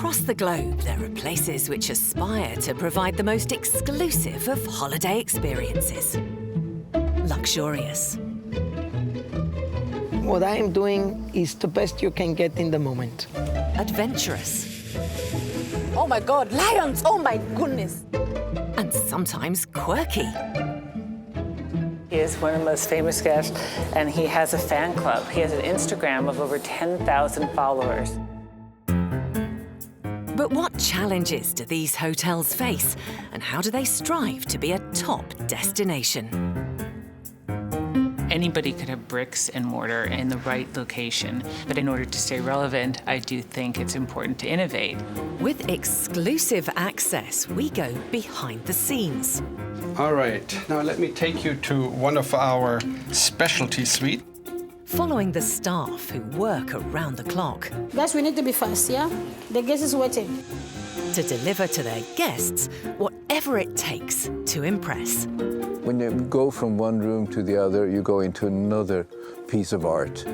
Across the globe, there are places which aspire to provide the most exclusive of holiday experiences. Luxurious. What I am doing is the best you can get in the moment. Adventurous. Oh my God, lions! Oh my goodness! And sometimes quirky. He is one of the most famous guests, and he has a fan club. He has an Instagram of over 10,000 followers. But what challenges do these hotels face, and how do they strive to be a top destination? Anybody could have bricks and mortar in the right location, but in order to stay relevant, I do think it's important to innovate. With exclusive access, we go behind the scenes. All right, now let me take you to one of our specialty suites. Following the staff who work around the clock. Guys, we need to be fast, yeah? The guest is waiting. To deliver to their guests whatever it takes to impress. When you go from one room to the other, you go into another piece of art.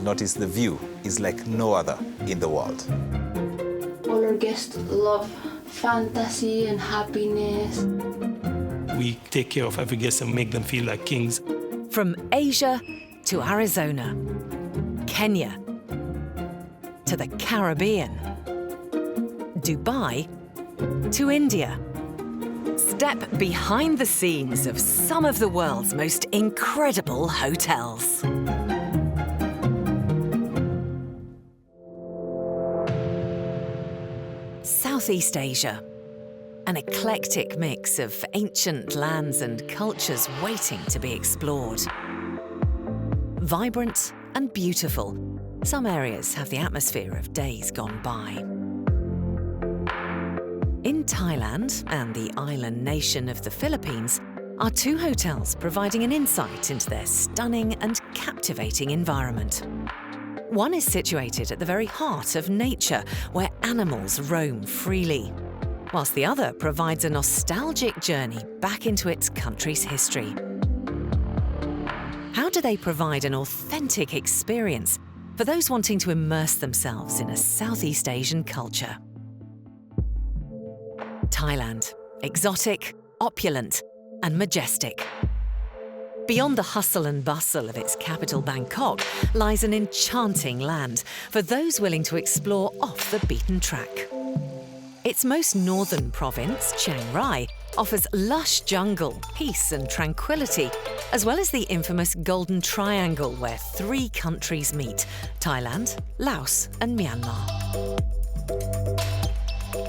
Notice the view is like no other in the world. All our guests love fantasy and happiness. We take care of every guest and make them feel like kings. From Asia to Arizona, Kenya to the Caribbean, Dubai to India. Step behind the scenes of some of the world's most incredible hotels. Southeast Asia, an eclectic mix of ancient lands and cultures waiting to be explored. Vibrant and beautiful, some areas have the atmosphere of days gone by. In Thailand and the island nation of the Philippines are two hotels providing an insight into their stunning and captivating environment. One is situated at the very heart of nature, where animals roam freely, whilst the other provides a nostalgic journey back into its country's history. How do they provide an authentic experience for those wanting to immerse themselves in a Southeast Asian culture? Thailand, exotic, opulent, and majestic. Beyond the hustle and bustle of its capital Bangkok lies an enchanting land for those willing to explore off the beaten track. Its most northern province, Chiang Rai, offers lush jungle, peace and tranquility, as well as the infamous Golden Triangle where three countries meet: Thailand, Laos and Myanmar.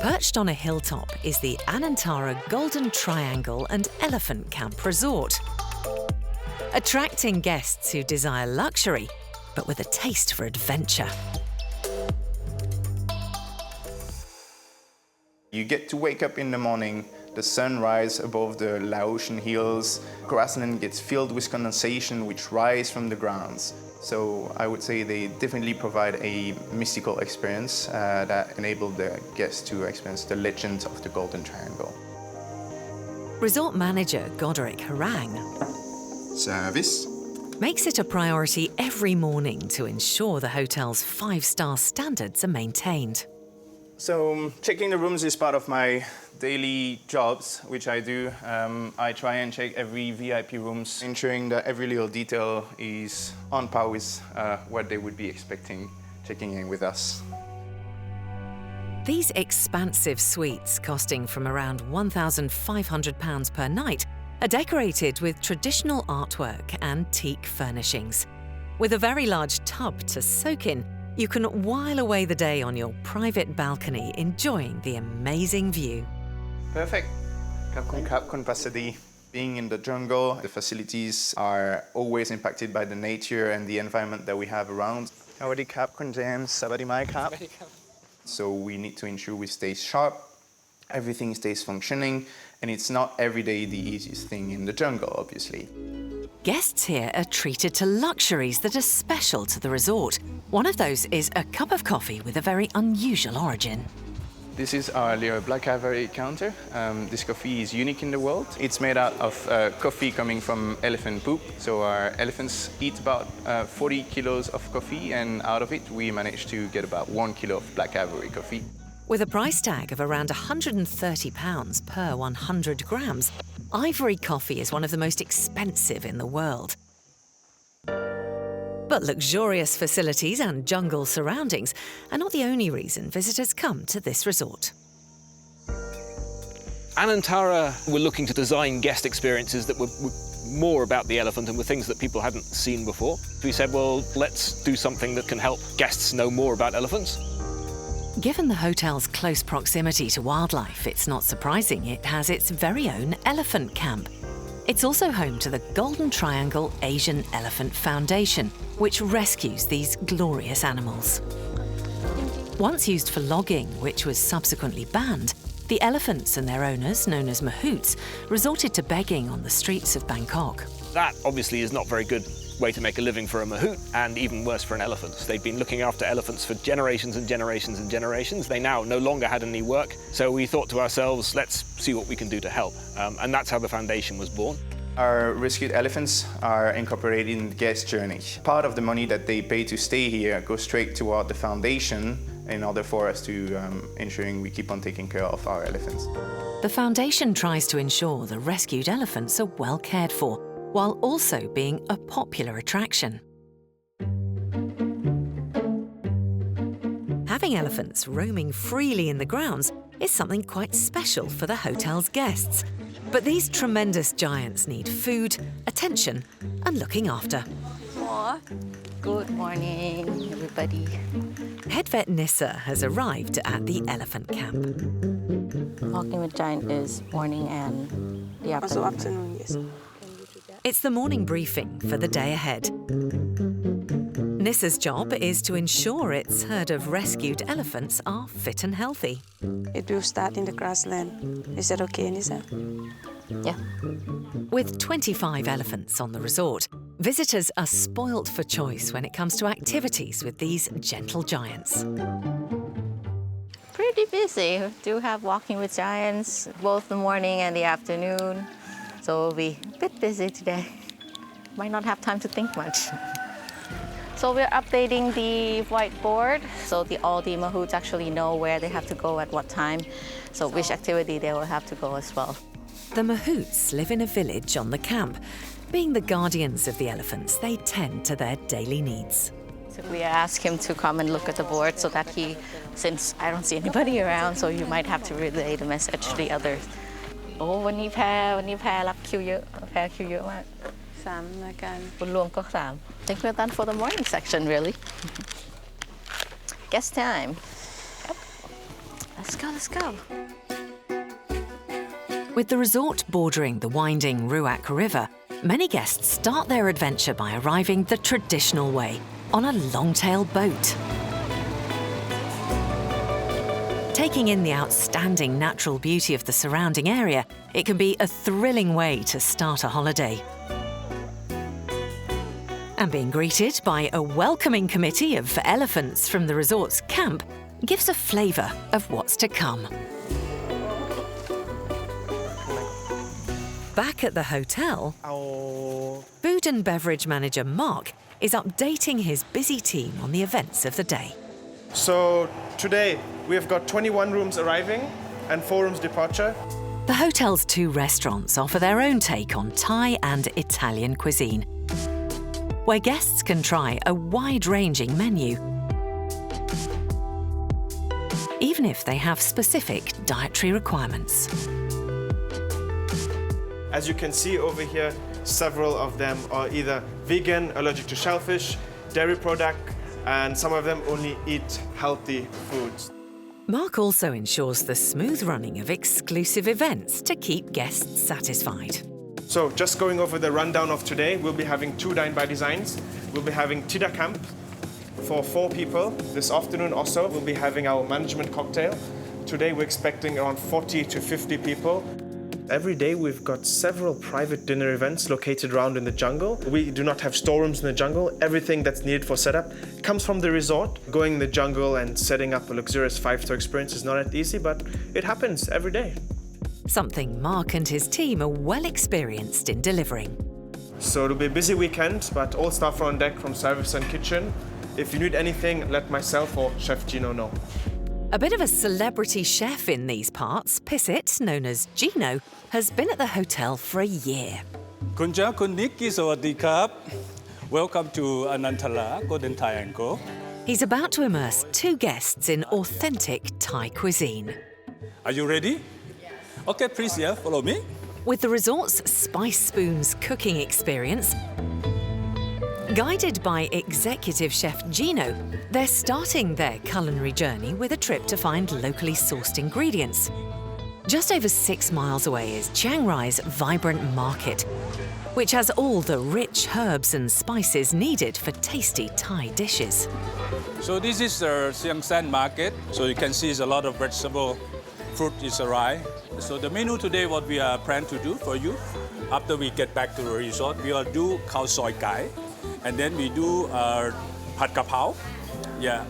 Perched on a hilltop is the Anantara Golden Triangle and Elephant Camp Resort, attracting guests who desire luxury, but with a taste for adventure. You get to wake up in the morning, the sun rises above the Laotian hills, grassland gets filled with condensation which rise from the grounds. So I would say they definitely provide a mystical experience that enabled the guests to experience the legend of the Golden Triangle. Resort manager Goderic Harang Service. makes it a priority every morning to ensure the hotel's 5-star standards are maintained. So checking the rooms is part of my daily jobs, which I do. I try and check every VIP rooms, ensuring that every little detail is on par with what they would be expecting checking in with us. These expansive suites, costing from around £1,500 per night, are decorated with traditional artwork and teak furnishings. With a very large tub to soak in, you can while away the day on your private balcony, enjoying the amazing view. Perfect. Kapkun Pasadi. Being in the jungle, the facilities are always impacted by the nature and the environment that we have around. Howdy Kapkun James, Sabadi Mai Kap. So we need to ensure we stay sharp, everything stays functioning, and it's not every day the easiest thing in the jungle, obviously. Guests here are treated to luxuries that are special to the resort. One of those is a cup of coffee with a very unusual origin. This is our little black ivory counter. This coffee is unique in the world. It's made out of coffee coming from elephant poop. So our elephants eat about 40 kilos of coffee, and out of it we manage to get about 1 kilo of black ivory coffee. With a price tag of around £130 per 100 grams, ivory coffee is one of the most expensive in the world. But luxurious facilities and jungle surroundings are not the only reason visitors come to this resort. Anne and Tara were looking to design guest experiences that were more about the elephant and were things that people hadn't seen before. We said, well, let's do something that can help guests know more about elephants. Given the hotel's close proximity to wildlife, it's not surprising it has its very own elephant camp. It's also home to the Golden Triangle Asian Elephant Foundation, which rescues these glorious animals. Once used for logging, which was subsequently banned, the elephants and their owners, known as mahouts, resorted to begging on the streets of Bangkok. That obviously is not a very good way to make a living for a mahout, and even worse for an elephant. They'd been looking after elephants for generations and generations and generations. They now no longer had any work, so we thought to ourselves, let's see what we can do to help. And that's how the foundation was born. Our rescued elephants are incorporated in the guest journey. Part of the money that they pay to stay here goes straight toward the foundation in order for us to ensuring we keep on taking care of our elephants. The foundation tries to ensure the rescued elephants are well cared for, while also being a popular attraction. Having elephants roaming freely in the grounds is something quite special for the hotel's guests. But these tremendous giants need food, attention, and looking after. Good morning, everybody. Head vet Nissa has arrived at the elephant camp. Walking with giant is morning and the afternoon. Also afternoon, yes. It's the morning briefing for the day ahead. Nissa's job is to ensure its herd of rescued elephants are fit and healthy. It will start in the grassland. Is that okay, Nissa? Yeah. With 25 elephants on the resort, visitors are spoilt for choice when it comes to activities with these gentle giants. Pretty busy. We do have walking with giants, both the morning and the afternoon. So we'll be a bit busy today. Might not have time to think much. So we're updating the whiteboard so all the mahouts actually know where they have to go at what time, so which activity they will have to go as well. The mahouts live in a village on the camp. Being the guardians of the elephants, they tend to their daily needs. So we asked him to come and look at the board so that since I don't see anybody around, so you might have to relay the message to the others. Oh, วันนี้แพ้รับคิวเยอะแพ้คิวเยอะมาก 3 รายการ คุณรวมก็ 3. I think we're done for the morning section, really. Guest time. Yep. Let's go. With the resort bordering the winding Ruak River, many guests start their adventure by arriving the traditional way, on a long-tail boat. Taking in the outstanding natural beauty of the surrounding area, it can be a thrilling way to start a holiday. And being greeted by a welcoming committee of elephants from the resort's camp gives a flavour of what's to come. Back at the hotel, food and beverage manager Mark is updating his busy team on the events of the day. So today we have got 21 rooms arriving and 4 rooms departure. The hotel's 2 restaurants offer their own take on Thai and Italian cuisine, where guests can try a wide-ranging menu, even if they have specific dietary requirements. As you can see over here, several of them are either vegan, allergic to shellfish, dairy product, and some of them only eat healthy foods. Mark also ensures the smooth running of exclusive events to keep guests satisfied. So just going over the rundown of today, we'll be having 2 Dine by Designs. We'll be having Tida Camp for 4 people. This afternoon also, we'll be having our management cocktail. Today we're expecting around 40 to 50 people. Every day we've got several private dinner events located around in the jungle. We do not have storerooms in the jungle. Everything that's needed for setup comes from the resort. Going in the jungle and setting up a luxurious 5-star experience is not that easy, but it happens every day. Something Mark and his team are well experienced in delivering. So it'll be a busy weekend, but all staff are on deck from service and kitchen. If you need anything, let myself or Chef Gino know. A bit of a celebrity chef in these parts, Pissit, known as Gino, has been at the hotel for a year. Kunja Kuniki Sawadee Krab. Welcome to Anantala, Golden Triangle. He's about to immerse 2 guests in authentic Thai cuisine. Are you ready? Okay, please, follow me. With the resort's Spice Spoons cooking experience, guided by executive chef Gino, they're starting their culinary journey with a trip to find locally sourced ingredients. Just over 6 miles away is Chiang Rai's vibrant market, which has all the rich herbs and spices needed for tasty Thai dishes. So this is the Siang San market. So you can see there's a lot of vegetable, fruit is arrived. So the menu today, what we are planning to do for you, after we get back to the resort, we will do khao soi kai, and then we do pad kapao. Yeah.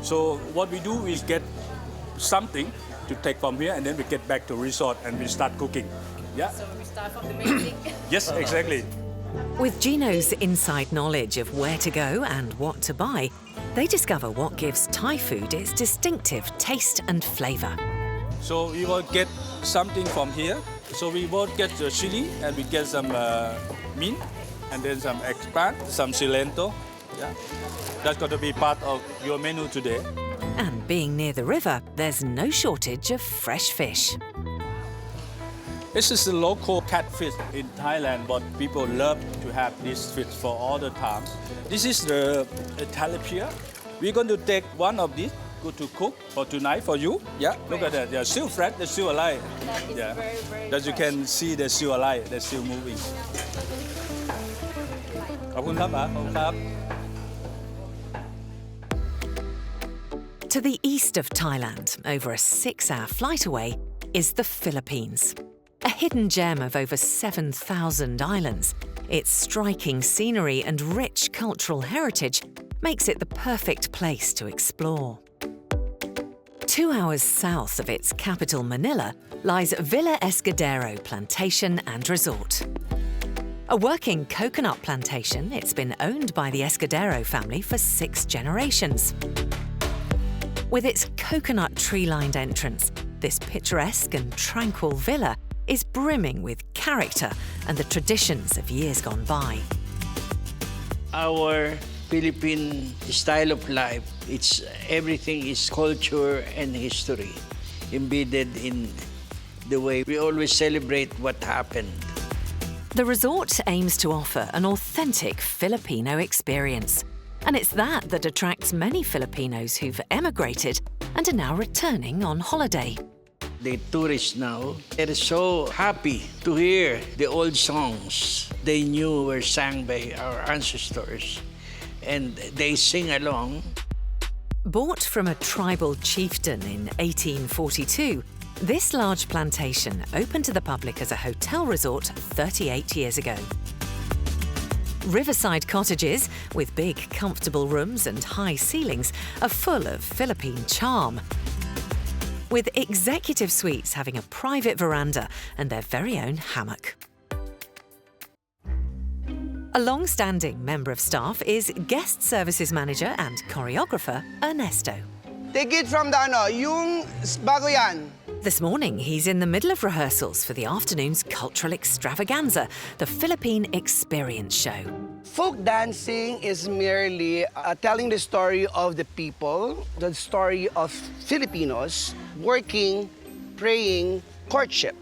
So what we do is get something to take from here, and then we get back to resort and we start cooking. Yeah. So we start from the basic. Yes, exactly. With Gino's inside knowledge of where to go and what to buy, they discover what gives Thai food its distinctive taste and flavour. So we will get something from here. So we will get the chili, and we get some mint, and then some eggplant, some cilantro. Yeah. That's going to be part of your menu today. And being near the river, there's no shortage of fresh fish. This is the local catfish in Thailand, but people love to have this fish for all the time. This is the tilapia. We're going to take one of these, go to cook for tonight for you. Yeah, look at that. They're still fresh, they're still alive. That is very, very As you fresh. can see, they're still alive, they're still moving. ขอบคุณครับ ขอบคุณครับ To the east of Thailand, over a 6-hour flight away, is the Philippines. A hidden gem of over 7,000 islands, its striking scenery and rich cultural heritage makes it the perfect place to explore. 2 hours south of its capital, Manila, lies Villa Escudero Plantation and Resort. A working coconut plantation, it's been owned by the Escudero family for 6 generations. With its coconut tree-lined entrance, this picturesque and tranquil villa is brimming with character and the traditions of years gone by. Our Philippine style of life, everything is culture and history embedded in the way we always celebrate what happened. The resort aims to offer an authentic Filipino experience. And it's that attracts many Filipinos who've emigrated and are now returning on holiday. The tourists now, they're so happy to hear the old songs they knew were sung by our ancestors. And they sing along. Bought from a tribal chieftain in 1842, this large plantation opened to the public as a hotel resort 38 years ago. Riverside cottages, with big, comfortable rooms and high ceilings, are full of Philippine charm. With executive suites having a private veranda and their very own hammock. A long-standing member of staff is guest services manager and choreographer Ernesto. Take it from the yung bago yan. This morning, he's in the middle of rehearsals for the afternoon's cultural extravaganza, the Philippine Experience Show. Folk dancing is merely telling the story of the people, the story of Filipinos, working, praying, courtship.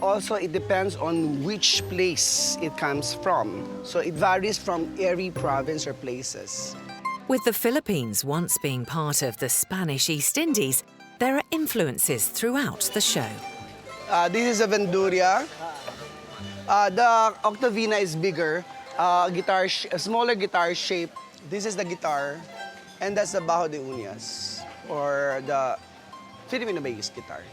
Also, it depends on which place it comes from. So it varies from every province or places. With the Philippines once being part of the Spanish East Indies, there are influences throughout the show. This is a Venduria. The octavina is bigger, a smaller guitar shape. This is the guitar, and that's the bajo de uñas, or the Filipino bass guitar.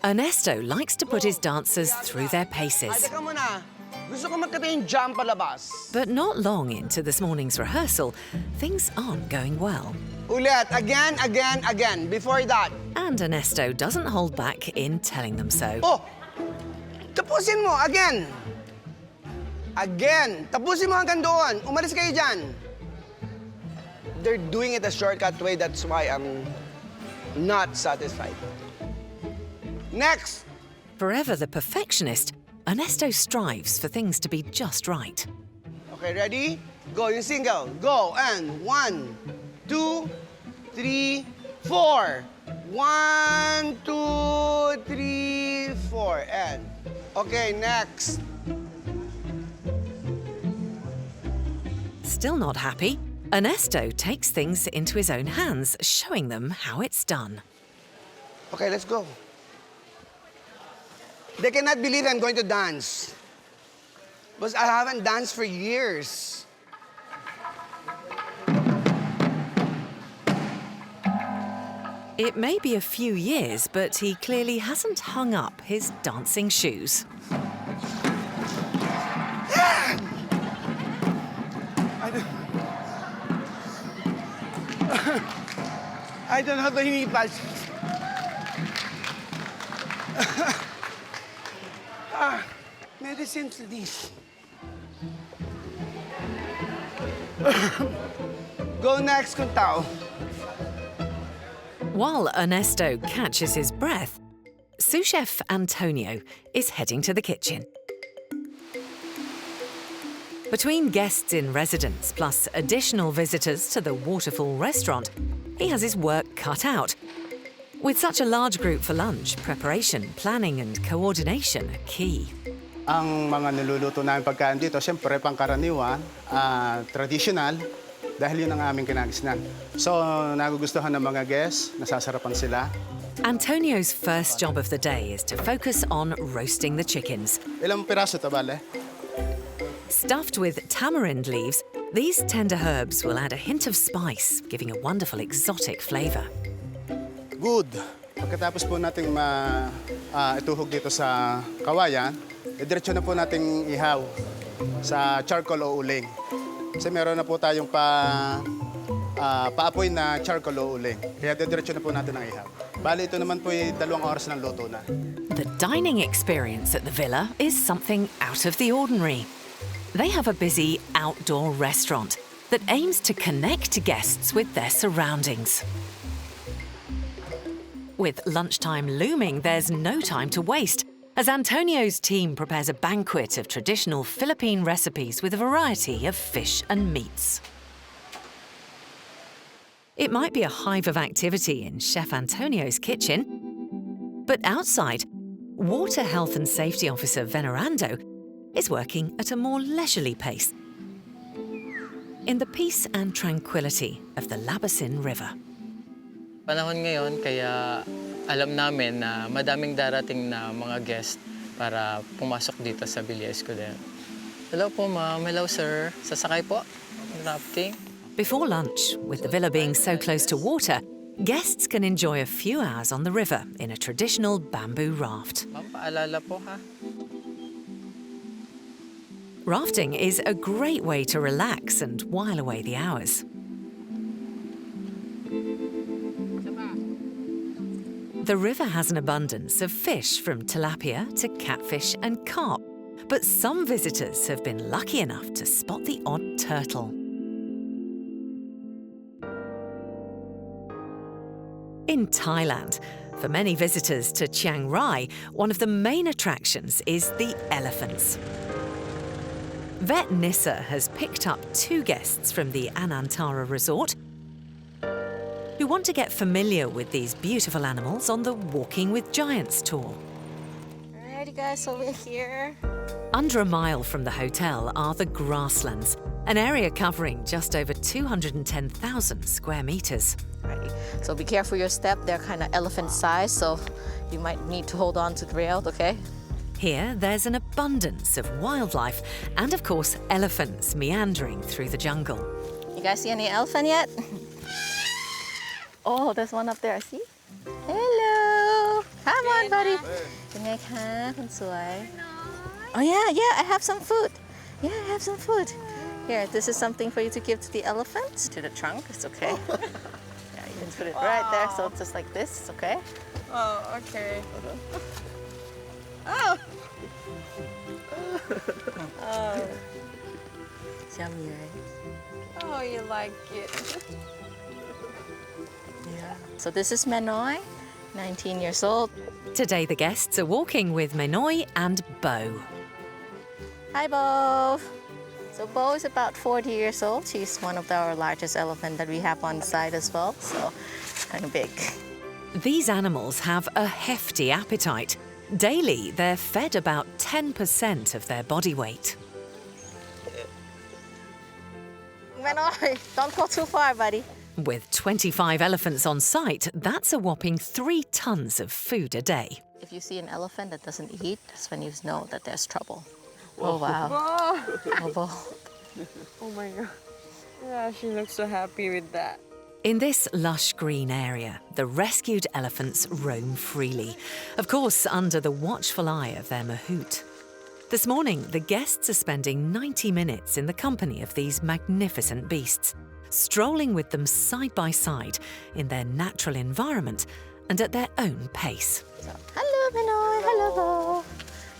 Ernesto likes to put his dancers through their paces. Teka muna. Gusto ko magkata yung jump palabas. But not long into this morning's rehearsal, things aren't going well. Ulit. Again, again, again. Before that. And Ernesto doesn't hold back in telling them so. Oh! Tapusin mo. Again. Again. Tapusin mo hanggang doon. Umalis kayo dyan. They're doing it a shortcut way. That's why I'm not satisfied. Next. Forever the perfectionist, Ernesto strives for things to be just right. Okay, ready? Go, yung single. Go, and 1, 2, 3, 4. 1, 2, 3, 4, and. Okay, next. Still not happy, Ernesto takes things into his own hands, showing them how it's done. Okay, let's go. They cannot believe I'm going to dance. Because I haven't danced for years. It may be a few years, but he clearly hasn't hung up his dancing shoes. I don't have the hinipas. Medicine, please. Go next, Kuntao. While Ernesto catches his breath, sous chef Antonio is heading to the kitchen. Between guests in residence plus additional visitors to the Waterfall restaurant, he has his work cut out. With such a large group for lunch, preparation, planning and coordination are key. Ang mga niluluto namin pagkain dito, siyempre pangkaraniwan, traditional, dahil yun ang aming kinagisnan. So, nagugustuhan ng mga guests, nasasarapan sila. Antonio's first job of the day is to focus on roasting the chickens. Ilang piraso ito, bale? Stuffed with tamarind leaves, these tender herbs will add a hint of spice, giving a wonderful exotic flavour. Good. Pagkatapos po nating ituhog dito sa kawayan, diretso na po nating ihaw sa charcoal o uling. Kasi meron na po tayong paapoy na charcoal o uling. Kaya diretso na po natin ang ihaw. Bali, ito naman po ay 2 oras ng luto na. The dining experience at the villa is something out of the ordinary. They have a busy outdoor restaurant that aims to connect guests with their surroundings. With lunchtime looming, there's no time to waste, as Antonio's team prepares a banquet of traditional Philippine recipes with a variety of fish and meats. It might be a hive of activity in Chef Antonio's kitchen, but outside, Water Health and Safety Officer Venerando is working at a more leisurely pace in the peace and tranquility of the Labasin River. Panahon ngayon, kaya alam namin na madaming darating na mga guest para pumasok dito sa Villa Escudero. Hello po, ma'am. Hello, sir. Sasakay po? Rafting? Before lunch, with the villa being so close to water, guests can enjoy a few hours on the river in a traditional bamboo raft. Ma'am, paalala po, ha? Rafting is a great way to relax and while away the hours. The river has an abundance of fish from tilapia to catfish and carp, but some visitors have been lucky enough to spot the odd turtle. In Thailand, for many visitors to Chiang Rai, one of the main attractions is the elephants. Vet Nissa has picked up 2 guests from the Anantara resort who want to get familiar with these beautiful animals on the Walking with Giants tour. Alrighty guys, so we're here. Under a mile from the hotel are the grasslands, an area covering just over 210,000 square metres. Alrighty. So be careful your step, they're kind of elephant size, so you might need to hold on to the rail, okay? Here, there's an abundance of wildlife and, of course, elephants meandering through the jungle. You guys see any elephant yet? Oh, there's one up there, see? Hello! Come on, buddy. เป็นไงคะคนสวย Oh yeah, I have some food. Yeah, I have some food. Here, this is something for you to give to the elephant. To the trunk, it's okay. Yeah, you can put it right there, so it's just like this, it's okay. Oh, okay. Oh. Oh. It's yummy, right? Oh, you like it. Yeah. So this is Menoi, 19 years old. Today the guests are walking with Menoi and Bo. Hi, Bo. So Bo is about 40 years old. She's one of our largest elephants that we have on site as well, so kind of big. These animals have a hefty appetite. Daily, they're fed about 10% of their body weight. Menoi, don't go too far, buddy. With 25 elephants on site, that's a whopping 3 tons of food a day. If you see an elephant that doesn't eat, that's when you know that there's trouble. Oh, wow. Oh, Bo. Oh my God. Yeah, she looks so happy with that. In this lush green area, the rescued elephants roam freely, of course under the watchful eye of their mahout. This morning, the guests are spending 90 minutes in the company of these magnificent beasts, strolling with them side by side in their natural environment and at their own pace. So, hello, Menoi. Hello, Bo.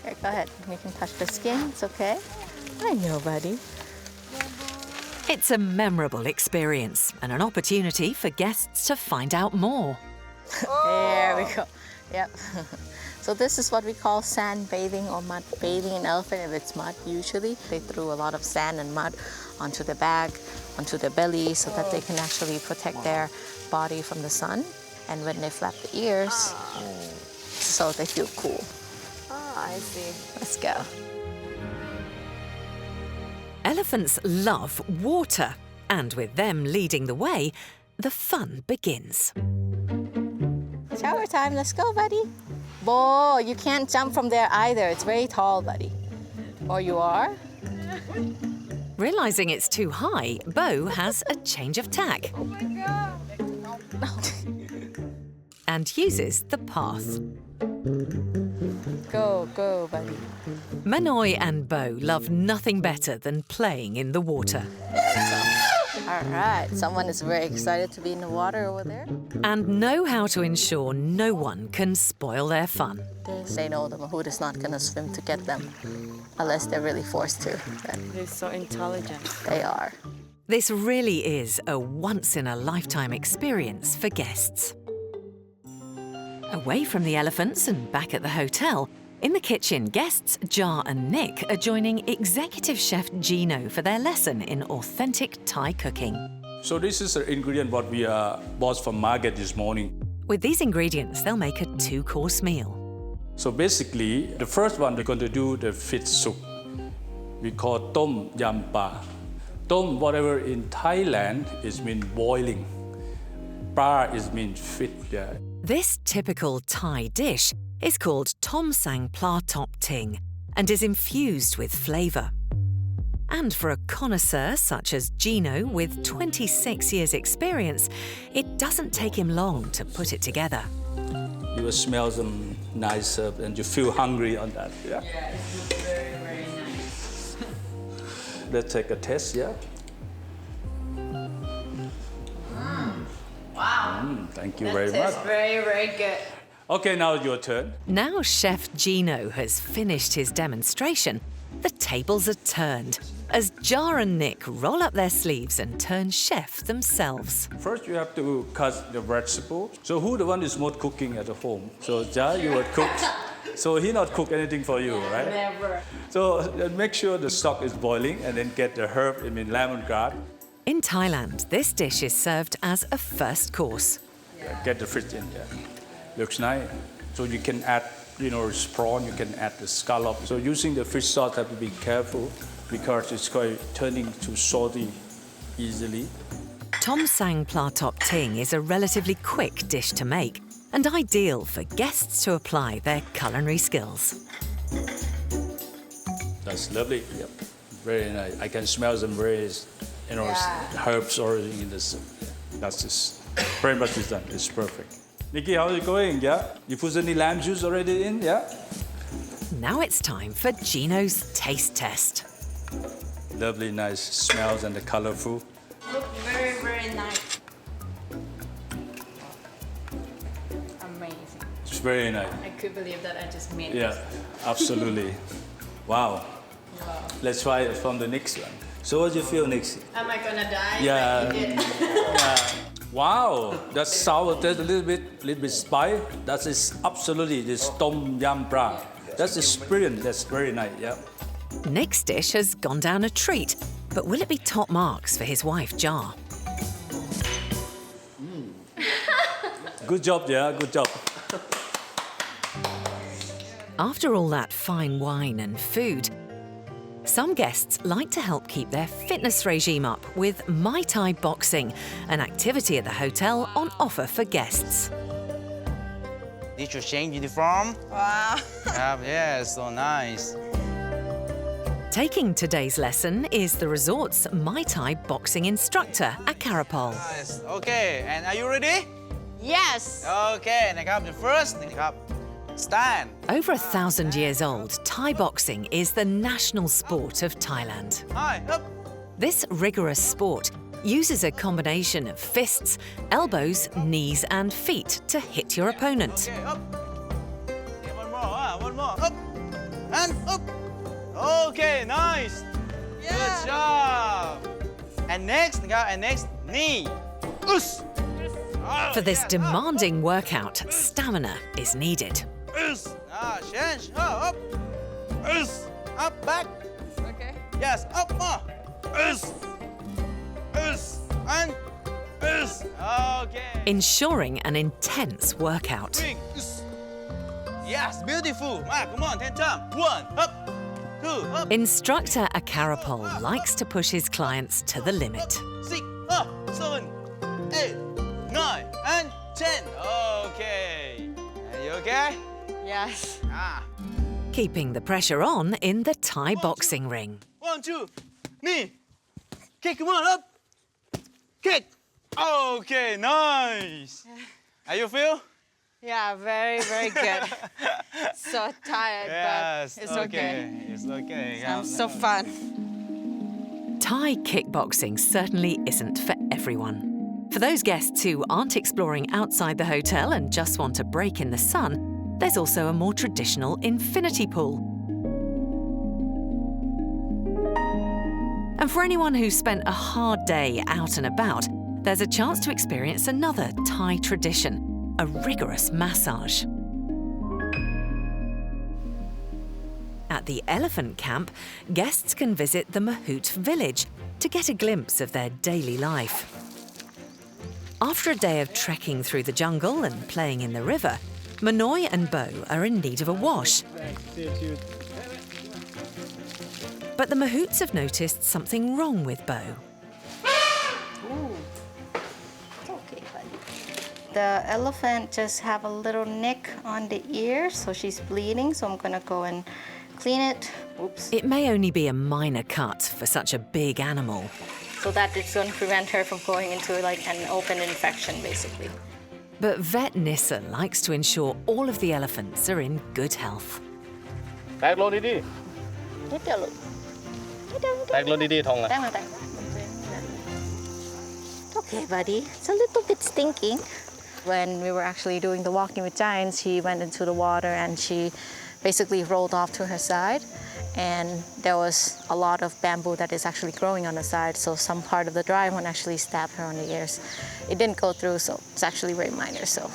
Here, go ahead. You can touch the skin. It's okay. I know, buddy. It's a memorable experience and an opportunity for guests to find out more. There we go. Yep. So this is what we call sand bathing or mud bathing in elephant. If it's mud, usually they threw a lot of sand and mud onto the back, onto their belly, so that they can actually protect their body from the sun. And when they flap the ears, so they feel cool. Ah, I see. Let's go. Elephants love water, and with them leading the way, the fun begins. Shower time. Let's go, buddy. Bo, you can't jump from there either. It's very tall, buddy. Or you are? Realising it's too high, Bo has a change of tack. Oh my God. And uses the path. Go, go, buddy. Menoi and Bo love nothing better than playing in the water. All right, someone is very excited to be in the water over there. And know how to ensure no one can spoil their fun. They know the mahout is not going to swim to get them unless they're really forced to. They're so intelligent. They are. This really is a once-in-a-lifetime experience for guests. Away from the elephants and back at the hotel, in the kitchen, guests Jar and Nick are joining executive chef Gino for their lesson in authentic Thai cooking. So this is the ingredient what we bought from market this morning. With these ingredients, they'll make a 2-course meal. So basically, the first one we're going to do the fish soup. We call tom yam pa. Tom, whatever in Thailand, is mean boiling. Pa is mean fish. Yeah. This typical Thai dish is called Tom Sang Pla Top Ting and is infused with flavour. And for a connoisseur such as Gino with 26 years experience, it doesn't take him long to put it together. You will smell them nice and you feel hungry on that. Yeah. Yeah, it's very, very nice. Let's take a taste, yeah? Wow. Thank you very much. Very, very good. Okay, now your turn. Now Chef Gino has finished his demonstration, the tables are turned as Jar and Nick roll up their sleeves and turn chef themselves. First, you have to cut the vegetable. So who the one is most cooking at home? So Jar, you would cook. So he not cook anything for you, right? Never. So make sure the stock is boiling and then get the herb, lemongrass. In Thailand, this dish is served as a first course. Get the fish in, yeah. Looks nice. So you can add, prawn, you can add the scallop. So using the fish sauce, have to be careful because it's quite turning to salty easily. Tom Sang Pla Top Ting is a relatively quick dish to make and ideal for guests to apply their culinary skills. That's lovely. Yep. Very nice. I can smell some very, herbs already in this. That's just very much is done. It's perfect. Nikki, how are you going? Yeah? You put any lime juice already in? Yeah? Now it's time for Gino's taste test. Lovely, nice smells and the colorful. Look very, very nice. Amazing. It's very nice. I could believe that I just made Yeah, this. absolutely. Wow. Wow. Let's try it from the next one. So what do you feel, Nixie? Am I gonna die? Yeah. Like you did? Yeah. Wow, that sour taste a little bit spicy. That is absolutely this tom yum pra. That's the brilliant. That's very nice. Yeah. Nick's dish has gone down a treat, but will it be top marks for his wife, Jar? Good job, yeah. Good job. After all that fine wine and food, some guests like to help keep their fitness regime up with Muay Thai boxing, an activity at the hotel on offer for guests. Did you change uniform? Wow. Yeah, so nice. Taking today's lesson is the resort's Muay Thai boxing instructor, Akarapol. Nice. Okay, and are you ready? Yes. Okay, the first, stand. Over 1,000 years old, Thai boxing is the national sport of Thailand. Hi, up. This rigorous sport uses a combination of fists, elbows, knees and feet to hit your opponent. Okay, up. Okay, one more, up. And up. Okay, nice. Yeah. Good job. And next, knee. Us. For this demanding workout, stamina is needed. Change. Up. Up, back. Okay. Yes, up more. And okay. Ensuring an intense workout. Swing. Yes, beautiful. Come on, 10 times. 1, up, 2, up. Instructor Akarapol likes to push his clients to the limit. 6, 7, 8, 9, and 10. Okay. Are you okay? Yes. Keeping the pressure on in the Thai boxing ring. 1, 2, knee. Kick, come on, up. Kick. Okay, nice. How you feel? Yeah, very, very good. So tired, Yes, but it's okay. It's okay. Sounds so fun. Thai kickboxing certainly isn't for everyone. For those guests who aren't exploring outside the hotel and just want a break in the sun, there's also a more traditional infinity pool. And for anyone who's spent a hard day out and about, there's a chance to experience another Thai tradition, a rigorous massage. At the elephant camp, guests can visit the Mahout village to get a glimpse of their daily life. After a day of trekking through the jungle and playing in the river, Manoy and Bo are in need of a wash. But the Mahouts have noticed something wrong with Bo. The elephant just have a little nick on the ear, so she's bleeding, so I'm gonna go and clean it. Oops. It may only be a minor cut for such a big animal. So that it's gonna prevent her from going into like an open infection, basically. But vet Nissa likes to ensure all of the elephants are in good health. Okay, buddy. It's a little bit stinky. When we were actually doing the walking with giants, she went into the water and she basically rolled off to her side. And there was a lot of bamboo that is actually growing on the side, so some part of the dry one actually stabbed her on the ears. It didn't go through, so it's actually very minor, so.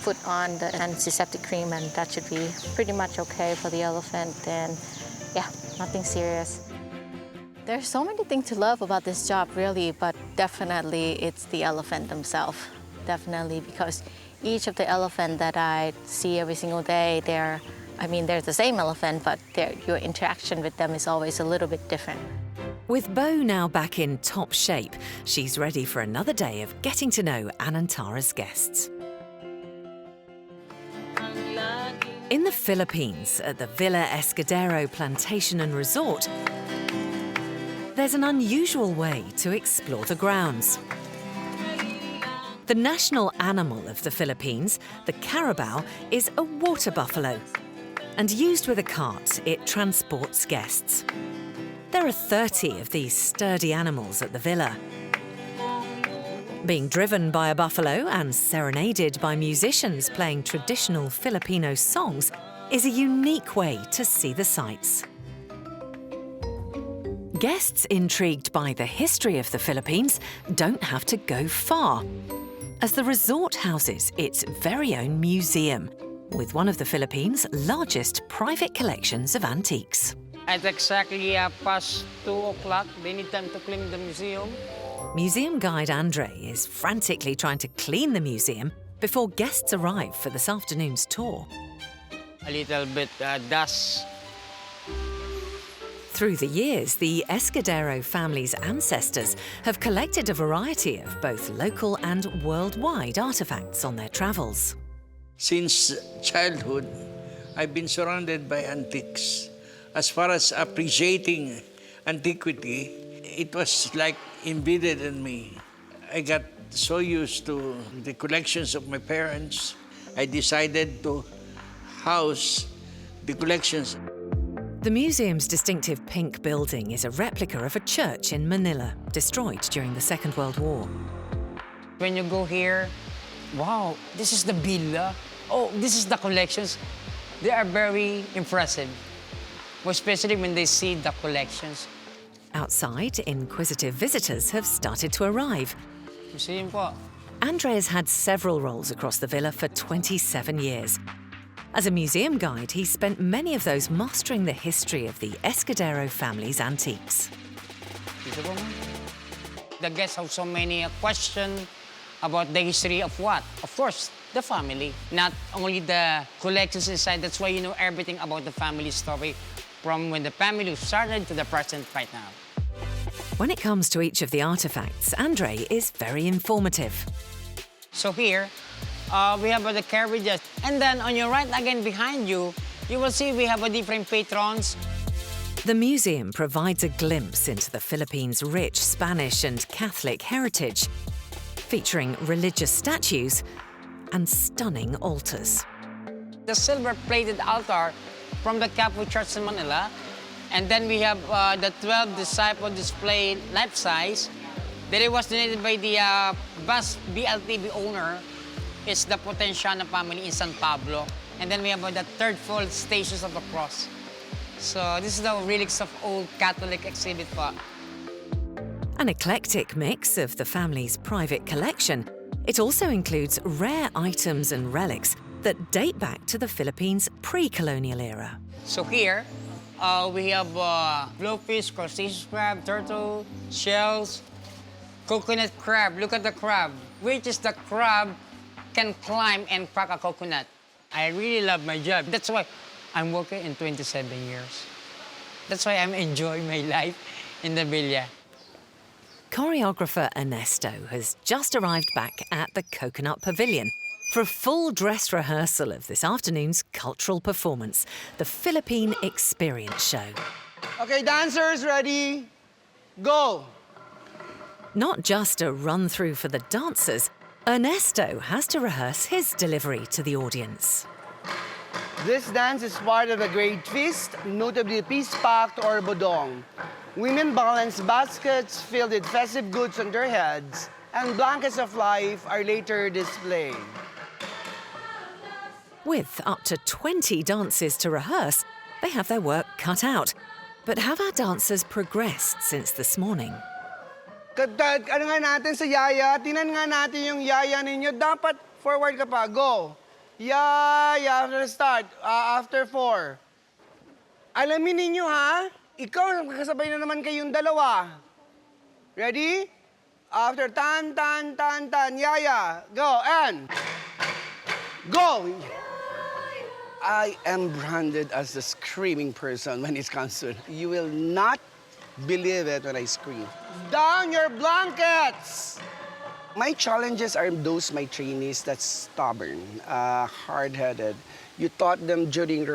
Put on the antiseptic cream and that should be pretty much okay for the elephant, and yeah, nothing serious. There's so many things to love about this job, really, but definitely it's the elephant themselves. Definitely, because each of the elephant that I see every single day, they're the same elephant, but your interaction with them is always a little bit different. With Bo now back in top shape, she's ready for another day of getting to know Anantara's guests. In the Philippines, at the Villa Escudero Plantation and Resort, there's an unusual way to explore the grounds. The national animal of the Philippines, the carabao, is a water buffalo. And used with a cart, it transports guests. There are 30 of these sturdy animals at the villa. Being driven by a buffalo and serenaded by musicians playing traditional Filipino songs is a unique way to see the sights. Guests intrigued by the history of the Philippines don't have to go far, as the resort houses its very own museum, with one of the Philippines' largest private collections of antiques. At exactly past 2 o'clock, they need time to clean the museum. Museum guide Andre is frantically trying to clean the museum before guests arrive for this afternoon's tour. A little bit dust. Through the years, the Escudero family's ancestors have collected a variety of both local and worldwide artifacts on their travels. Since childhood, I've been surrounded by antiques. As far as appreciating antiquity, it was like embedded in me. I got so used to the collections of my parents, I decided to house the collections. The museum's distinctive pink building is a replica of a church in Manila, destroyed during the Second World War. When you go here, wow, this is the villa. Oh, this is the collections. They are very impressive, especially when they see the collections. Outside, inquisitive visitors have started to arrive. Museum po. Andre has had several roles across the villa for 27 years. As a museum guide, he spent many of those mastering the history of the Escudero family's antiques. The guests have so many questions about the history of what? Of course, the family. Not only the collections inside, that's why you know everything about the family story from when the family started to the present right now. When it comes to each of the artifacts, Andre is very informative. So here, we have the carriages. And then on your right again behind you, you will see we have a different patrons. The museum provides a glimpse into the Philippines' rich Spanish and Catholic heritage, featuring religious statues and stunning altars. The silver-plated altar from the Catholic Church in Manila. And then we have the 12 disciple displayed life-size. That it was donated by the bus BLTV owner. It's the Potenciana family in San Pablo. And then we have the third full Stations of the Cross. So this is the relics of old Catholic exhibit. An eclectic mix of the family's private collection, it also includes rare items and relics that date back to the Philippines' pre-colonial era. So here, we have blowfish, crustaceous crab, turtle, shells, coconut crab. Look at the crab, which is the crab can climb and crack a coconut. I really love my job. That's why I'm working in 27 years. That's why I'm enjoying my life in the villa. Choreographer Ernesto has just arrived back at the Coconut Pavilion for a full dress rehearsal of this afternoon's cultural performance, the Philippine Experience Show. Okay, dancers, ready? Go! Not just a run-through for the dancers, Ernesto has to rehearse his delivery to the audience. This dance is part of a great feast, notably Peace Pact or Bodong. Women balance baskets filled with festive goods on their heads, and blankets of life are later displayed. With up to 20 dances to rehearse, they have their work cut out. But have our dancers progressed since this morning? Ano nga natin sa yaya? Tinan nga natin yung yaya ninyo. Dapat forward ka pa. Go. Yaya, after start. After 4. Alamin ninyo, ha? Ikaw, kasabay na naman kayong dalawa. Ready? After tan, tan, tan, tan. Yaya, go, and go! I am branded as a screaming person when it comes to it. You will not believe it when I scream. Down your blankets! My challenges are those my trainees that's stubborn, hard-headed. You taught them during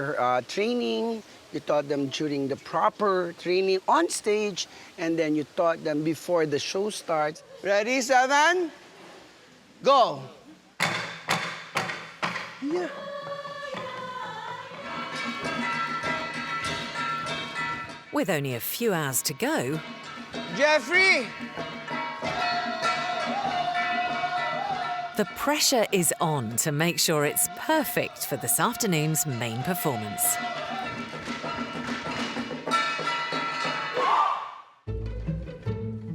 training, You taught them during the proper training on stage, and then you taught them before the show starts. Ready, 7? Go. Yeah. With only a few hours to go, Jeffrey! the pressure is on to make sure it's perfect for this afternoon's main performance.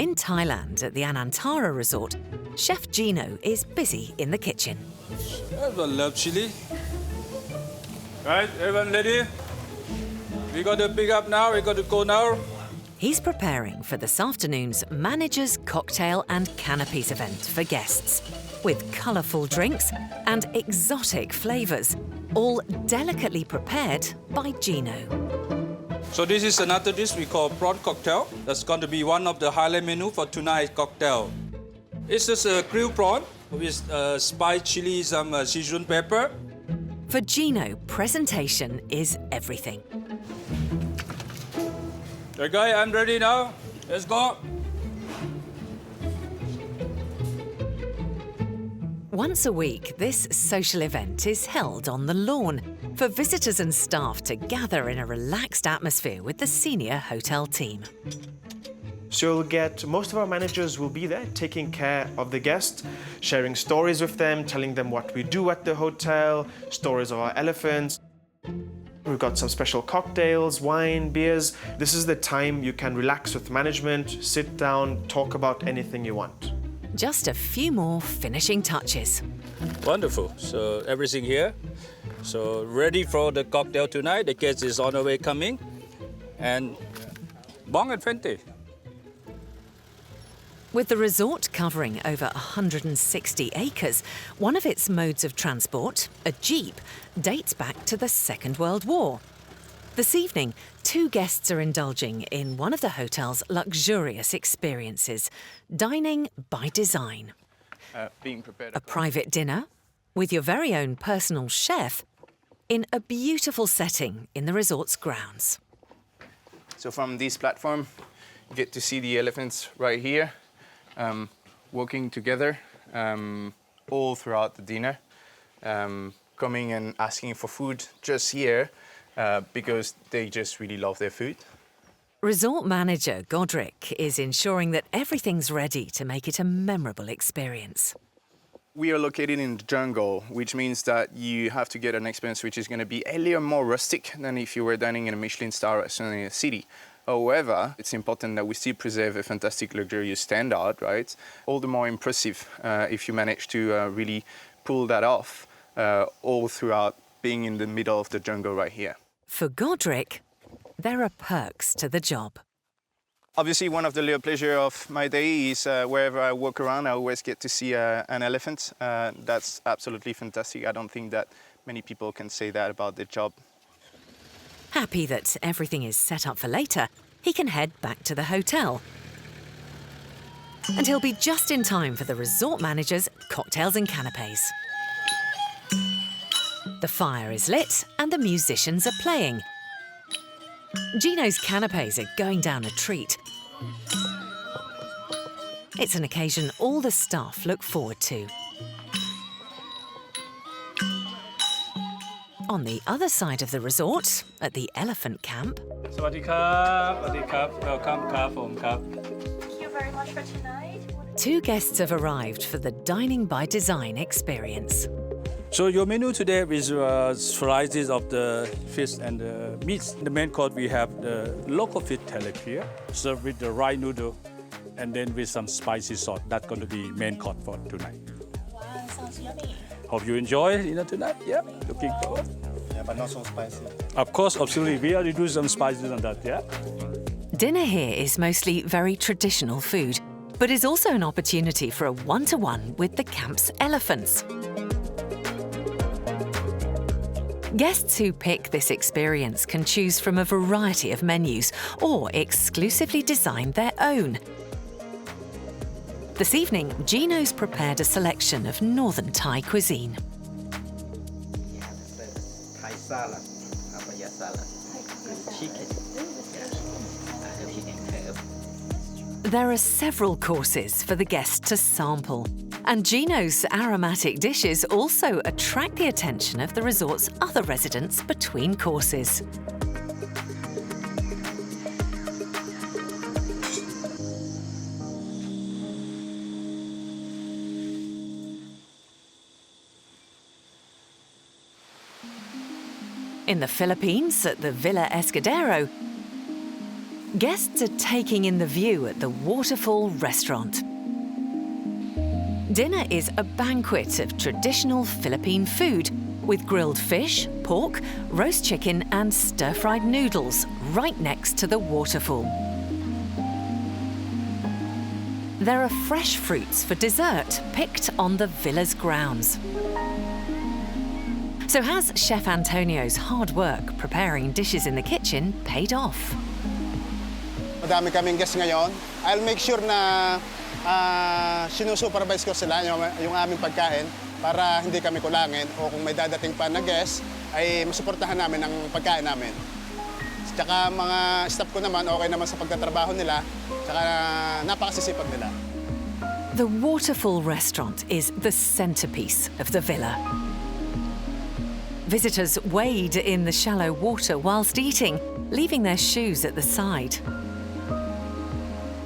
In Thailand, at the Anantara resort, Chef Gino is busy in the kitchen. Everyone loves chili. Right, everyone ready? We got to pick up now, we got to go now. He's preparing for this afternoon's Manager's Cocktail and Canopies event for guests, with colourful drinks and exotic flavours, all delicately prepared by Gino. So this is another dish we call prawn cocktail. That's going to be one of the highlight menu for tonight's cocktail. It's just a grilled prawn with spiced chili, some Sichuan pepper. For Gino, presentation is everything. Okay, I'm ready now. Let's go. Once a week, this social event is held on the lawn for visitors and staff to gather in a relaxed atmosphere with the senior hotel team. So you'll get, most of our managers will be there taking care of the guests, sharing stories with them, telling them what we do at the hotel, stories of our elephants. We've got some special cocktails, wine, beers. This is the time you can relax with management, sit down, talk about anything you want. Just a few more finishing touches. Wonderful. So everything here. So ready for the cocktail tonight. The guest is on the way coming. And bon appetit. With the resort covering over 160 acres, one of its modes of transport, a jeep, dates back to the Second World War. This evening, 2 guests are indulging in one of the hotel's luxurious experiences, dining by design. Being prepared. A private dinner with your very own personal chef in a beautiful setting in the resort's grounds. So from this platform, you get to see the elephants right here, walking together all throughout the dinner, coming and asking for food just here because they just really love their food. Resort manager Godric is ensuring that everything's ready to make it a memorable experience. We are located in the jungle, which means that you have to get an experience which is going to be a little more rustic than if you were dining in a Michelin star restaurant in a city. However, it's important that we still preserve a fantastic luxurious standard, right? All the more impressive if you manage to really pull that off all throughout being in the middle of the jungle right here. For Godric, there are perks to the job. Obviously, one of the little pleasures of my day is wherever I walk around, I always get to see an elephant. That's absolutely fantastic. I don't think that many people can say that about their job. Happy that everything is set up for later, he can head back to the hotel. And he'll be just in time for the resort manager's cocktails and canapes. The fire is lit and the musicians are playing. Gino's canapes are going down a treat. It's an occasion all the staff look forward to. On the other side of the resort, at the elephant camp, Sawadee krap, sawadee krap. Welcome, krap, krap. Thank you very much for tonight. 2 guests have arrived for the dining by design experience. So your menu today is varieties of the fish and the meats. The main course we have the local fish tilapia served with the rice noodle and then with some spicy sauce. That's going to be main course for tonight. Wow, sounds yummy. Hope you enjoy tonight. Yeah, looking forward. Yeah, but not so spicy. Of course, absolutely. We already do some spices on that, yeah. Dinner here is mostly very traditional food, but is also an opportunity for a one-to-one with the camp's elephants. Guests who pick this experience can choose from a variety of menus or exclusively design their own. This evening, Gino's prepared a selection of northern Thai cuisine. Thai salad, papaya salad. There are several courses for the guest to sample, and Gino's aromatic dishes also attract the attention of the resort's other residents between courses. In the Philippines, at the Villa Escudero, guests are taking in the view at the Waterfall restaurant. Dinner is a banquet of traditional Philippine food with grilled fish, pork, roast chicken and stir-fried noodles right next to the waterfall. There are fresh fruits for dessert picked on the villa's grounds. So has Chef Antonio's hard work preparing dishes in the kitchen paid off? Madami kaming guests ngayon. I'll make sure na sinusupervise ko sila yung aming pagkain para hindi kami kulangin o kung may dadating pa na guest ay masuportahan namin ang pagkain namin. Tsaka mga staff ko naman okay naman sa pagtatrabaho nila, tsaka napakasisipag nila. The Waterfall restaurant is the centerpiece of the villa. Visitors wade in the shallow water whilst eating, leaving their shoes at the side.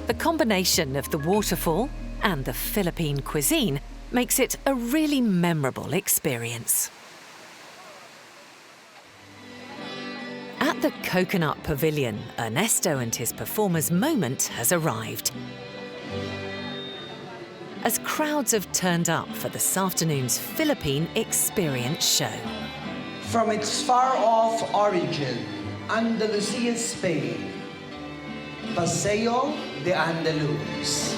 The combination of the waterfall and the Philippine cuisine makes it a really memorable experience. At the Coconut Pavilion, Ernesto and his performer's moment has arrived. As crowds have turned up for this afternoon's Philippine Experience show. From its far-off origin, Andalusian Spain, Paseo de Andaluz.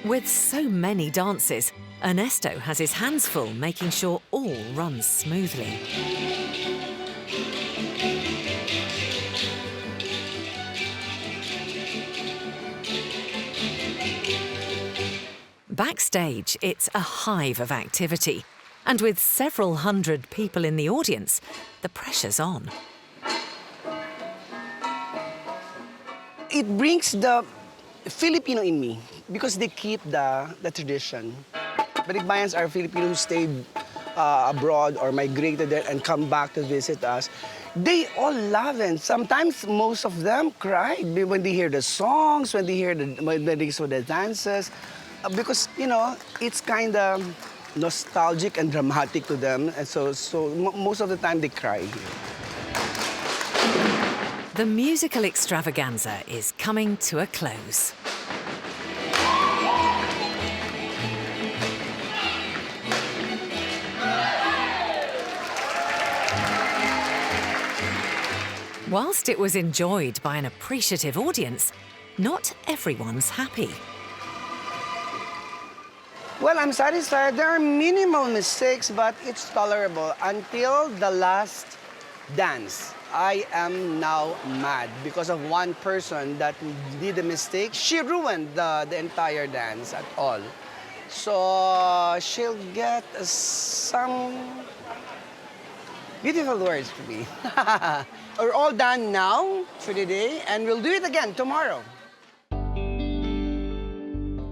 With so many dances, Ernesto has his hands full making sure all runs smoothly. Backstage, it's a hive of activity. And with several hundred people in the audience, the pressure's on. It brings the Filipino in me because they keep the tradition. Balikbayans are Filipinos who stayed abroad or migrated there and come back to visit us. They all love it. Sometimes most of them cry when they hear the songs, when they saw the dances, because you know it's kind of nostalgic and dramatic to them, and so most of the time they cry here. The musical extravaganza is coming to a close. Whilst it was enjoyed by an appreciative audience, not everyone's happy. Well, I'm satisfied. There are minimal mistakes, but it's tolerable until the last dance. I am now mad because of one person that did a mistake. She ruined the entire dance at all. So she'll get some beautiful words to me. We're all done now for the day, and we'll do it again tomorrow.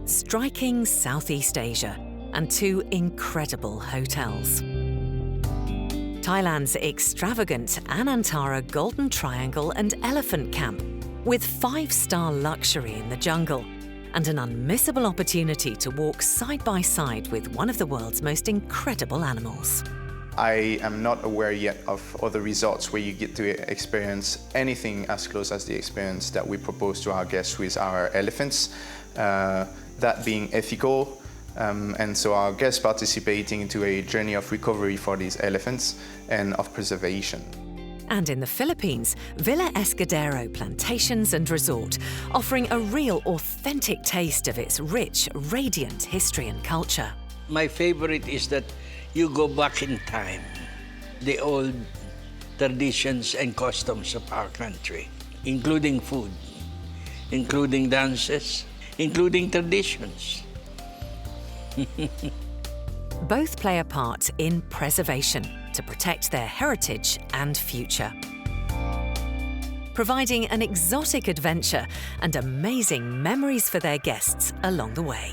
Striking Southeast Asia and two incredible hotels. Thailand's extravagant Anantara Golden Triangle and Elephant Camp, with 5-star luxury in the jungle and an unmissable opportunity to walk side by side with one of the world's most incredible animals. I am not aware yet of other resorts where you get to experience anything as close as the experience that we propose to our guests with our elephants, that being ethical, and so our guests participating into a journey of recovery for these elephants and of preservation. And in the Philippines, Villa Escudero Plantations and Resort, offering a real authentic taste of its rich, radiant history and culture. My favorite is that you go back in time, the old traditions and customs of our country, including food, including dances, including traditions. Both play a part in preservation to protect their heritage and future. providing an exotic adventure and amazing memories for their guests along the way.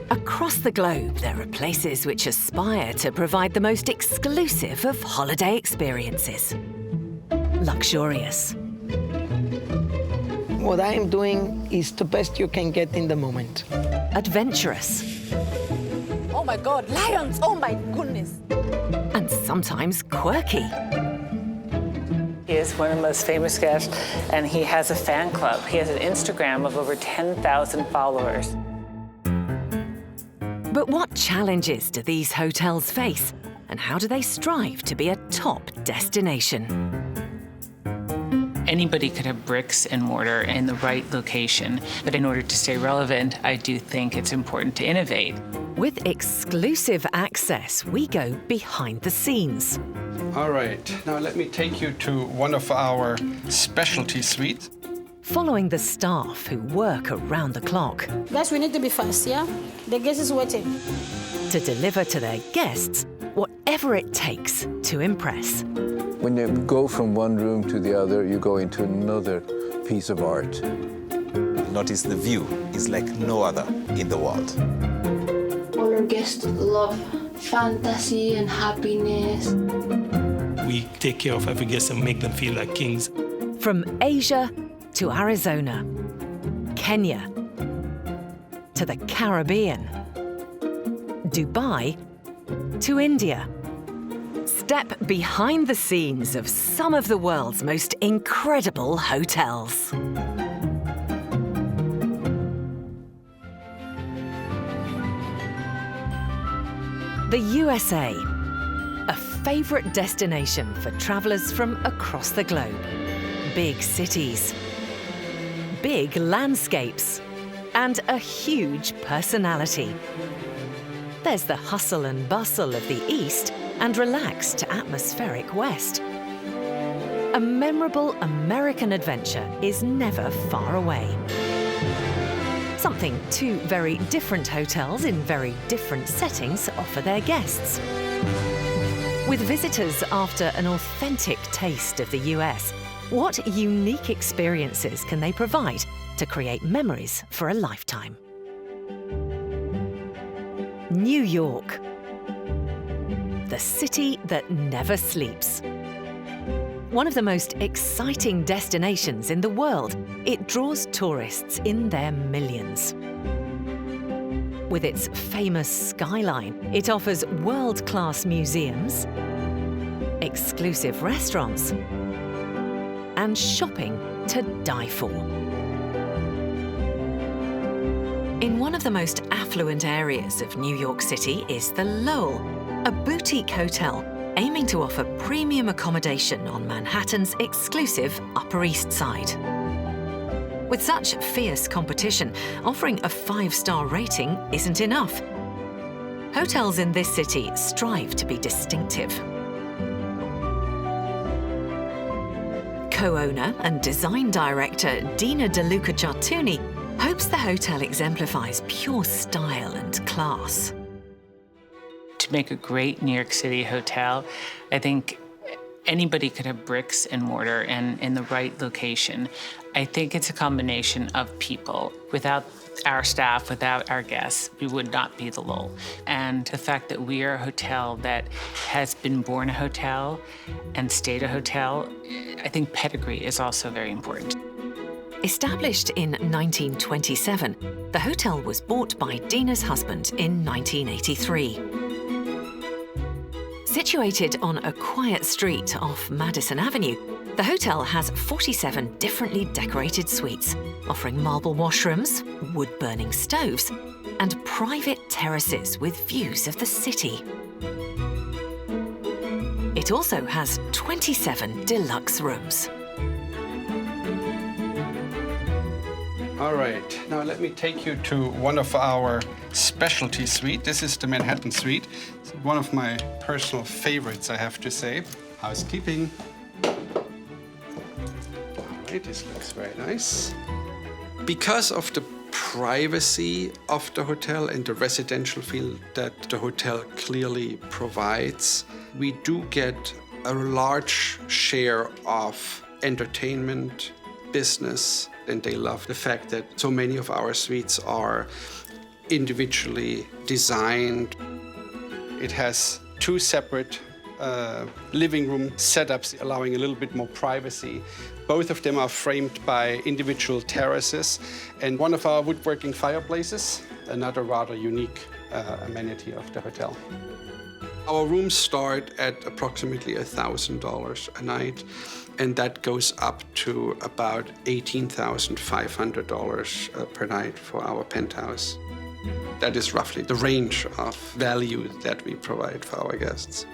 Across the globe, there are places which aspire to provide the most exclusive of holiday experiences. Luxurious. What I am doing is the best you can get in the moment. Adventurous. Oh my God, lions! Oh my goodness! And sometimes quirky. He is one of the most famous guests, and he has a fan club. He has an Instagram of over 10,000 followers. But what challenges do these hotels face, and how do they strive to be a top destination? Anybody could have bricks and mortar in the right location, but in order to stay relevant, I do think it's important to innovate. With exclusive access, we go behind the scenes. All right, now let me take you to one of our specialty suites. Following the staff who work around the clock. Guys, we need to be fast, yeah? The guest is waiting. To deliver to their guests whatever it takes to impress. When you go from one room to the other, you go into another piece of art. Notice the view is like no other in the world. All our guests love fantasy and happiness. We take care of every guest and make them feel like kings. From Asia to Arizona, Kenya, to the Caribbean, Dubai to India. Step behind the scenes of some of the world's most incredible hotels. The USA, a favorite destination for travelers from across the globe. Big cities, big landscapes, and a huge personality. There's the hustle and bustle of the East and relaxed atmospheric West. A memorable American adventure is never far away. Something two very different hotels in very different settings offer their guests. With visitors after an authentic taste of the US, what unique experiences can they provide to create memories for a lifetime? New York, the city that never sleeps. One of the most exciting destinations in the world, it draws tourists in their millions. With its famous skyline, it offers world-class museums, exclusive restaurants, and shopping to die for. In one of the most affluent areas of New York City is the Lowell, a boutique hotel aiming to offer premium accommodation on Manhattan's exclusive Upper East Side. With such fierce competition, offering a 5-star rating isn't enough. Hotels in this city strive to be distinctive. Co-owner and design director Dina DeLuca Chartuni hopes the hotel exemplifies pure style and class. To make a great New York City hotel, I think anybody could have bricks and mortar and in the right location. I think it's a combination of people. Without our staff, without our guests, we would not be the Lowell. And the fact that we are a hotel that has been born a hotel and stayed a hotel, I think pedigree is also very important. Established in 1927, the hotel was bought by Dina's husband in 1983. Situated on a quiet street off Madison Avenue, the hotel has 47 differently decorated suites, offering marble washrooms, wood-burning stoves, and private terraces with views of the city. It also has 27 deluxe rooms. All right, now let me take you to one of our specialty suites. This is the Manhattan Suite. It's one of my personal favorites, I have to say. Housekeeping. All right, this looks very nice. Because of the privacy of the hotel and the residential feel that the hotel clearly provides, we do get a large share of entertainment, business, and they love the fact that so many of our suites are individually designed. It has two separate living room setups, allowing a little bit more privacy. Both of them are framed by individual terraces, and one of our woodworking fireplaces, another rather unique amenity of the hotel. Our rooms start at approximately $1,000 a night, and that goes up to about $18,500 per night for our penthouse. That is roughly the range of value that we provide for our guests.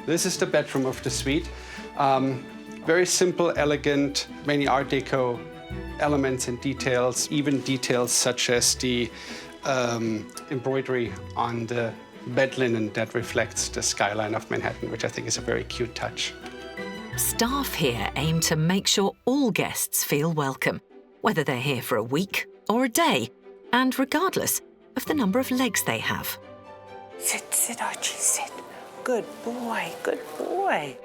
This is the bedroom of the suite. Very simple, elegant, many Art Deco elements and details, even details such as the embroidery on the bed linen that reflects the skyline of Manhattan, which I think is a very cute touch. Staff here aim to make sure all guests feel welcome, whether they're here for a week or a day, and regardless of the number of legs they have. Sit, Archie, sit. Good boy, good boy.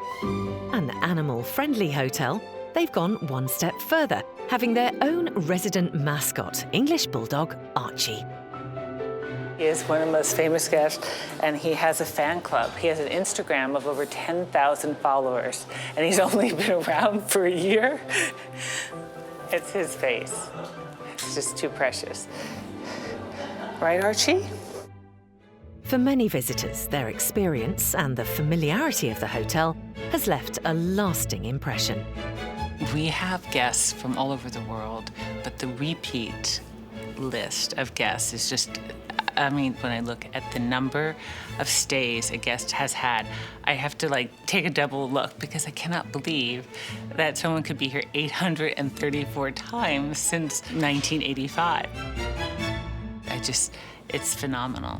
An animal-friendly hotel, they've gone one step further, having their own resident mascot, English Bulldog Archie. He is one of the most famous guests, and he has a fan club. He has an Instagram of over 10,000 followers, and he's only been around for a year. It's his face. It's just too precious. Right, Archie? For many visitors, their experience and the familiarity of the hotel has left a lasting impression. We have guests from all over the world, but the repeat list of guests is just, I mean, when I look at the number of stays a guest has had, I have to take a double look because I cannot believe that someone could be here 834 times since 1985. It's phenomenal.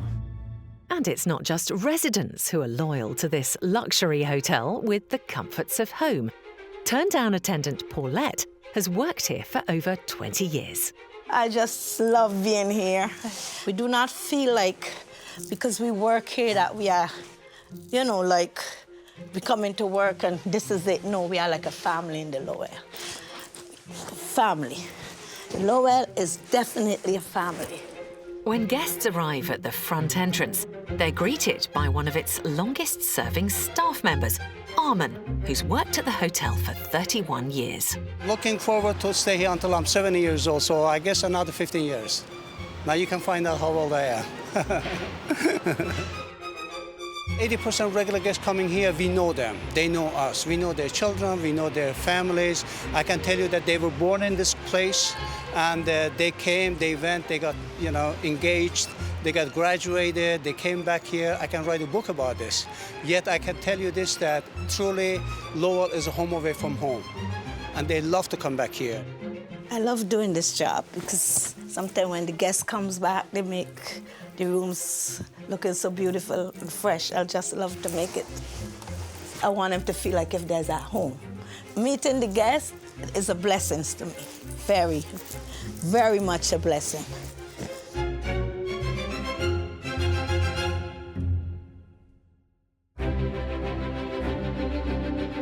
And it's not just residents who are loyal to this luxury hotel with the comforts of home. Turn-down attendant Paulette has worked here for over 20 years. I just love being here. We do not feel like, because we work here, that we are, we come into work and this is it. No, we are like a family in the Lowell. Family. The Lowell is definitely a family. When guests arrive at the front entrance, they're greeted by one of its longest-serving staff members, Armin, who's worked at the hotel for 31 years. Looking forward to stay here until I'm 70 years old, so I guess another 15 years. Now you can find out how old I am. 80% regular guests coming here, we know them. They know us. We know their children, we know their families. I can tell you that they were born in this place, and they came, they went, they got, engaged, they got graduated, they came back here. I can write a book about this. Yet I can tell you this, that truly Lowell is a home away from home, and they love to come back here. I love doing this job because sometimes when the guest comes back, they make the rooms looking so beautiful and fresh. I just love to make it. I want them to feel like if they're at home. Meeting the guests is a blessing to me. Very, very much a blessing.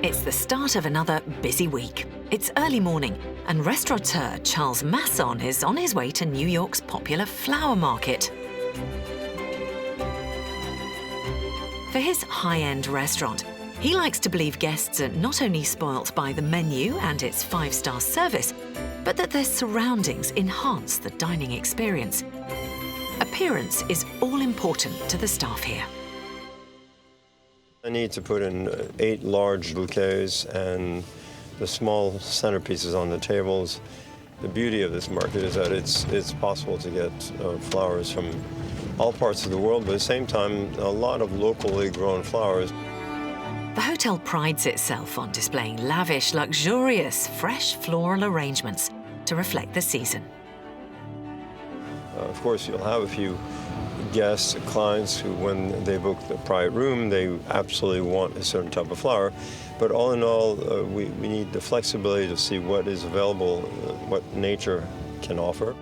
It's the start of another busy week. It's early morning, and restaurateur Charles Masson is on his way to New York's popular flower market. For his high-end restaurant, he likes to believe guests are not only spoilt by the menu and its 5-star service, but that their surroundings enhance the dining experience. Appearance is all important to the staff here. I need to put in 8 large bouquets and the small centerpieces on the tables. The beauty of this market is that it's possible to get flowers from all parts of the world, but at the same time, a lot of locally grown flowers. The hotel prides itself on displaying lavish, luxurious, fresh floral arrangements to reflect the season. Of course, you'll have a few guests, clients who, when they book the private room, they absolutely want a certain type of flower. But all in all, we need the flexibility to see what is available, what nature can offer.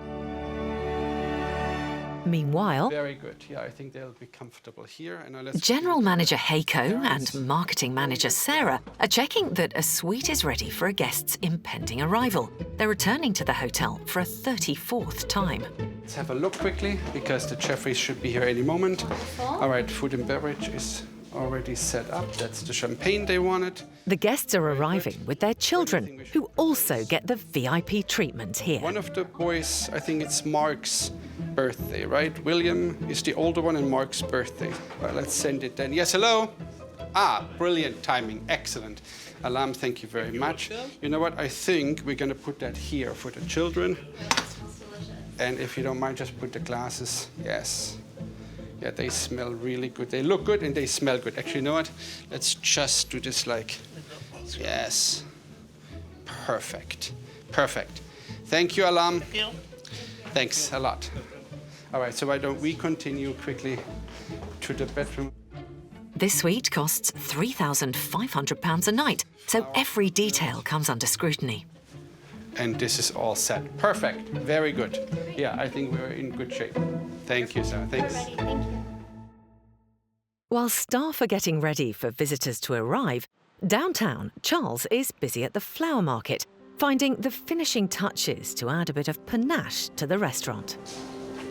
Meanwhile, Very good. Yeah, I think they'll be comfortable here. And now let's General Manager Heiko and Marketing Manager Sarah are checking that a suite is ready for a guest's impending arrival. They're returning to the hotel for a 34th time. Let's have a look quickly, because the Jeffreys should be here any moment. All right, food and beverage is already set up. That's the champagne they wanted. The guests are arriving with their children, who also get the VIP treatment here. One of the boys, I think it's Mark's birthday, right? William is the older one and Mark's birthday. Well, let's send it then. Yes, hello? Ah, brilliant timing, excellent. Alam, thank you very much. You know what, I think we're gonna put that here for the children. And if you don't mind, just put the glasses, yes. Yeah, they smell really good. They look good and they smell good. Actually, you know what? Let's just do this like, yes. Perfect, perfect. Thank you, Alam. Thank you. Thanks a lot. All right, so why don't we continue quickly to the bedroom? This suite costs £3,500 a night, so every detail comes under scrutiny. And this is all set. Perfect, very good. Yeah, I think we're in good shape. Thank you, Sarah, thanks. Thank you. While staff are getting ready for visitors to arrive, downtown, Charles is busy at the flower market, finding the finishing touches to add a bit of panache to the restaurant.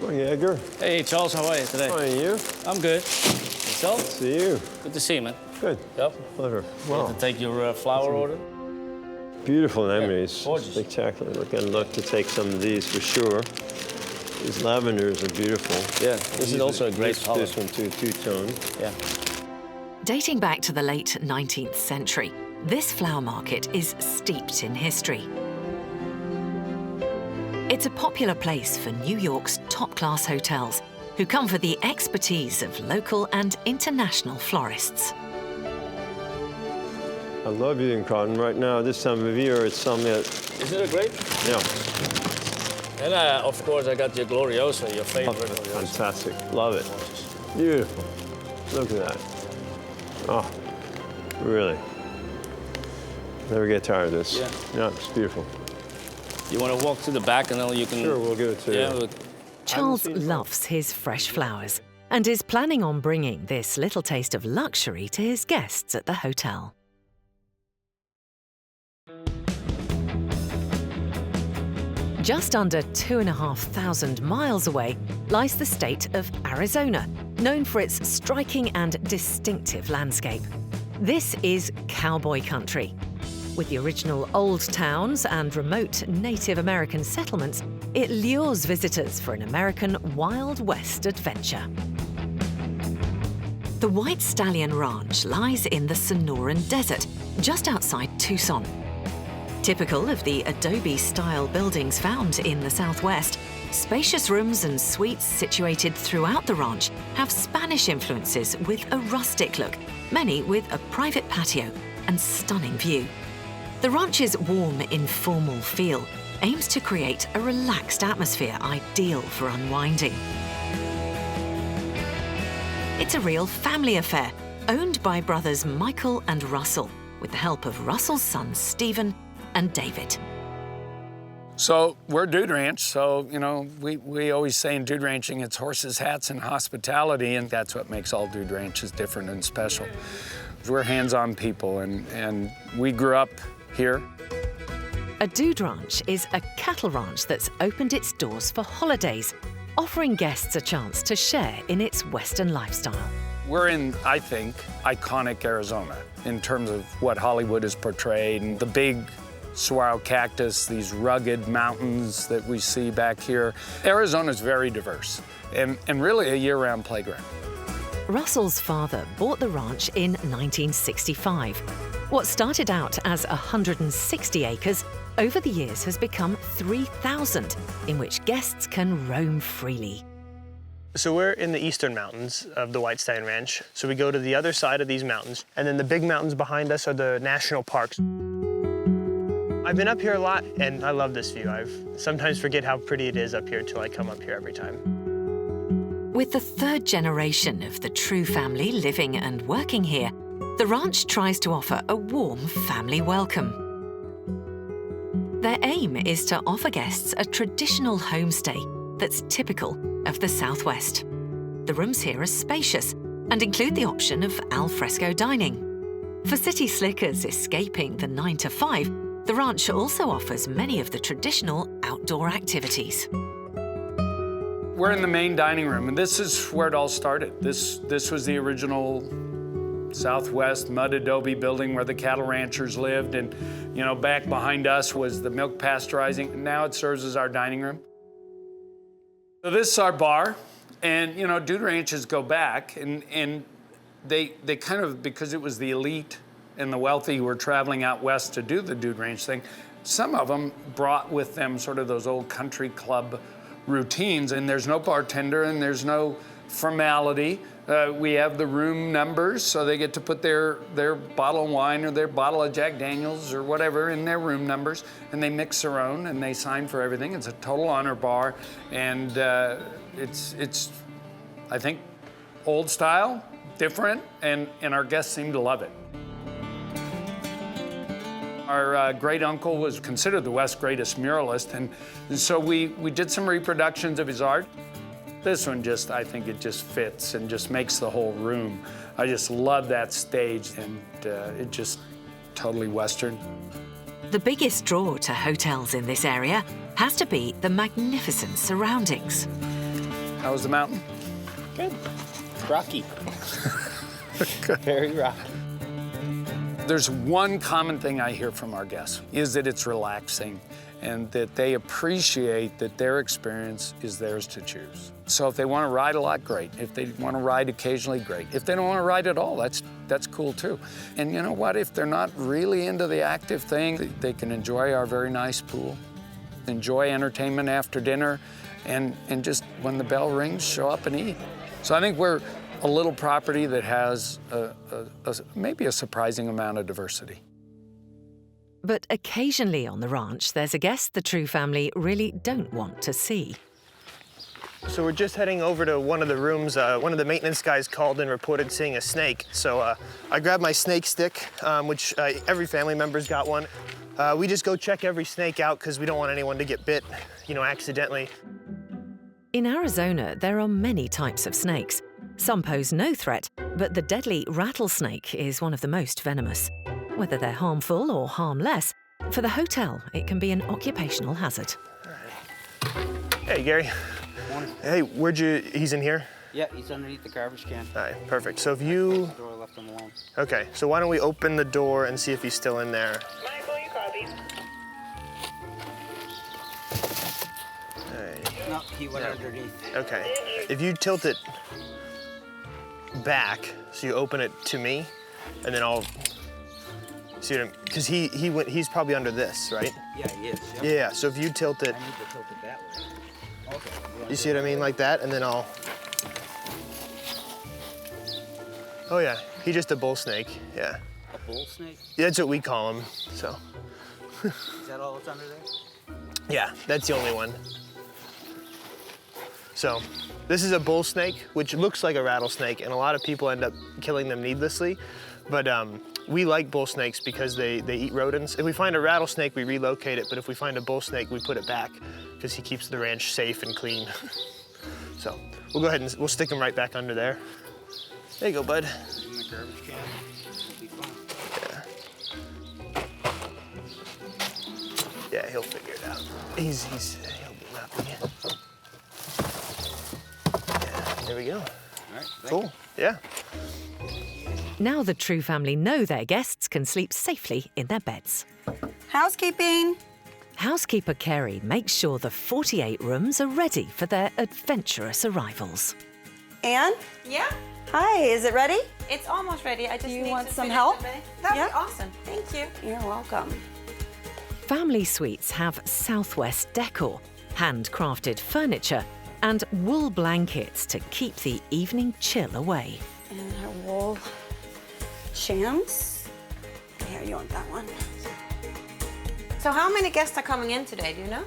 Morning, Edgar. Hey, Charles, how are you today? How are you? I'm good. Yourself? Good to see you. Good to see you, man. Good. Yep. Pleasure. Wow. To take your flower order. Beautiful anemones. Yeah, gorgeous. Spectacular. We're going to look to take some of these for sure. These lavenders are beautiful. Yeah, this is also a great color. This one too, two-tone. Yeah. Dating back to the late 19th century, this flower market is steeped in history. It's a popular place for New York's top-class hotels, who come for the expertise of local and international florists. I love eating cotton right now. This time of year, it's something that... Isn't it great? Yeah. And of course, I got your Gloriosa, your favorite. Oh, fantastic. Love it. Beautiful. Look at that. Oh, really. Never get tired of this. Yeah. Yeah, it's beautiful. You want to walk to the back and then you can... Sure, we'll give it to you. Yeah, Charles loves his fresh flowers and is planning on bringing this little taste of luxury to his guests at the hotel. Just under 2,500 miles away lies the state of Arizona, known for its striking and distinctive landscape. This is cowboy country. With the original old towns and remote Native American settlements, it lures visitors for an American Wild West adventure. The White Stallion Ranch lies in the Sonoran Desert, just outside Tucson. Typical of the adobe-style buildings found in the Southwest, spacious rooms and suites situated throughout the ranch have Spanish influences with a rustic look, many with a private patio and stunning view. The ranch's warm, informal feel aims to create a relaxed atmosphere ideal for unwinding. It's a real family affair, owned by brothers Michael and Russell, with the help of Russell's sons Stephen and David. So we're Dude Ranch, so, you know, we always say in dude ranching, it's horses, hats, and hospitality, and that's what makes all dude ranches different and special. We're hands-on people, and we grew up here. A dude ranch is a cattle ranch that's opened its doors for holidays, offering guests a chance to share in its Western lifestyle. We're in, I think, iconic Arizona in terms of what Hollywood has portrayed, and the big saguaro cactus, these rugged mountains that we see back here. Arizona's very diverse and really a year-round playground. Russell's father bought the ranch in 1965. What started out as 160 acres over the years has become 3,000, in which guests can roam freely. So we're in the eastern mountains of the White Stallion Ranch. So we go to the other side of these mountains, and then the big mountains behind us are the national parks. I've been up here a lot, and I love this view. I sometimes forget how pretty it is up here till I come up here every time. With the third generation of the True family living and working here, the ranch tries to offer a warm family welcome. Their aim is to offer guests a traditional homestay that's typical of the Southwest. The rooms here are spacious and include the option of al fresco dining. For city slickers escaping the 9 to 5, the ranch also offers many of the traditional outdoor activities. We're in the main dining room, and this is where it all started. This was the original Southwest mud adobe building where the cattle ranchers lived, and back behind us was the milk pasteurizing, and now it serves as our dining room. So this is our bar, and dude ranches go back, and they kind of, because it was the elite and the wealthy who were traveling out west to do the dude ranch thing, some of them brought with them sort of those old country club routines, and there's no bartender and there's no formality. We have the room numbers, so they get to put their bottle of wine or their bottle of Jack Daniels or whatever in their room numbers, and they mix their own and they sign for everything. It's a total honor bar, and it's I think old style, different, and our guests seem to love it. Our great uncle was considered the West's greatest muralist, and so we did some reproductions of his art. This one I think it just fits and just makes the whole room. I just love that stage, and it just totally Western. The biggest draw to hotels in this area has to be the magnificent surroundings. How was the mountain? Good. Rocky. Very rocky. There's one common thing I hear from our guests, is that it's relaxing and that they appreciate that their experience is theirs to choose. So if they want to ride a lot, great. If they want to ride occasionally, great. If they don't want to ride at all, that's cool too. And you know what? If they're not really into the active thing, they can enjoy our very nice pool, enjoy entertainment after dinner, and just when the bell rings, show up and eat. So I think we're a little property that has maybe a surprising amount of diversity. But occasionally on the ranch, there's a guest the True family really don't want to see. So we're just heading over to one of the rooms. One of the maintenance guys called and reported seeing a snake. So I grabbed my snake stick, which every family member's got one. We just go check every snake out because we don't want anyone to get bit, accidentally. In Arizona, there are many types of snakes. Some pose no threat, but the deadly rattlesnake is one of the most venomous. Whether they're harmful or harmless, for the hotel, it can be an occupational hazard. Hey, Gary. Morning. Hey, he's in here? Yeah, he's underneath the garbage can. All right, perfect. So if you... The door left him alone. Okay, so why don't we open the door and see if he's still in there? Michael, you copy. All right. No, he went underneath. Okay. If you tilt it back, so you open it to me, and then I'll... See what I'm... Because he's probably under this, right? Yeah, he is. Yep. Yeah, so if you tilt it... I need to tilt it that way. Okay. You see what I mean? Like that, and then I'll... Oh yeah, he's just a bull snake, yeah. A bull snake? Yeah, that's what we call him, so. Is that all that's under there? Yeah, that's the only one. So, this is a bull snake, which looks like a rattlesnake, and a lot of people end up killing them needlessly. But we like bull snakes because they eat rodents. If we find a rattlesnake, we relocate it, but if we find a bull snake, we put it back because he keeps the ranch safe and clean. So, we'll go ahead and we'll stick him right back under there. There you go, bud. In the garbage can. It'll be fine. Yeah, he'll figure it out. He'll be happy. Yeah, there we go. All right, cool. Yeah. Now the True family know their guests can sleep safely in their beds. Housekeeping. Housekeeper Carrie makes sure the 48 rooms are ready for their adventurous arrivals. Anne? Yeah? Hi, is it ready? It's almost ready. I just Do you need want to some finish help? the bed. That'd Yeah? be awesome. Thank you. You're welcome. Family suites have Southwest decor, handcrafted furniture, and wool blankets to keep the evening chill away. And our wool shams. Here, you want that one? So how many guests are coming in today, do you know?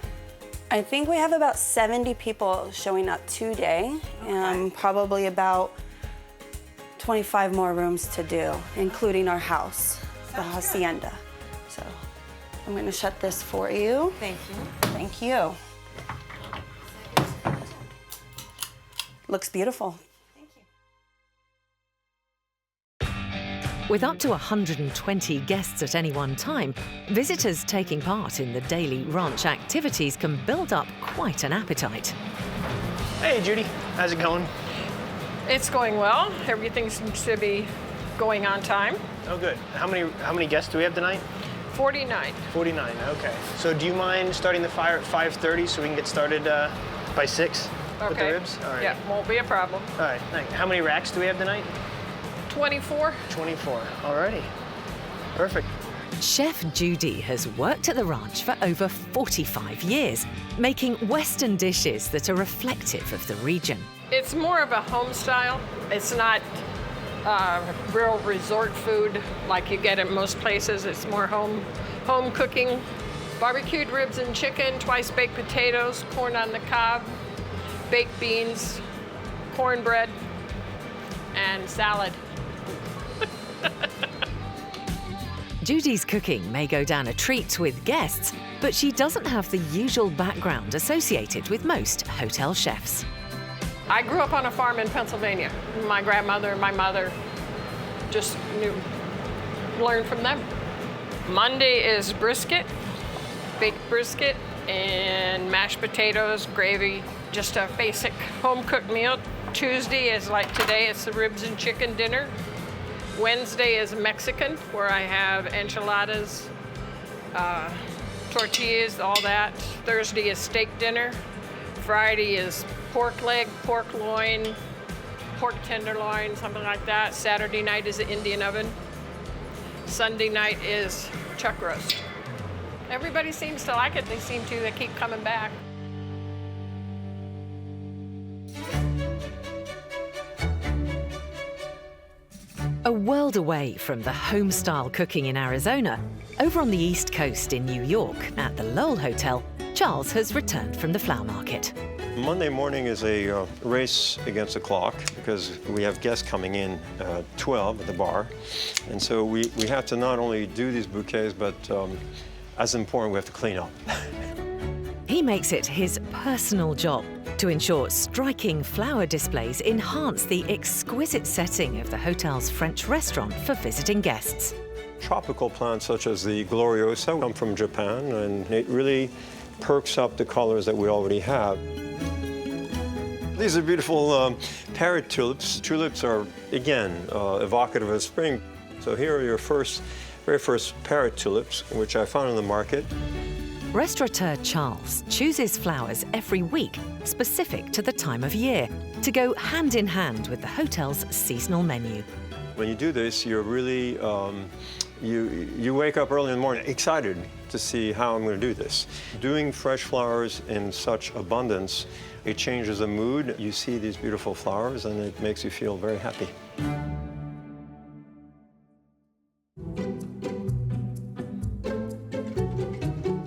I think we have about 70 people showing up today, and probably about 25 more rooms to do, including our house, the hacienda. So I'm going to shut this for you. Thank you. Thank you. Looks beautiful. With up to 120 guests at any one time, visitors taking part in the daily ranch activities can build up quite an appetite. Hey, Judy. How's it going? It's going well. Everything seems to be going on time. Oh, good. How many guests do we have tonight? 49. 49, okay. So do you mind starting the fire at 5:30 so we can get started by 6 with the ribs? All right. Yeah, won't be a problem. All right, thanks. How many racks do we have tonight? 24. 24, alrighty. Perfect. Chef Judy has worked at the ranch for over 45 years, making Western dishes that are reflective of the region. It's more of a home style. It's not real resort food like you get at most places. It's more home cooking. Barbecued ribs and chicken, twice baked potatoes, corn on the cob, baked beans, cornbread, and salad. Judy's cooking may go down a treat with guests, but she doesn't have the usual background associated with most hotel chefs. I grew up on a farm in Pennsylvania. My grandmother and my mother just learned from them. Monday is brisket, baked brisket, and mashed potatoes, gravy, just a basic home-cooked meal. Tuesday is like today, it's the ribs and chicken dinner. Wednesday is Mexican, where I have enchiladas, tortillas, all that. Thursday is steak dinner. Friday is pork leg, pork loin, pork tenderloin, something like that. Saturday night is the Indian oven. Sunday night is chuck roast. Everybody seems to like it. They keep coming back. A world away from the home-style cooking in Arizona, over on the East Coast in New York, at the Lowell Hotel, Charles has returned from the flower market. Monday morning is a race against the clock because we have guests coming in at 12 at the bar. And so we have to not only do these bouquets, but as important, we have to clean up. He makes it his personal job to ensure striking flower displays enhance the exquisite setting of the hotel's French restaurant for visiting guests. Tropical plants such as the Gloriosa come from Japan, and it really perks up the colors that we already have. These are beautiful parrot tulips. Tulips are, again, evocative of spring. So here are your very first parrot tulips, which I found on the market. Restaurateur Charles chooses flowers every week specific to the time of year to go hand in hand with the hotel's seasonal menu. When you do this, you're really, you wake up early in the morning excited to see how I'm going to do this. Doing fresh flowers in such abundance, it changes the mood. You see these beautiful flowers and it makes you feel very happy.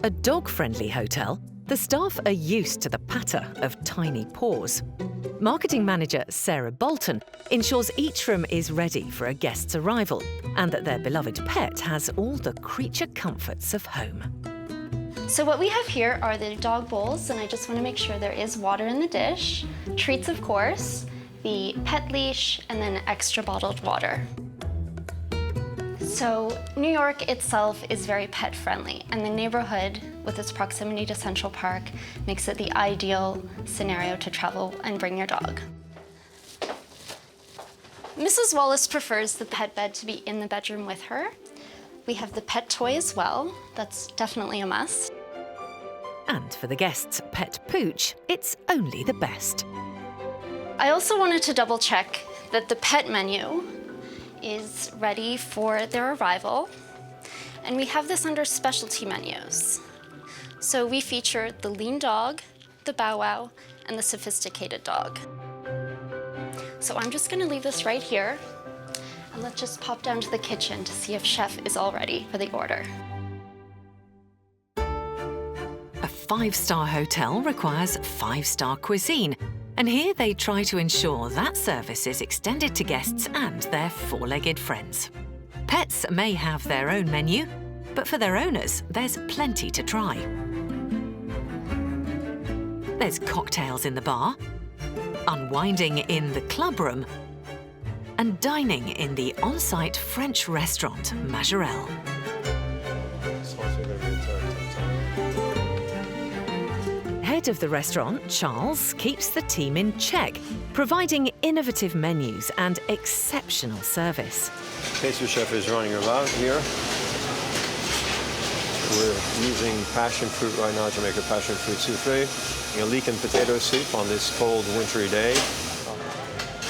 A dog-friendly hotel, the staff are used to the patter of tiny paws. Marketing manager Sarah Bolton ensures each room is ready for a guest's arrival and that their beloved pet has all the creature comforts of home. So what we have here are the dog bowls, and I just want to make sure there is water in the dish, treats of course, the pet leash, and then extra bottled water. So New York itself is very pet friendly, and the neighborhood with its proximity to Central Park makes it the ideal scenario to travel and bring your dog. Mrs. Wallace prefers the pet bed to be in the bedroom with her. We have the pet toy as well. That's definitely a must. And for the guests' pet pooch, it's only the best. I also wanted to double check that the pet menu is ready for their arrival. And we have this under specialty menus. So we feature the lean dog, the bow wow, and the sophisticated dog. So I'm just gonna leave this right here, and let's just pop down to the kitchen to see if Chef is all ready for the order. five-star hotel requires five-star cuisine, and here they try to ensure that service is extended to guests and their four-legged friends. Pets may have their own menu, but for their owners, there's plenty to try. There's cocktails in the bar, unwinding in the clubroom, and dining in the on-site French restaurant Majorelle. Head of the restaurant, Charles, keeps the team in check, providing innovative menus and exceptional service. Pastry chef is running about here. We're using passion fruit right now to make a passion fruit souffle, a leek and potato soup on this cold, wintry day.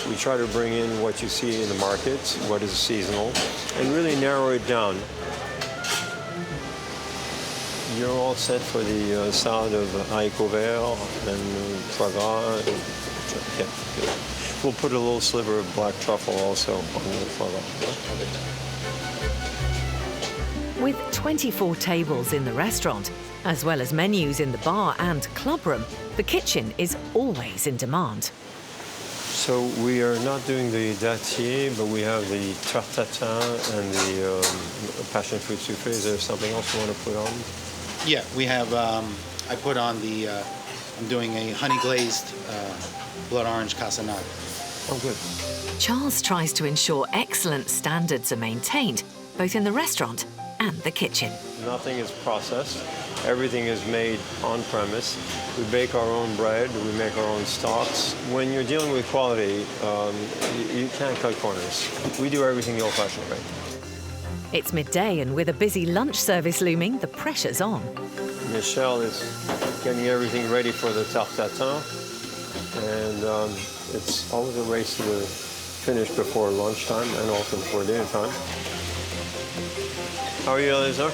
We try to bring in what you see in the market, what is seasonal, and really narrow it down. You're all set for the salad of haricots verts and foie gras. Yeah, good. We'll put a little sliver of black truffle also on the foie gras. With 24 tables in the restaurant, as well as menus in the bar and clubroom, the kitchen is always in demand. So we are not doing the dattier, but we have the tarte tatin and the passion fruit souffle. Is there something else you want to put on? Yeah, we have, I put on the, I'm doing a honey glazed blood orange cassonade. Oh, good. Charles tries to ensure excellent standards are maintained, both in the restaurant and the kitchen. Nothing is processed. Everything is made on premise. We bake our own bread. We make our own stocks. When you're dealing with quality, you can't cut corners. We do everything the old-fashioned way. It's midday, and with a busy lunch service looming, the pressure's on. Michelle is getting everything ready for the tarte tatin, and it's always a race to the finish before lunchtime and often before dinner time. How are you, Eleazar?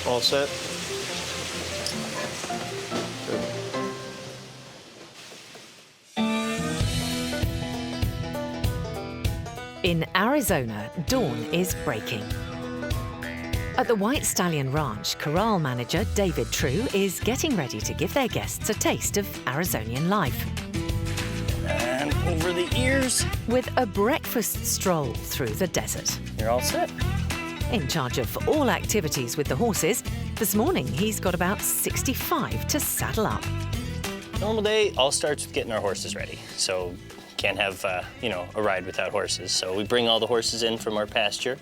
All set? Good. In Arizona, dawn is breaking. At the White Stallion Ranch, corral manager David True is getting ready to give their guests a taste of Arizonian life. And over the ears. With a breakfast stroll through the desert. You're all set. In charge of all activities with the horses, this morning he's got about 65 to saddle up. Normal day all starts with getting our horses ready. So can't have, a ride without horses. So we bring all the horses in from our pasture,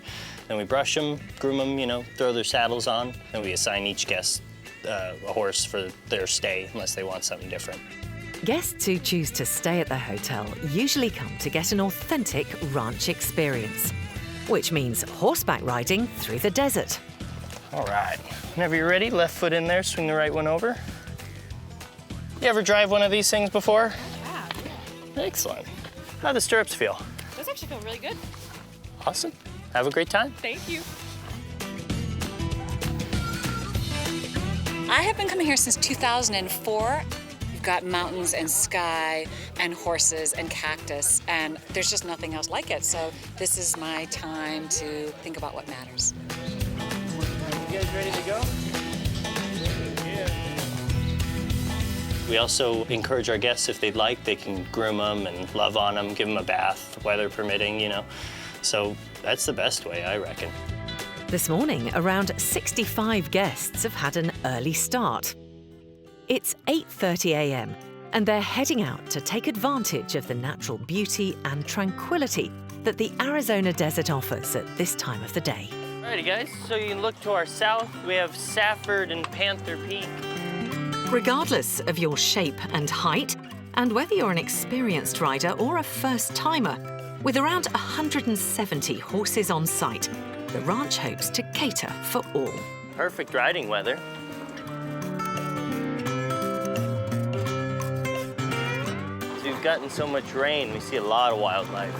then we brush them, groom them, throw their saddles on, and we assign each guest a horse for their stay unless they want something different. Guests who choose to stay at the hotel usually come to get an authentic ranch experience, which means horseback riding through the desert. All right, whenever you're ready, left foot in there, swing the right one over. You ever drive one of these things before? Yeah. Excellent. How do the stirrups feel? Those actually feel really good. Awesome. Have a great time. Thank you. I have been coming here since 2004. We've got mountains and sky and horses and cactus, and there's just nothing else like it. So this is my time to think about what matters. You guys ready to go? We also encourage our guests, if they'd like, they can groom them and love on them, give them a bath, weather permitting, So that's the best way, I reckon. This morning, around 65 guests have had an early start. It's 8:30 a.m. and they're heading out to take advantage of the natural beauty and tranquility that the Arizona desert offers at this time of the day. Alrighty, guys, so you can look to our south. We have Safford and Panther Peak. Regardless of your shape and height, and whether you're an experienced rider or a first-timer, with around 170 horses on site, the ranch hopes to cater for all. Perfect riding weather. We've gotten so much rain, we see a lot of wildlife.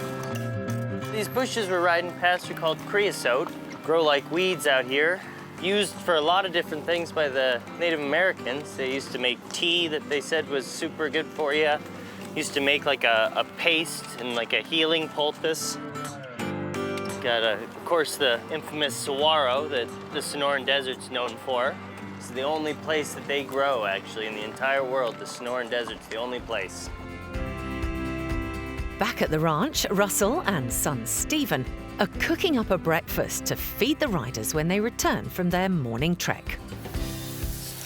These bushes we're riding past are called creosote, grow like weeds out here. Used for a lot of different things by the Native Americans. They used to make tea that they said was super good for you. Used to make like a paste and like a healing poultice. Got, of course, the infamous saguaro that the Sonoran Desert's known for. It's the only place that they grow, actually, in the entire world. The Sonoran Desert's the only place. Back at the ranch, Russell and son Stephen are cooking up a breakfast to feed the riders when they return from their morning trek.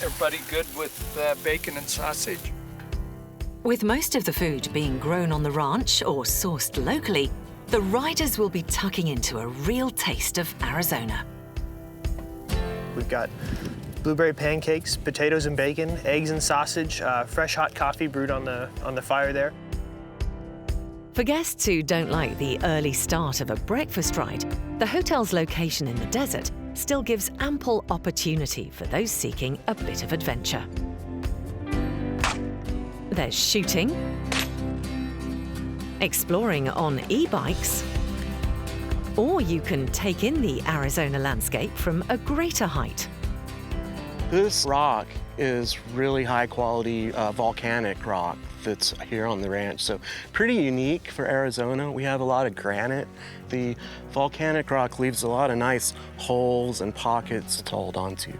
Everybody good with bacon and sausage? With most of the food being grown on the ranch or sourced locally, the riders will be tucking into a real taste of Arizona. We've got blueberry pancakes, potatoes and bacon, eggs and sausage, fresh hot coffee brewed on the fire there. For guests who don't like the early start of a breakfast ride, the hotel's location in the desert still gives ample opportunity for those seeking a bit of adventure. There's shooting, exploring on e-bikes, or you can take in the Arizona landscape from a greater height. This rock is really high quality volcanic rock that's here on the ranch, so pretty unique for Arizona. We have a lot of granite. The volcanic rock leaves a lot of nice holes and pockets to hold onto.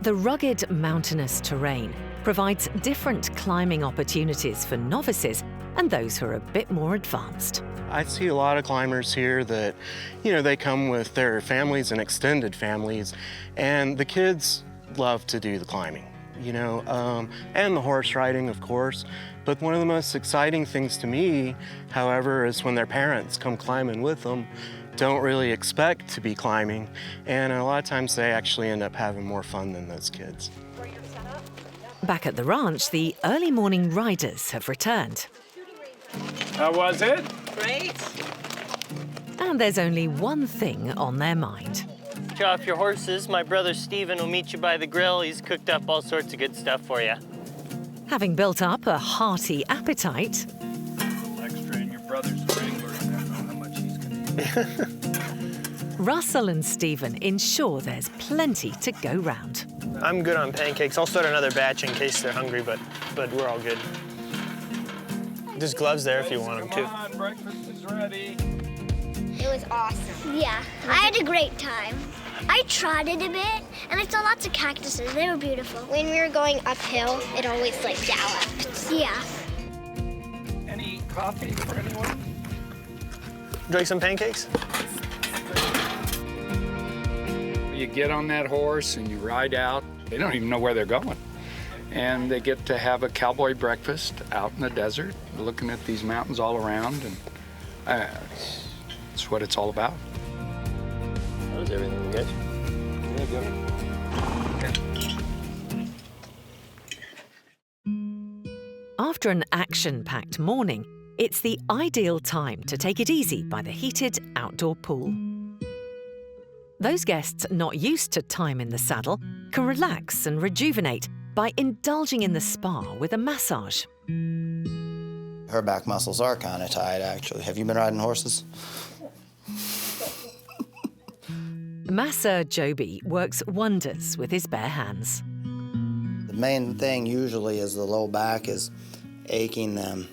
The rugged mountainous terrain provides different climbing opportunities for novices and those who are a bit more advanced. I see a lot of climbers here that, they come with their families and extended families, and the kids love to do the climbing, and the horse riding, of course. But one of the most exciting things to me, however, is when their parents come climbing with them, don't really expect to be climbing, and a lot of times they actually end up having more fun than those kids. Back at the ranch, the early morning riders have returned. How was it? Great. And there's only one thing on their mind. Show off your horses. My brother Stephen will meet you by the grill. He's cooked up all sorts of good stuff for you. Having built up a hearty appetite, Extra in your brother's wrangler. I don't know how much he's gonna eat. Russell and Stephen ensure there's plenty to go round. I'm good on pancakes. I'll start another batch in case they're hungry, but we're all good. There's gloves there if you want them too. Come on, breakfast is ready. It was awesome. Yeah, I had a great time. I trotted a bit, and I saw lots of cactuses. They were beautiful. When we were going uphill, it always, galloped. Yeah. Any coffee for anyone? Drink some pancakes? You get on that horse and you ride out. They don't even know where they're going. And they get to have a cowboy breakfast out in the desert, looking at these mountains all around, and that's what it's all about. How's everything, you guys? After an action-packed morning, it's the ideal time to take it easy by the heated outdoor pool. Those guests not used to time in the saddle can relax and rejuvenate by indulging in the spa with a massage. Her back muscles are kind of tight, actually. Have you been riding horses? Masser Joby works wonders with his bare hands. The main thing usually is the low back is aching them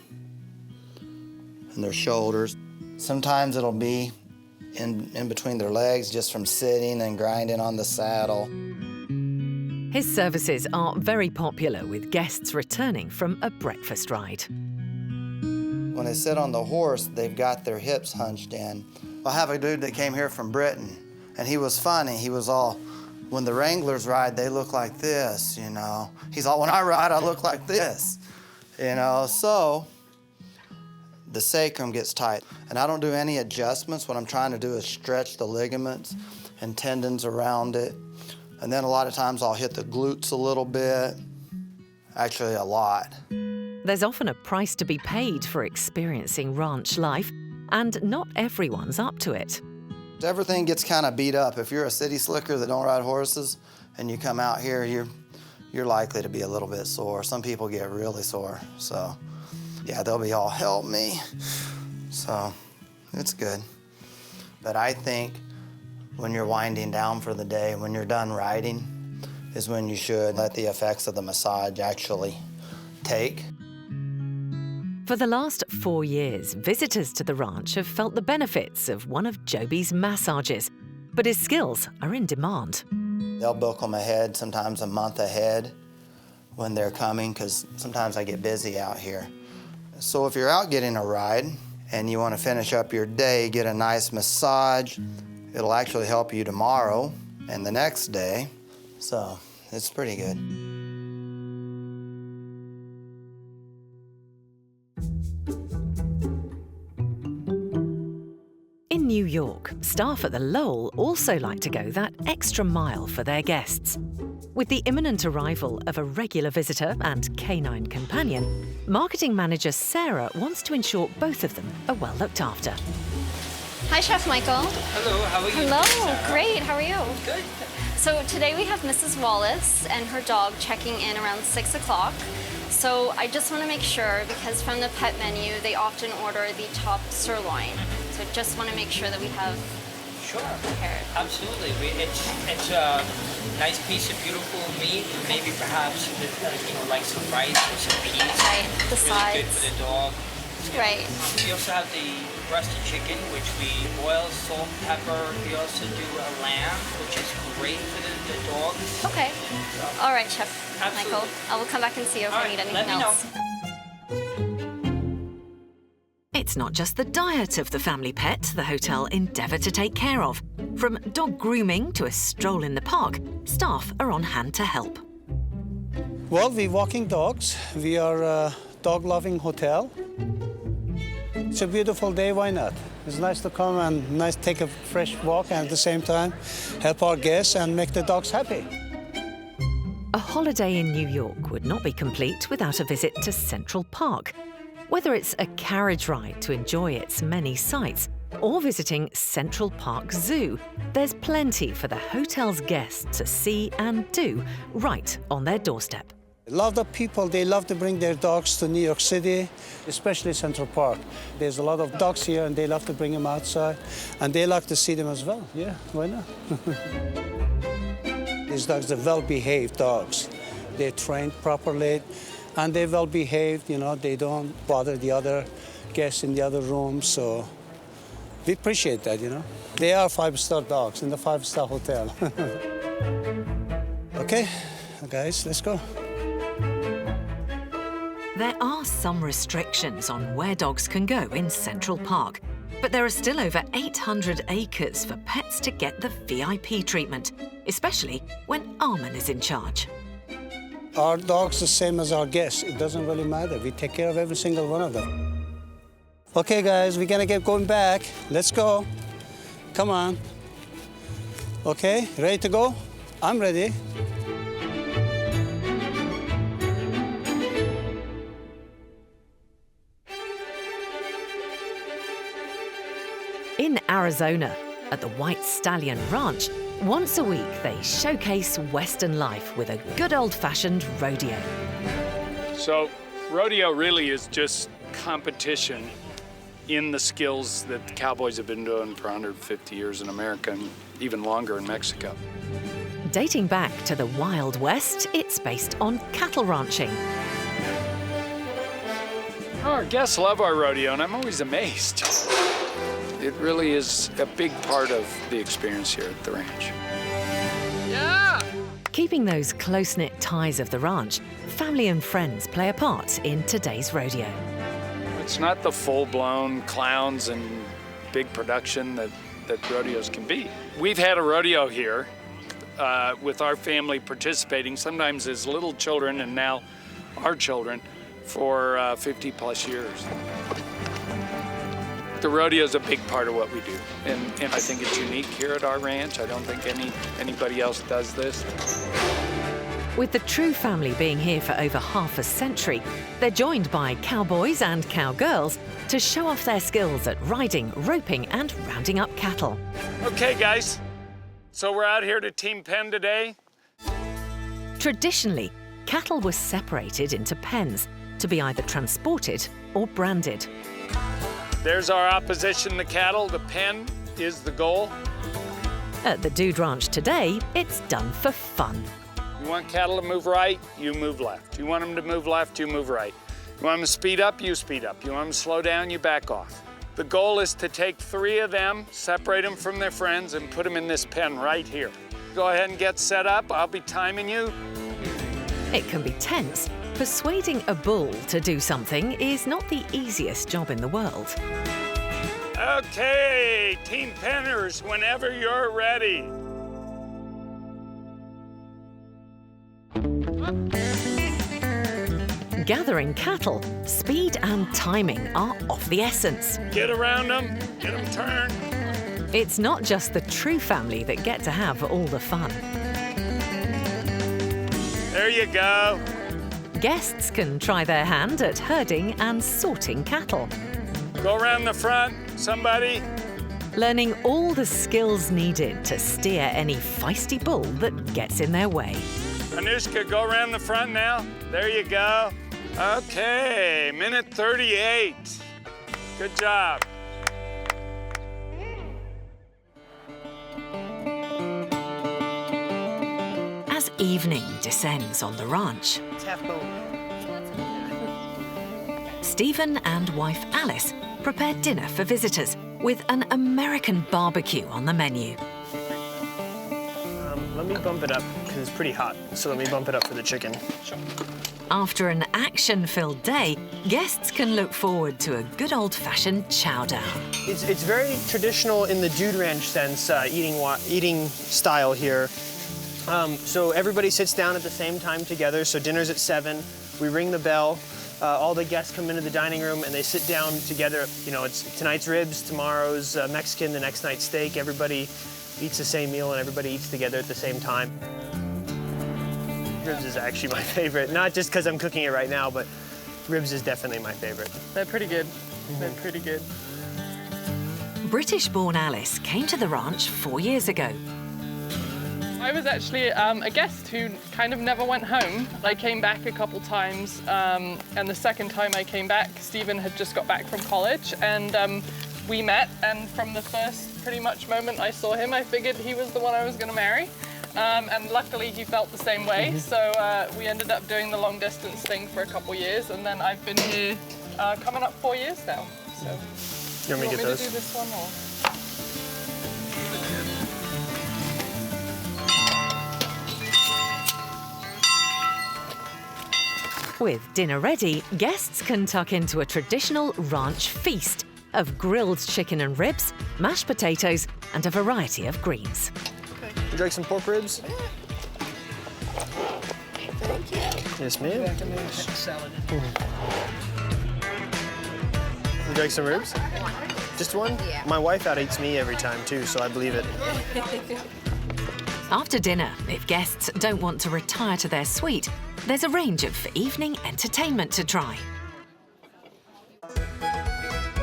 and their shoulders. Sometimes it'll be in between their legs just from sitting and grinding on the saddle. His services are very popular with guests returning from a breakfast ride. When they sit on the horse, they've got their hips hunched in. I have a dude that came here from Britain, and he was funny. He was all, when the Wranglers ride, they look like this, He's all, when I ride, I look like this, So the sacrum gets tight, and I don't do any adjustments. What I'm trying to do is stretch the ligaments and tendons around it. And then a lot of times I'll hit the glutes a little bit, actually a lot. There's often a price to be paid for experiencing ranch life, and not everyone's up to it. Everything gets kind of beat up. If you're a city slicker that don't ride horses and you come out here, you're likely to be a little bit sore. Some people get really sore, so yeah, they'll be all, help me. So it's good. But I think when you're winding down for the day, when you're done riding, is when you should let the effects of the massage actually take. For the last 4 years, visitors to the ranch have felt the benefits of one of Joby's massages, but his skills are in demand. They'll book them ahead, sometimes a month ahead when they're coming, because sometimes I get busy out here. So if you're out getting a ride and you want to finish up your day, get a nice massage, it'll actually help you tomorrow and the next day. So it's pretty good. In New York, staff at the Lowell also like to go that extra mile for their guests. With the imminent arrival of a regular visitor and canine companion, marketing manager Sarah wants to ensure both of them are well looked after. Hi, Chef Michael. Hello, how are you? Hello, Sarah? great, how are you? Good. So today we have Mrs. Wallace and her dog checking in around 6 o'clock. So I just want to make sure, because from the pet menu, they often order the top sirloin. So just want to make sure that we have prepared. Absolutely. It's a nice piece of beautiful meat. Maybe perhaps like some rice or some peas. Right, the really sides. good for the dog. Right. We also have the breast of chicken, which we boil, salt, pepper. We also do a lamb, which is great for the dog. Okay. So, All right, Chef absolutely. Michael. I will come back and see you if I need anything else. It's not just the diet of the family pet the hotel endeavour to take care of. From dog grooming to a stroll in the park, staff are on hand to help. Well, we're walking dogs. We are a dog-loving hotel. It's a beautiful day, why not? It's nice to come and nice to take a fresh walk and at the same time help our guests and make the dogs happy. A holiday in New York would not be complete without a visit to Central Park. Whether it's a carriage ride to enjoy its many sights or visiting Central Park Zoo, there's plenty for the hotel's guests to see and do right on their doorstep. A lot of people, they love to bring their dogs to New York City, especially Central Park. There's a lot of dogs here and they love to bring them outside and they like to see them as well. Yeah, why not? These dogs are well-behaved dogs. They're trained properly and they're well-behaved, you know, they don't bother the other guests in the other rooms, so we appreciate that, you know. They are five-star dogs in the five-star hotel. Okay, guys, let's go. There are some restrictions on where dogs can go in Central Park, but there are still over 800 acres for pets to get the VIP treatment, especially when Armin is in charge. Our dog's the same as our guests. It doesn't really matter. We take care of every single one of them. Okay, guys, we're gonna get going back. Let's go. Come on. Okay, ready to go? I'm ready. In Arizona, at the White Stallion Ranch, once a week they showcase Western life with a good old-fashioned rodeo. So rodeo really is just competition in the skills that the cowboys have been doing for 150 years in America and even longer in Mexico. Dating back to the Wild West, it's based on cattle ranching. Our guests love our rodeo, and I'm always amazed. It really is a big part of the experience here at the ranch. Yeah! Keeping those close-knit ties of the ranch, family and friends play a part in today's rodeo. It's not the full-blown clowns and big production that rodeos can be. We've had a rodeo here with our family participating, sometimes as little children and now our children, for 50-plus years. The rodeo is a big part of what we do, and I think it's unique here at our ranch. I don't think anybody else does this. With the True family being here for over half a century, they're joined by cowboys and cowgirls to show off their skills at riding, roping, and rounding up cattle. Okay, guys, so we're out here to team pen today. Traditionally, cattle were separated into pens to be either transported or branded. There's our opposition, the cattle. The pen is the goal. At the Dude Ranch today, it's done for fun. You want cattle to move right, you move left. You want them to move left, you move right. You want them to speed up, you speed up. You want them to slow down, you back off. The goal is to take 3 of them, separate them from their friends, and put them in this pen right here. Go ahead and get set up. I'll be timing you. It can be tense. Persuading a bull to do something is not the easiest job in the world. Okay, Team Penners, whenever you're ready. Gathering cattle, speed and timing are of the essence. Get around them, get them turned. It's not just the true family that get to have all the fun. There you go. Guests can try their hand at herding and sorting cattle. Go around the front, somebody. Learning all the skills needed to steer any feisty bull that gets in their way. Anushka, go around the front now. There you go. Okay, minute 38. Good job. As evening descends on the ranch, Stephen and wife Alice prepare dinner for visitors with an American barbecue on the menu. Let me bump it up because it's pretty hot, so let me bump it up for the chicken. Sure. After an action-filled day, guests can look forward to a good old-fashioned chowder. It's very traditional in the Dude Ranch sense, eating style here. So everybody sits down at the same time together. So dinner's at 7. We ring the bell. All the guests come into the dining room and they sit down together. You know, it's tonight's ribs, tomorrow's Mexican, the next night's steak. Everybody eats the same meal and everybody eats together at the same time. Ribs is actually my favorite, not just because I'm cooking it right now, but ribs is definitely my favorite. They're pretty good. They're pretty good. British-born Alice came to the ranch 4 years ago. I was actually a guest who kind of never went home. I came back a couple times, and the second time I came back, Stephen had just got back from college, and we met, and from the first pretty much moment I saw him, I figured he was the one I was going to marry. And luckily he felt the same way, so we ended up doing the long distance thing for a couple years, and then I've been here coming up 4 years now. So, you want me to get those? Do this one or? With dinner ready, guests can tuck into a traditional ranch feast of grilled chicken and ribs, mashed potatoes, and a variety of greens. Would you like some pork ribs? Thank you. Yes, ma'am. Salad. Would you like some ribs? Just one? Yeah. My wife out-eats me every time, too, so I believe it. After dinner, if guests don't want to retire to their suite, there's a range of evening entertainment to try.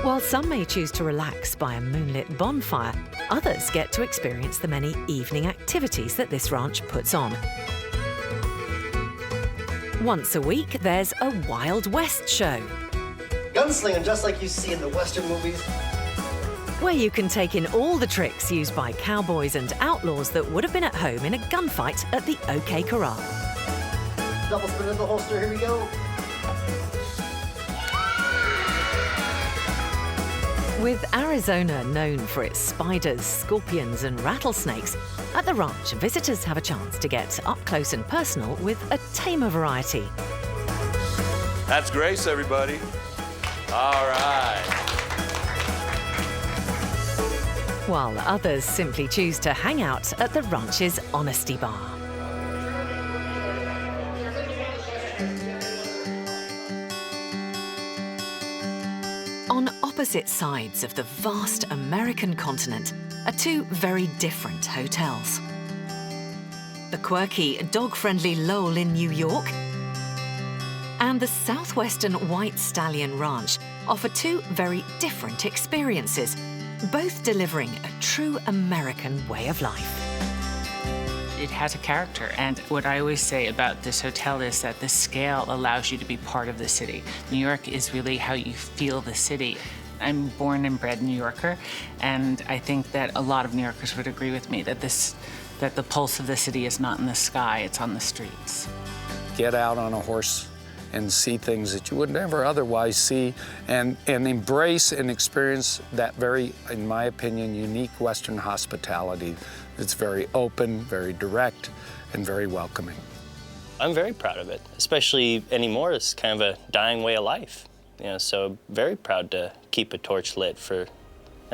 While some may choose to relax by a moonlit bonfire, others get to experience the many evening activities that this ranch puts on. Once a week, there's a Wild West show, Gunslinging just like you see in the Western movies. where you can take in all the tricks used by cowboys and outlaws that would have been at home in a gunfight at the OK Corral. Double spin in the holster, here we go. With Arizona known for its spiders, scorpions, and rattlesnakes, at the ranch, visitors have a chance to get up close and personal with a tamer variety. That's Grace, everybody. All right. While others simply choose to hang out at the ranch's Honesty Bar. On opposite sides of the vast American continent are two very different hotels. The quirky, dog-friendly Lowell in New York and the southwestern White Stallion Ranch offer two very different experiences, both delivering a true American way of life. It has a character, and what I always say about this hotel is that the scale allows you to be part of the city. New York is really how you feel the city. I'm born and bred New Yorker, and I think that a lot of New Yorkers would agree with me that the pulse of the city is not in the sky, it's on the streets. Get out on a horse and see things that you would never otherwise see, and embrace and experience that very, in my opinion, unique Western hospitality It's very open, very direct, and very welcoming. I'm very proud of it, especially anymore. It's kind of a dying way of life. So very proud to keep a torch lit for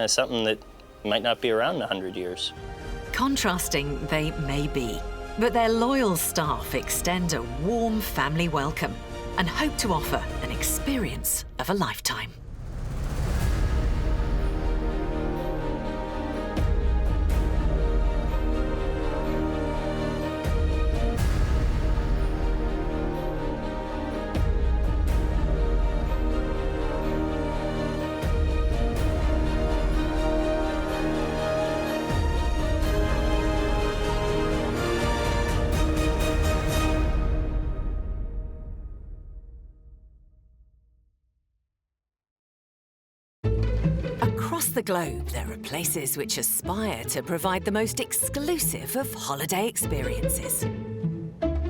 something that might not be around in 100 years. Contrasting they may be, but their loyal staff extend a warm family welcome and hope to offer an experience of a lifetime. Across the globe, there are places which aspire to provide the most exclusive of holiday experiences.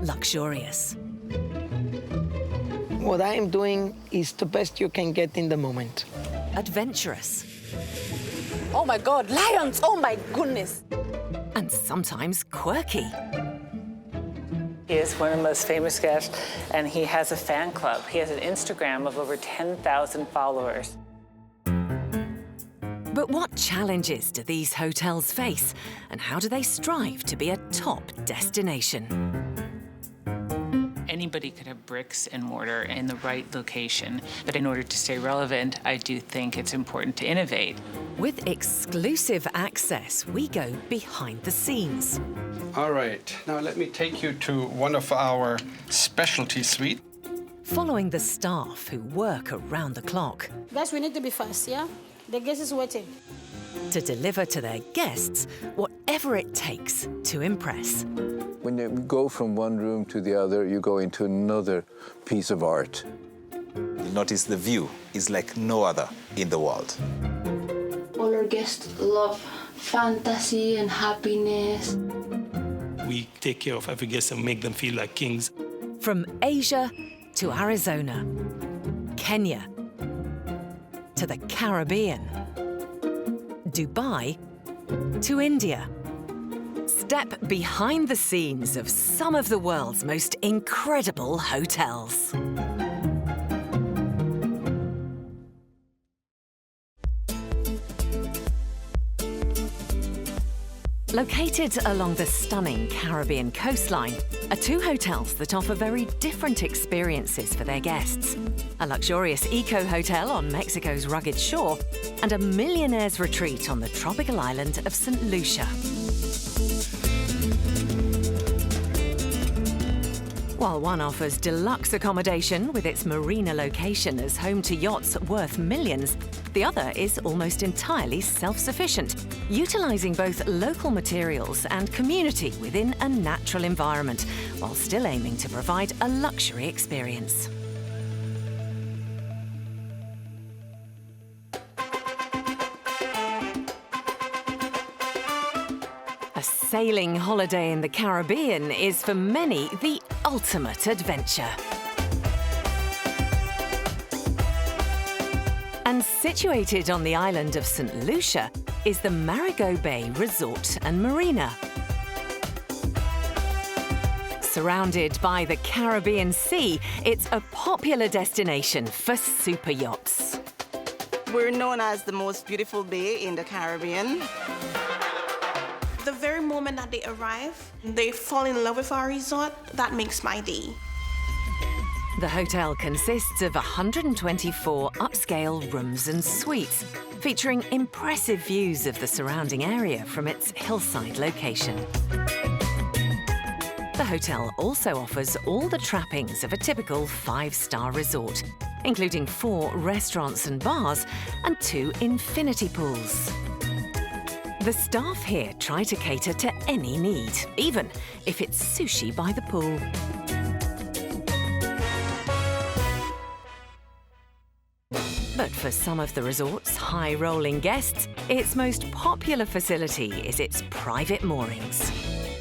Luxurious. What I am doing is the best you can get in the moment. Adventurous. Oh my God, lions! Oh my goodness! And sometimes quirky. He is one of the most famous guests, and he has a fan club. He has an Instagram of over 10,000 followers. But what challenges do these hotels face, and how do they strive to be a top destination? Anybody could have bricks and mortar in the right location, but in order to stay relevant, I do think it's important to innovate. With exclusive access, we go behind the scenes. All right, now let me take you to one of our specialty suites. Following the staff who work around the clock. Guys, we need to be fast, yeah? The guest is waiting. To deliver to their guests whatever it takes to impress. When you go from one room to the other, you go into another piece of art. You notice the view is like no other in the world. All our guests love fantasy and happiness. We take care of every guest and make them feel like kings. From Asia to Arizona, Kenya, to the Caribbean, Dubai to India. Step behind the scenes of some of the world's most incredible hotels. Located along the stunning Caribbean coastline are two hotels that offer very different experiences for their guests. A luxurious eco-hotel on Mexico's rugged shore and a millionaire's retreat on the tropical island of St. Lucia. While one offers deluxe accommodation with its marina location as home to yachts worth millions, the other is almost entirely self-sufficient, utilising both local materials and community within a natural environment, while still aiming to provide a luxury experience. A sailing holiday in the Caribbean is for many the ultimate adventure. And situated on the island of St. Lucia is the Marigot Bay Resort and Marina. Surrounded by the Caribbean Sea, it's a popular destination for super yachts. We're known as the most beautiful bay in the Caribbean. The very moment that they arrive, they fall in love with our resort. That makes my day. The hotel consists of 124 upscale rooms and suites, featuring impressive views of the surrounding area from its hillside location. The hotel also offers all the trappings of a typical five-star resort, including 4 restaurants and bars and 2 infinity pools. The staff here try to cater to any need, even if it's sushi by the pool. But for some of the resort's high-rolling guests, its most popular facility is its private moorings.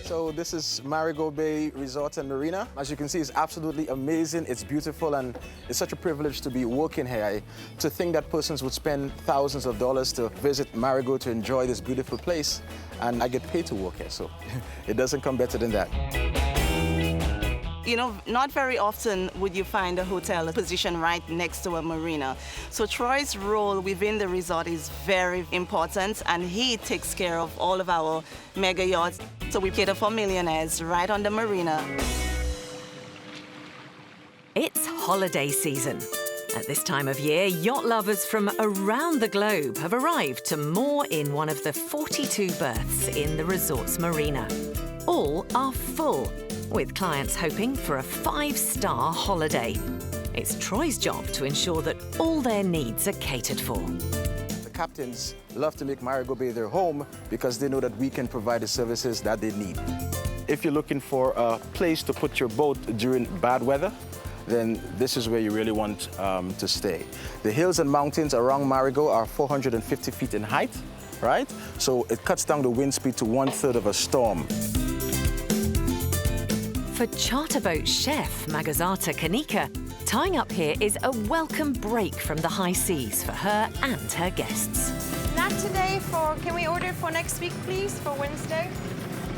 So this is Marigot Bay Resort and Marina. As you can see, it's absolutely amazing. It's beautiful, and it's such a privilege to be working here. To think that persons would spend thousands of dollars to visit Marigot to enjoy this beautiful place, and I get paid to work here, so it doesn't come better than that. You know, not very often would you find a hotel positioned right next to a marina. So Troy's role within the resort is very important, and he takes care of all of our mega yachts. So we cater for millionaires right on the marina. It's holiday season. At this time of year, yacht lovers from around the globe have arrived to moor in one of the 42 berths in the resort's marina. All are full, with clients hoping for a 5-star holiday. It's Troy's job to ensure that all their needs are catered for. The captains love to make Marigot Bay their home because they know that we can provide the services that they need. If you're looking for a place to put your boat during bad weather, then this is where you really want to stay. The hills and mountains around Marigot are 450 feet in height, right? So it cuts down the wind speed to 1/3 of a storm. For charterboat chef Magazata Kanika, tying up here is a welcome break from the high seas for her and her guests. Not today, can we order for next week, please, for Wednesday?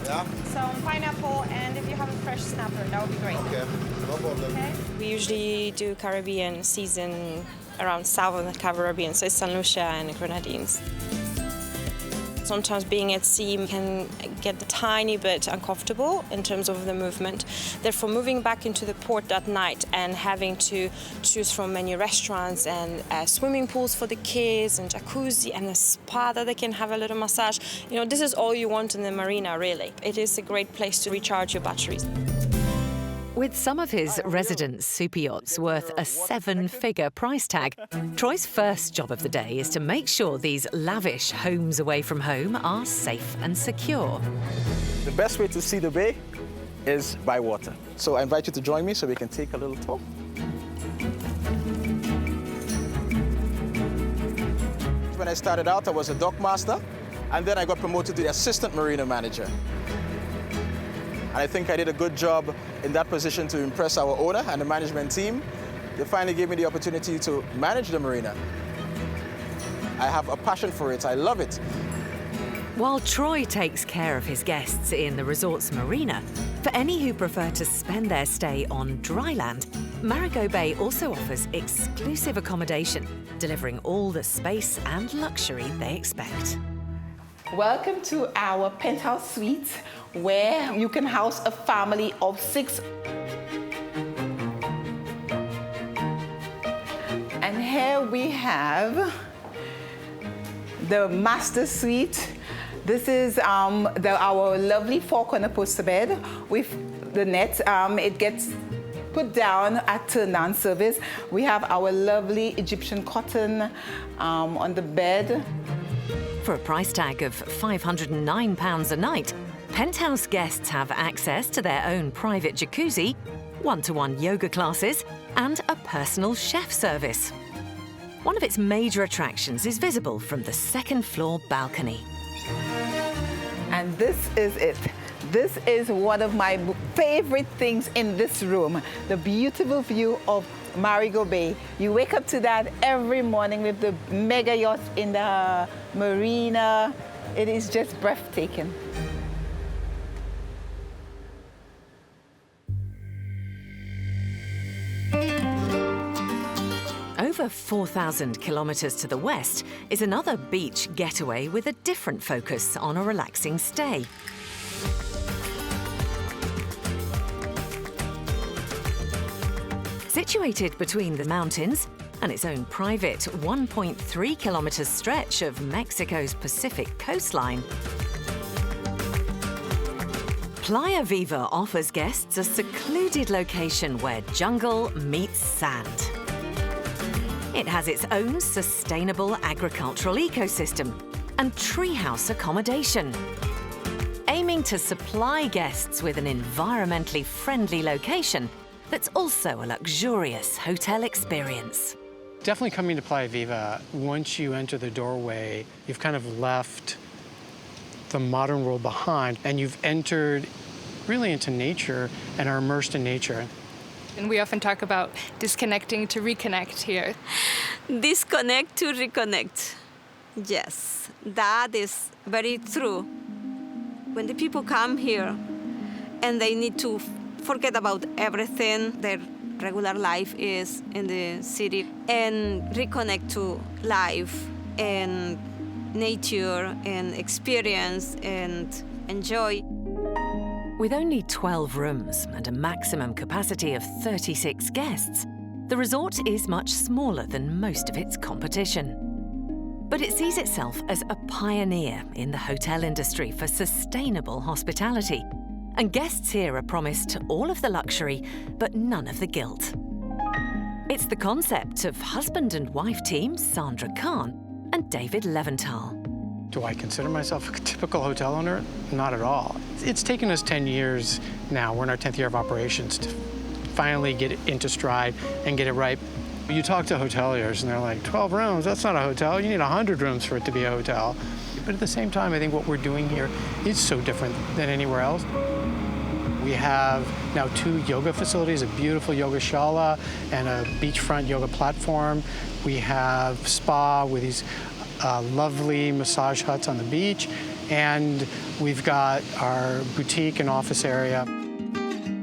Yeah. Some pineapple, and if you have a fresh snapper, that would be great. Okay, no problem. Okay. We usually do Caribbean season around south of the Caribbean, so it's St. Lucia and Grenadines. Sometimes being at sea can get a tiny bit uncomfortable in terms of the movement. Therefore, moving back into the port at night and having to choose from many restaurants and swimming pools for the kids and jacuzzi and a spa that they can have a little massage. You know, this is all you want in the marina, really. It is a great place to recharge your batteries. With some of his resident super yachts worth a 7-figure price tag, Troy's first job of the day is to make sure these lavish homes away from home are safe and secure. The best way to see the bay is by water. So I invite you to join me so we can take a little tour. When I started out, I was a dock master, and then I got promoted to the assistant marina manager. And I think I did a good job in that position to impress our owner and the management team. They finally gave me the opportunity to manage the marina. I have a passion for it. I love it. While Troy takes care of his guests in the resort's marina, for any who prefer to spend their stay on dry land, Marigot Bay also offers exclusive accommodation, delivering all the space and luxury they expect. Welcome to our penthouse suite, where you can house a family of 6. And here we have the master suite. This is our lovely 4-corner poster bed with the net. It gets put down at turn-down service. We have our lovely Egyptian cotton on the bed. For a price tag of £509 a night, penthouse guests have access to their own private jacuzzi, one-to-one yoga classes, and a personal chef service. One of its major attractions is visible from the 2nd floor balcony. And this is it. This is one of my favorite things in this room, the beautiful view of Marigot Bay. You wake up to that every morning with the mega yacht in the marina. It is just breathtaking. Over 4,000 kilometres to the west is another beach getaway with a different focus on a relaxing stay. Situated between the mountains and its own private 1.3 kilometre stretch of Mexico's Pacific coastline, Playa Viva offers guests a secluded location where jungle meets sand. It has its own sustainable agricultural ecosystem and treehouse accommodation, aiming to supply guests with an environmentally friendly location that's also a luxurious hotel experience. Definitely coming to Playa Viva, once you enter the doorway, you've kind of left the modern world behind, and you've entered really into nature and are immersed in nature. And we often talk about disconnecting to reconnect here. Disconnect to reconnect. Yes, that is very true. When the people come here and they need to forget about everything their regular life is in the city and reconnect to life and nature and experience and enjoy. With only 12 rooms and a maximum capacity of 36 guests, the resort is much smaller than most of its competition. But it sees itself as a pioneer in the hotel industry for sustainable hospitality. And guests here are promised all of the luxury, but none of the guilt. It's the concept of husband and wife teams Sandra Khan and David Leventhal. Do I consider myself a typical hotel owner? Not at all. It's taken us 10 years now, we're in our 10th year of operations, to finally get it into stride and get it right. You talk to hoteliers and they're like, 12 rooms, that's not a hotel. You need 100 rooms for it to be a hotel. But at the same time, I think what we're doing here is so different than anywhere else. We have now 2 yoga facilities, a beautiful yoga shala and a beachfront yoga platform. We have spa with these lovely massage huts on the beach, and we've got our boutique and office area.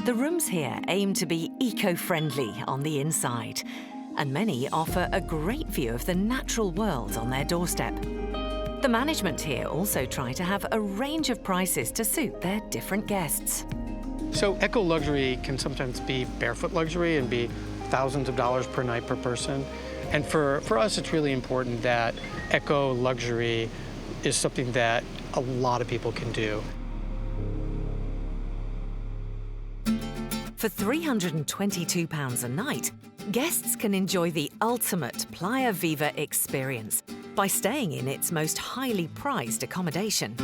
The rooms here aim to be eco-friendly on the inside, and many offer a great view of the natural world on their doorstep. The management here also try to have a range of prices to suit their different guests. So eco-luxury can sometimes be barefoot luxury and be thousands of dollars per night per person. And for us, it's really important that eco-luxury is something that a lot of people can do. For £322 a night, guests can enjoy the ultimate Playa Viva experience by staying in its most highly prized accommodation.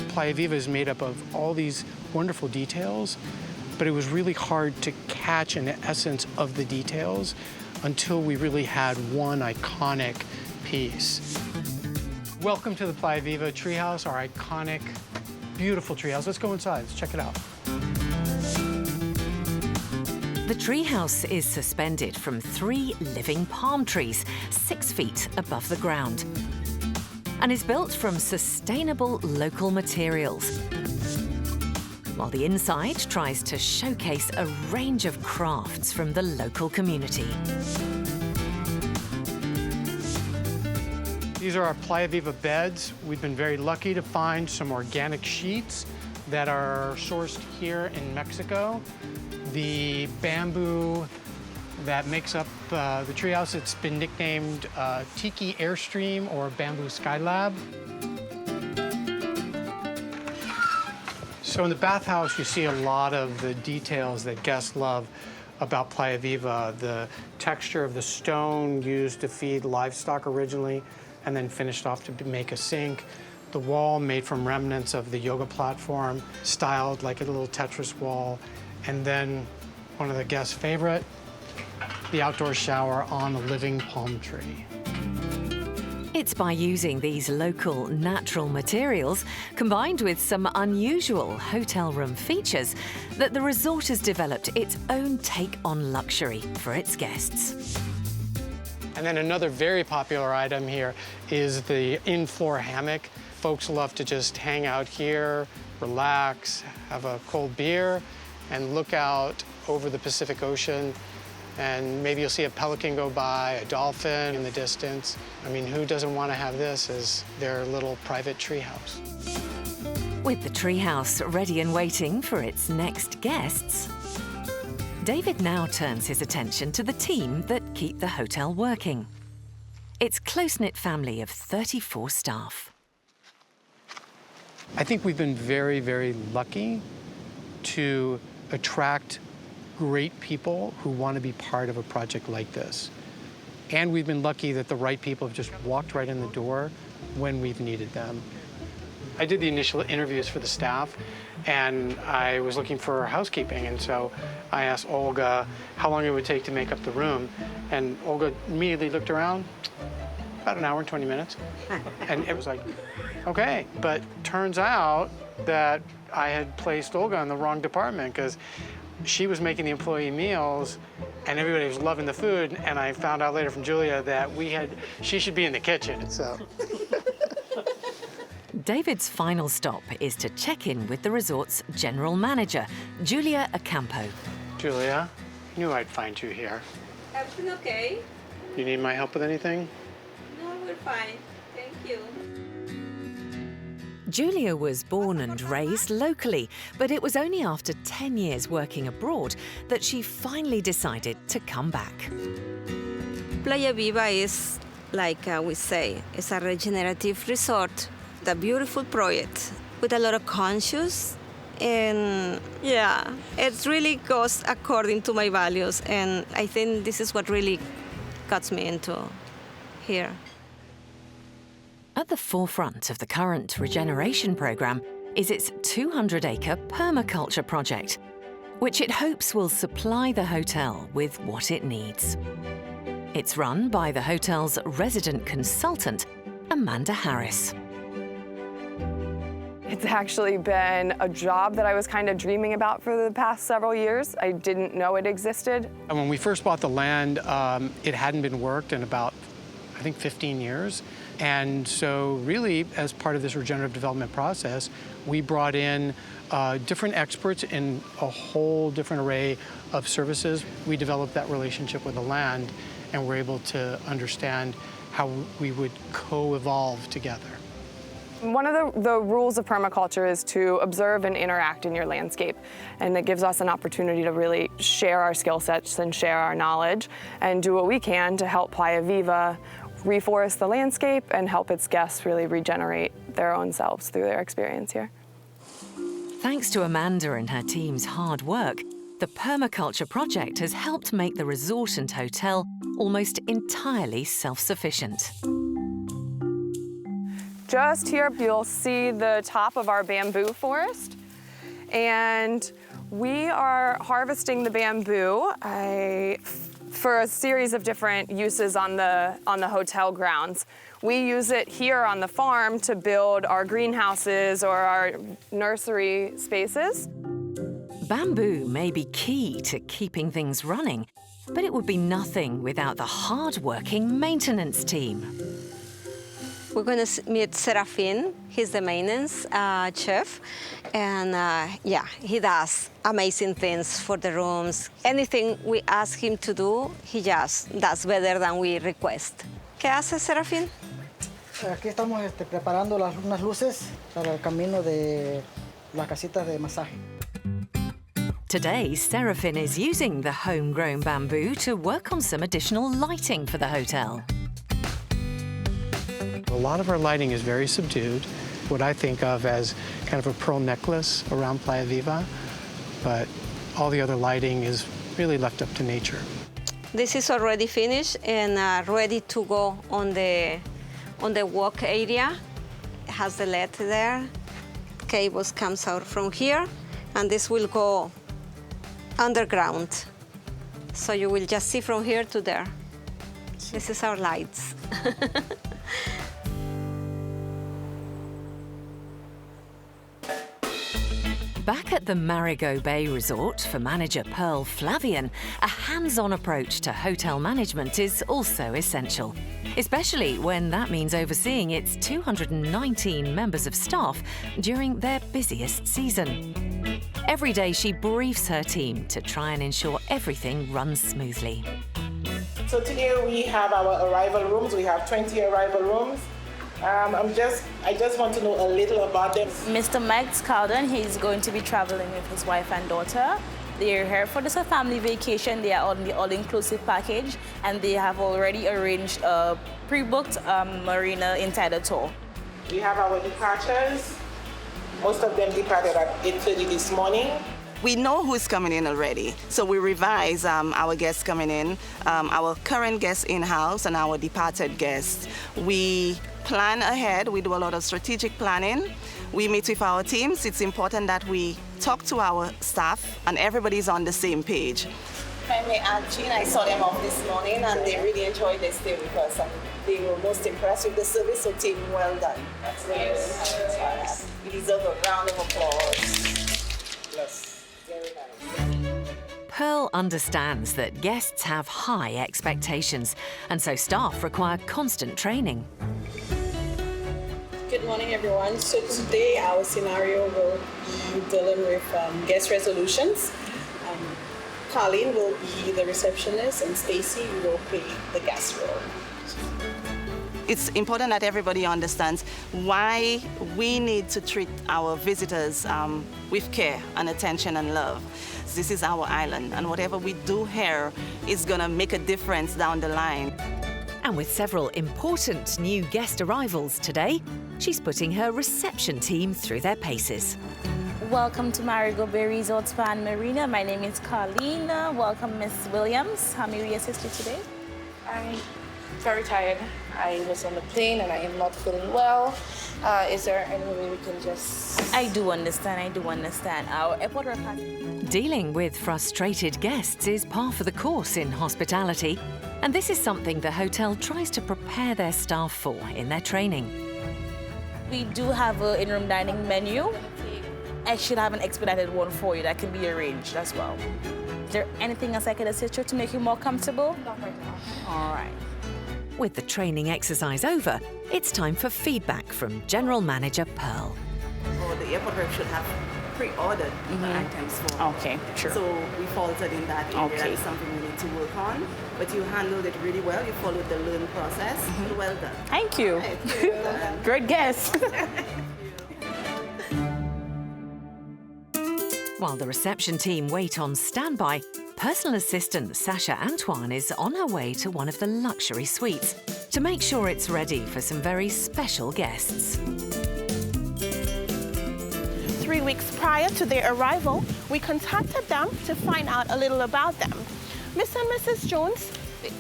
Playa Viva is made up of all these wonderful details, but it was really hard to catch an essence of the details until we really had one iconic piece. Welcome to the Playa Viva treehouse, our iconic, beautiful treehouse. Let's go inside, let's check it out. The treehouse is suspended from 3 living palm trees, 6 feet above the ground, and is built from sustainable local materials, while the inside tries to showcase a range of crafts from the local community. These are our Playa Viva beds. We've been very lucky to find some organic sheets that are sourced here in Mexico. The bamboo that makes up the treehouse, it's been nicknamed Tiki Airstream or Bamboo Skylab. So in the bathhouse, you see a lot of the details that guests love about Playa Viva. The texture of the stone used to feed livestock originally, and then finished off to make a sink. The wall made from remnants of the yoga platform, styled like a little Tetris wall. And then one of the guests' favorite, the outdoor shower on the living palm tree. It's by using these local natural materials, combined with some unusual hotel room features, that the resort has developed its own take on luxury for its guests. And then another very popular item here is the in-floor hammock. Folks love to just hang out here, relax, have a cold beer, and look out over the Pacific Ocean. And maybe you'll see a pelican go by, a dolphin in the distance. I mean, who doesn't want to have this as their little private treehouse? With the treehouse ready and waiting for its next guests, David now turns his attention to the team that keep the hotel working. Its close-knit family of 34 staff. I think we've been very, very lucky to attract great people who want to be part of a project like this. And we've been lucky that the right people have just walked right in the door when we've needed them. I did the initial interviews for the staff, and I was looking for housekeeping, and so I asked Olga how long it would take to make up the room, and Olga immediately looked around. about an hour and 20 minutes. And it was like, okay. But turns out that I had placed Olga in the wrong department because she was making the employee meals and everybody was loving the food. And I found out later from Julia that she should be in the kitchen, so. David's final stop is to check in with the resort's general manager, Julia Ocampo. Julia, knew I'd find you here. Everything okay? You need my help with anything? No, we're fine. Thank you. Julia was born and raised locally, but it was only after 10 years working abroad that she finally decided to come back. Playa Viva is, like we say, it's a regenerative resort, a beautiful project with a lot of conscious, and yeah, it really goes according to my values, and I think this is what really got me into here. At the forefront of the current regeneration program is its 200-acre permaculture project, which it hopes will supply the hotel with what it needs. It's run by the hotel's resident consultant, Amanda Harris. It's actually been a job that I was kind of dreaming about for the past several years. I didn't know it existed. And when we first bought the land, it hadn't been worked in about, I think, 15 years. And so really, as part of this regenerative development process, we brought in different experts in a whole different array of services. We developed that relationship with the land, and we're able to understand how we would co-evolve together. One of the rules of permaculture is to observe and interact in your landscape. And it gives us an opportunity to really share our skill sets and share our knowledge and do what we can to help Playa Viva reforest the landscape and help its guests really regenerate their own selves through their experience here. Thanks to Amanda and her team's hard work, the permaculture project has helped make the resort and hotel almost entirely self-sufficient. Just here, you'll see the top of our bamboo forest. And we are harvesting the bamboo for a series of different uses on the hotel grounds. We use it here on the farm to build our greenhouses or our nursery spaces. Bamboo may be key to keeping things running, but it would be nothing without the hard-working maintenance team. We're going to meet Serafin. He's the maintenance chef. And yeah, he does amazing things for the rooms. Anything we ask him to do, he just does better than we request. ¿Qué hace Serafin? Aquí estamos preparando unas luces para el camino de las casitas de masaje. Today, Serafin is using the homegrown bamboo to work on some additional lighting for the hotel. A lot of our lighting is very subdued, what I think of as kind of a pearl necklace around Playa Viva, but all the other lighting is really left up to nature. This is already finished and ready to go on the walk area. It has the LED there. Cables comes out from here, and this will go underground. So you will just see from here to there. This is our lights. Back at the Marigot Bay Resort for manager Pearl Flavian, a hands-on approach to hotel management is also essential, especially when that means overseeing its 219 members of staff during their busiest season. Every day she briefs her team to try and ensure everything runs smoothly. So today we have our arrival rooms. We have 20 arrival rooms. I just want to know a little about them. Mr. Max Calden, he's going to be traveling with his wife and daughter. They're here for this family vacation. They are on the all-inclusive package, and they have already arranged a pre-booked marina insider tour. We have our departures. Most of them departed at 8:30 this morning. We know who's coming in already, so we revise our guests coming in, our current guests in-house and our departed guests. We plan ahead, we do a lot of strategic planning. We meet with our teams. It's important that we talk to our staff and everybody's on the same page. If I may add, Jean, I saw them off this morning and they really enjoyed their stay with us and they were most impressed with the service, so team, well done. You deserve a round of applause. Yes, very nice. Pearl understands that guests have high expectations, and so staff require constant training. Good morning, everyone. So today our scenario will be dealing with guest resolutions. Colleen will be the receptionist and Stacy will play the guest role. It's important that everybody understands why we need to treat our visitors with care and attention and love. This is our island, and whatever we do here is going to make a difference down the line. And with several important new guest arrivals today, she's putting her reception team through their paces. Welcome to Marigo Bay Resort Spa and Marina. My name is Colleen. Welcome, Miss Williams. How may we assist you today? I'm very tired. I was on the plane and I am not feeling well. Is there any way we can just... I do understand. Our airport record... Dealing with frustrated guests is par for the course in hospitality, and this is something the hotel tries to prepare their staff for in their training. We do have an in-room dining menu. I should have an expedited one for you that can be arranged as well. Is there anything else I can assist you to make you more comfortable? Not right now. All right. With the training exercise over, it's time for feedback from General Manager Pearl. Or the airport rep should have pre-ordered the items for. Okay, sure. So we faltered in that area. Okay. That's something we need to work on. But you handled it really well. You followed the learn process. Well done. Thank you. Right. Great guess. While the reception team wait on standby, personal assistant Sasha Antoine is on her way to one of the luxury suites to make sure it's ready for some very special guests. 3 weeks prior to their arrival, we contacted them to find out a little about them. Mr. and Mrs. Jones,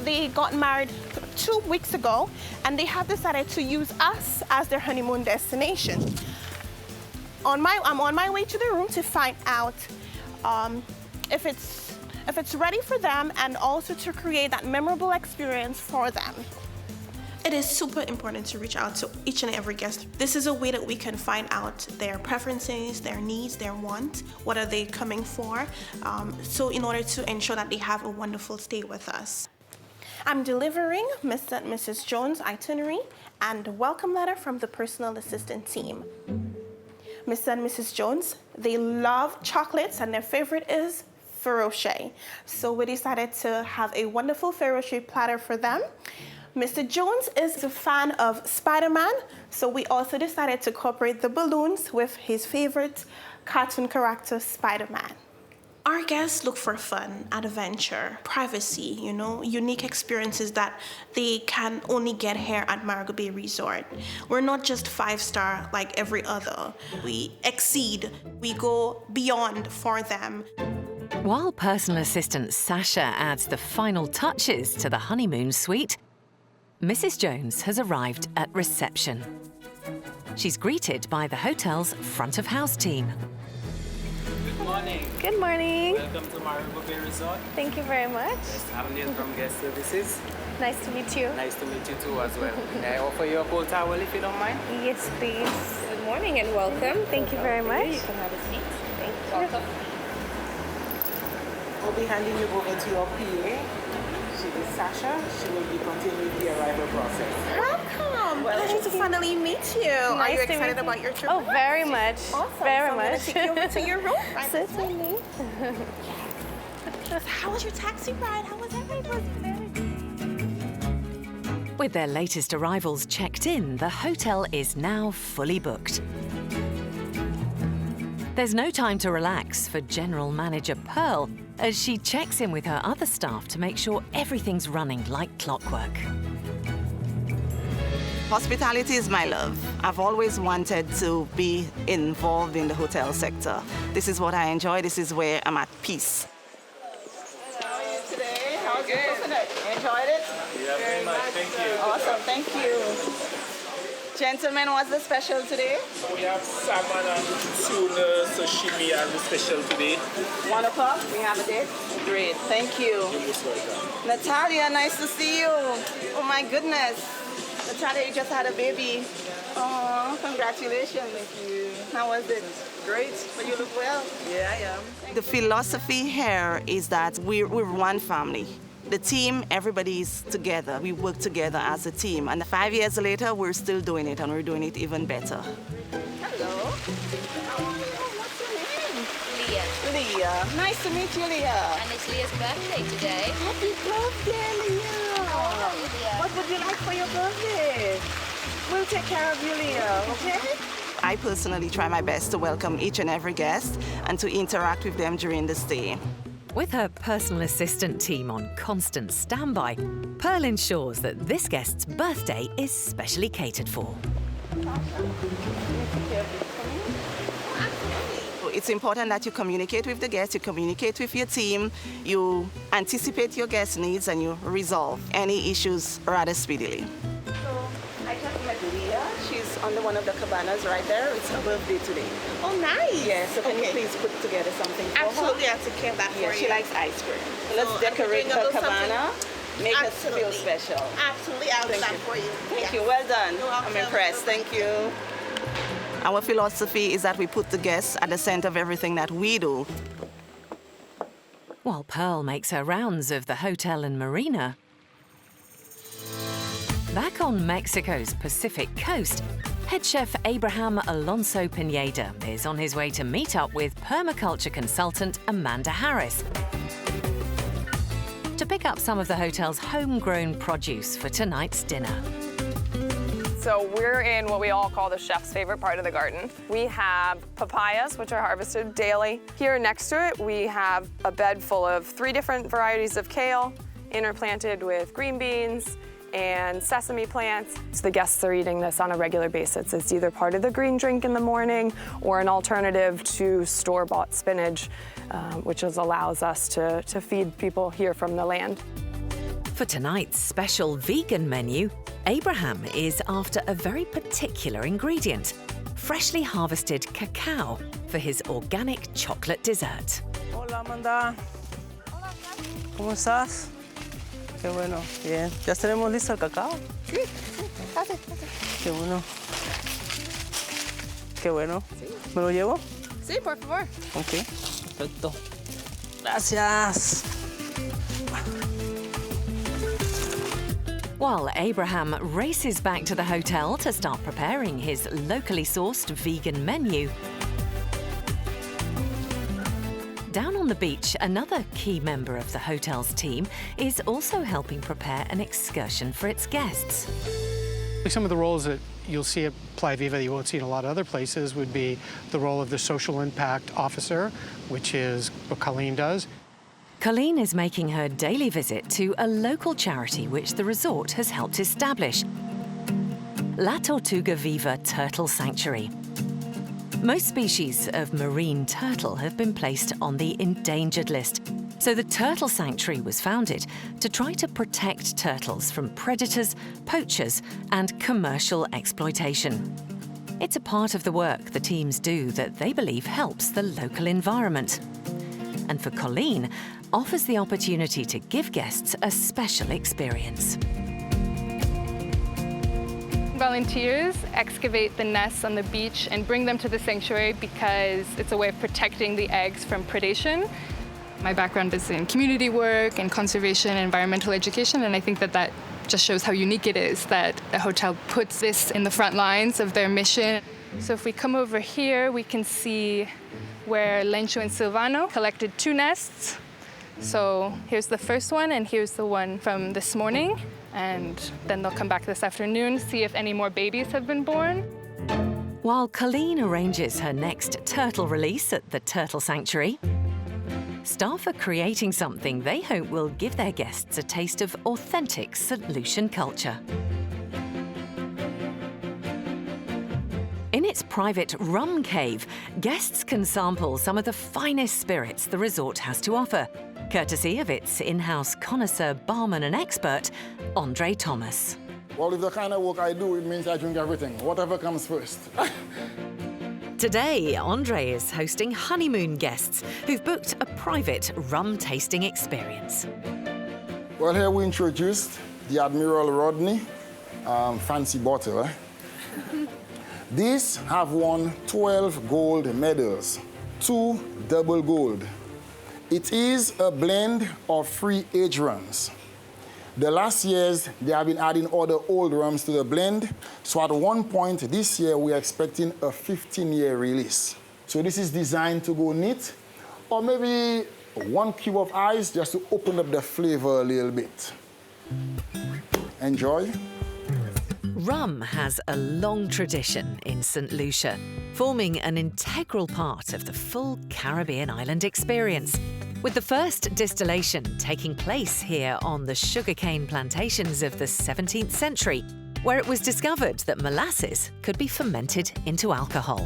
they got married 2 weeks ago, and they have decided to use us as their honeymoon destination. I'm on my way to the room to find out if it's ready for them and also to create that memorable experience for them. It is super important to reach out to each and every guest. This is a way that we can find out their preferences, their needs, their wants, what are they coming for, so in order to ensure that they have a wonderful stay with us. I'm delivering Mr. and Mrs. Jones' itinerary and a welcome letter from the personal assistant team. Mr. and Mrs. Jones, they love chocolates and their favorite is Ferrero Rocher. So we decided to have a wonderful Ferrero Rocher platter for them. Mr. Jones is a fan of Spider-Man, so we also decided to incorporate the balloons with his favorite cartoon character, Spider-Man. Our guests look for fun, adventure, privacy, unique experiences that they can only get here at Marigo Bay Resort. We're not just 5-star like every other. We exceed, we go beyond for them. While personal assistant Sasha adds the final touches to the honeymoon suite, Mrs. Jones has arrived at reception. She's greeted by the hotel's front of house team. Good morning. Good morning. Welcome to Marigo Bay Resort. Thank you very much. I'm Neil from Guest Services. Nice to meet you. Nice to meet you too as well. May I offer you a cold towel if you don't mind? Yes, please. Good morning and welcome. Thank you very much. You can have a seat. Thank you. Welcome. I'll be handing you over to your PA. She is Sasha. She will be continuing the arrival process. Welcome. Pleasure to finally meet you. Are you excited about your trip? Oh, very much. Awesome. Very so much. I'm going to take you over to your room. Right? Certainly. How was your taxi ride? How was everything? With their latest arrivals checked in, the hotel is now fully booked. There's no time to relax for General Manager Pearl as she checks in with her other staff to make sure everything's running like clockwork. Hospitality is my love. I've always wanted to be involved in the hotel sector. This is what I enjoy. This is where I'm at peace. How are you today? How was your coconut? You enjoyed it? Yeah, very much. Thank you. Awesome. Thank you. Gentlemen, what's the special today? So we have salmon and tuna sashimi as the special today. 1 o'clock, we have a date? Great, thank you. Natalia, nice to see you. Oh my goodness. Natalia, you just had a baby. Oh, congratulations. Thank you. How was it? Great, but you look well. Yeah, I am. The philosophy here is that we're one family. The team, everybody's together. We work together as a team. And 5 years later, we're still doing it, and we're doing it even better. Hello. How are you? What's your name? Leah. Leah. Nice to meet you, Leah. And it's Leah's birthday today. Happy birthday, Leah. Oh, Leah. What would you like for your birthday? We'll take care of you, Leah, okay? I personally try my best to welcome each and every guest and to interact with them during the stay. With her personal assistant team on constant standby, Pearl ensures that this guest's birthday is specially catered for. It's important that you communicate with the guests, you communicate with your team, you anticipate your guest needs, and you resolve any issues rather speedily. So I just met Leah. She's under one of the cabanas right there. It's her birthday today. Oh, nice. Yes, so can you please put together something for Absolutely, her? I'll take care of that for you. She likes ice cream. So let's So decorate I'm doing a her little cabana, make her Absolutely. feel special. Absolutely, I'll do that for you. Thank you, well done. I'm impressed, thank you. Our philosophy is that we put the guests at the center of everything that we do. While Pearl makes her rounds of the hotel and marina, back on Mexico's Pacific coast, head chef Abraham Alonso Pineda is on his way to meet up with permaculture consultant Amanda Harris to pick up some of the hotel's homegrown produce for tonight's dinner. So we're in what we all call the chef's favorite part of the garden. We have papayas, which are harvested daily. Here next to it, we have a bed full of 3 different varieties of kale, interplanted with green beans and sesame plants. So the guests are eating this on a regular basis. It's either part of the green drink in the morning or an alternative to store-bought spinach, which allows us to feed people here from the land. For tonight's special vegan menu, Abraham is after a very particular ingredient, freshly harvested cacao for his organic chocolate dessert. Hola, Amanda. ¿Cómo estás? Qué bueno, bien. ¿Ya tenemos listo el cacao? Sí, gracias. Qué bueno. Qué bueno. ¿Me lo llevo? Sí, por favor. Ok, perfecto. Gracias. While Abraham races back to the hotel to start preparing his locally sourced vegan menu, down on the beach, another key member of the hotel's team is also helping prepare an excursion for its guests. Some of the roles that you'll see at Playa Viva that you won't see in a lot of other places would be the role of the social impact officer, which is what Colleen does. Colleen is making her daily visit to a local charity which the resort has helped establish, La Tortuga Viva Turtle Sanctuary. Most species of marine turtle have been placed on the endangered list, so the Turtle Sanctuary was founded to try to protect turtles from predators, poachers, and commercial exploitation. It's a part of the work the teams do that they believe helps the local environment. And for Colleen, offers the opportunity to give guests a special experience. Volunteers excavate the nests on the beach and bring them to the sanctuary because it's a way of protecting the eggs from predation. My background is in community work and conservation and environmental education, and I think that just shows how unique it is that a hotel puts this in the front lines of their mission. So if we come over here, we can see where Lencho and Silvano collected 2 nests. So here's the first one, and here's the one from this morning. And then they'll come back this afternoon, see if any more babies have been born. While Colleen arranges her next turtle release at the Turtle Sanctuary, staff are creating something they hope will give their guests a taste of authentic St. Lucian culture. In its private rum cave, guests can sample some of the finest spirits the resort has to offer, courtesy of its in-house connoisseur barman and expert, Andre Thomas. Well, with the kind of work I do, it means I drink everything, whatever comes first. Today, Andre is hosting honeymoon guests who've booked a private rum tasting experience. Well, here we introduced the Admiral Rodney fancy bottle. These have won 12 gold medals, 2 double gold. It is a blend of 3 age rums. The last years, they have been adding other old rums to the blend. So at one point this year, we're expecting a 15-year release. So this is designed to go neat, or maybe 1 cube of ice just to open up the flavor a little bit. Enjoy. Rum has a long tradition in St. Lucia, forming an integral part of the full Caribbean island experience. With the first distillation taking place here on the sugarcane plantations of the 17th century, where it was discovered that molasses could be fermented into alcohol.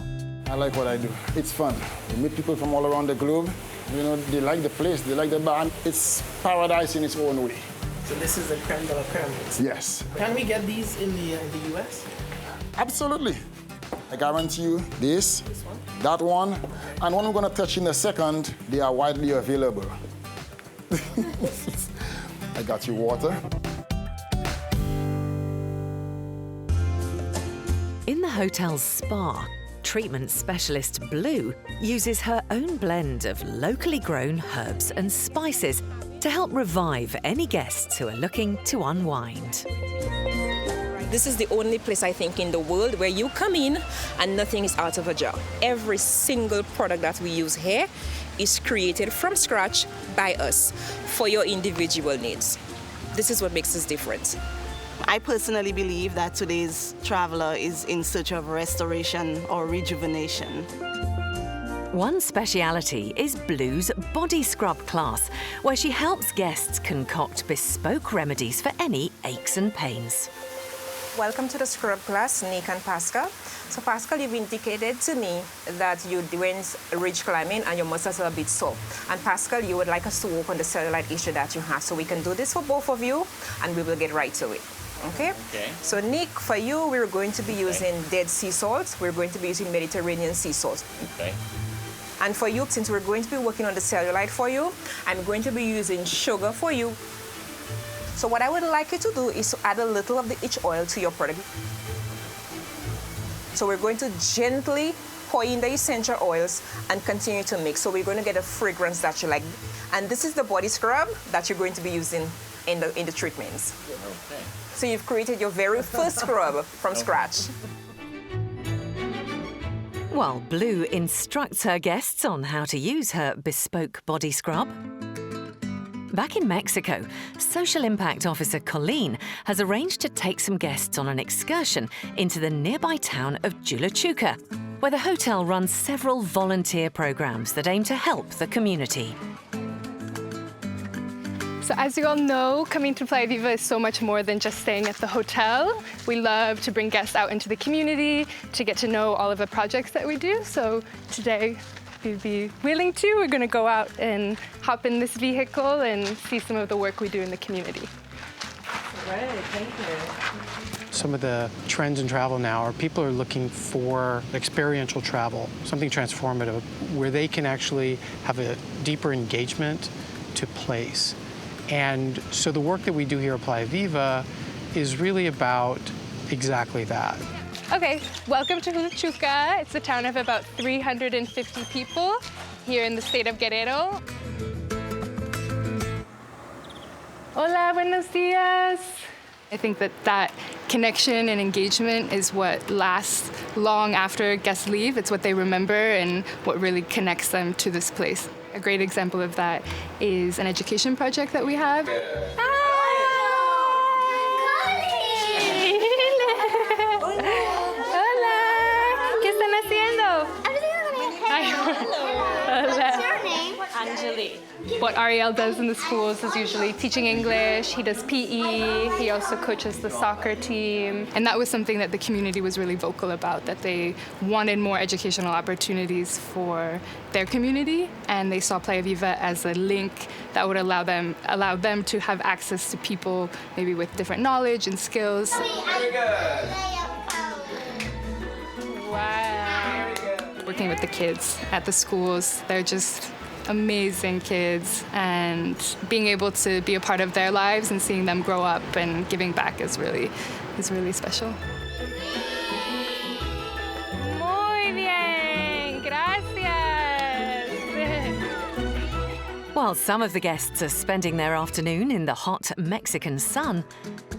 I like what I do. It's fun. We meet people from all around the globe. You know, they like the place, they like the bar. It's paradise in its own way. So this is a creme de la creme. Yes. Can we get these in the US? Absolutely. I guarantee you this that one, and one we're going to touch in a second, they are widely available. I got you water. In the hotel's spa, treatment specialist Blue uses her own blend of locally grown herbs and spices to help revive any guests who are looking to unwind. This is the only place, I think, in the world where you come in and nothing is out of a jar. Every single product that we use here is created from scratch by us for your individual needs. This is what makes us different. I personally believe that today's traveler is in search of restoration or rejuvenation. One speciality is Blue's body scrub class, where she helps guests concoct bespoke remedies for any aches and pains. Welcome to the scrub class, Nick and Pascal. So Pascal, you've indicated to me that you went ridge climbing and your muscles are a bit sore. And Pascal, you would like us to work on the cellulite issue that you have. So we can do this for both of you and we will get right to it. Okay? So Nick, for you, we're going to be using Dead Sea salt. We're going to be using Mediterranean sea salt. Okay. And for you, since we're going to be working on the cellulite for you, I'm going to be using sugar for you. So what I would like you to do is to add a little of the itch oil to your product. So we're going to gently pour in the essential oils and continue to mix. So we're going to get a fragrance that you like. And this is the body scrub that you're going to be using in the treatments. Okay. So you've created your very first scrub from scratch. While Blue instructs her guests on how to use her bespoke body scrub. Back in Mexico, Social Impact Officer Colleen has arranged to take some guests on an excursion into the nearby town of Julachuca, where the hotel runs several volunteer programs that aim to help the community. So as you all know, coming to Playa Viva is so much more than just staying at the hotel. We love to bring guests out into the community to get to know all of the projects that we do. So today, if you'd be willing to, we're going to go out and hop in this vehicle and see some of the work we do in the community. Great, thank you. Some of the trends in travel now are people are looking for experiential travel, something transformative, where they can actually have a deeper engagement to place. And so the work that we do here at Playa Viva is really about exactly that. Okay, welcome to Julachuca. It's a town of about 350 people here in the state of Guerrero. Hola, buenos dias. I think that connection and engagement is what lasts long after guests leave. It's what they remember and what really connects them to this place. A great example of that is an education project that we have. ready. What Ariel does in the schools is usually teaching English, he does PE, he also coaches the soccer team. And that was something that the community was really vocal about, that they wanted more educational opportunities for their community, and they saw Playa Viva as a link that would allow them to have access to people maybe with different knowledge and skills. Wow. Working with the kids at the schools, they're just amazing kids, and being able to be a part of their lives and seeing them grow up and giving back is really special. Muy bien, gracias. While some of the guests are spending their afternoon in the hot Mexican sun,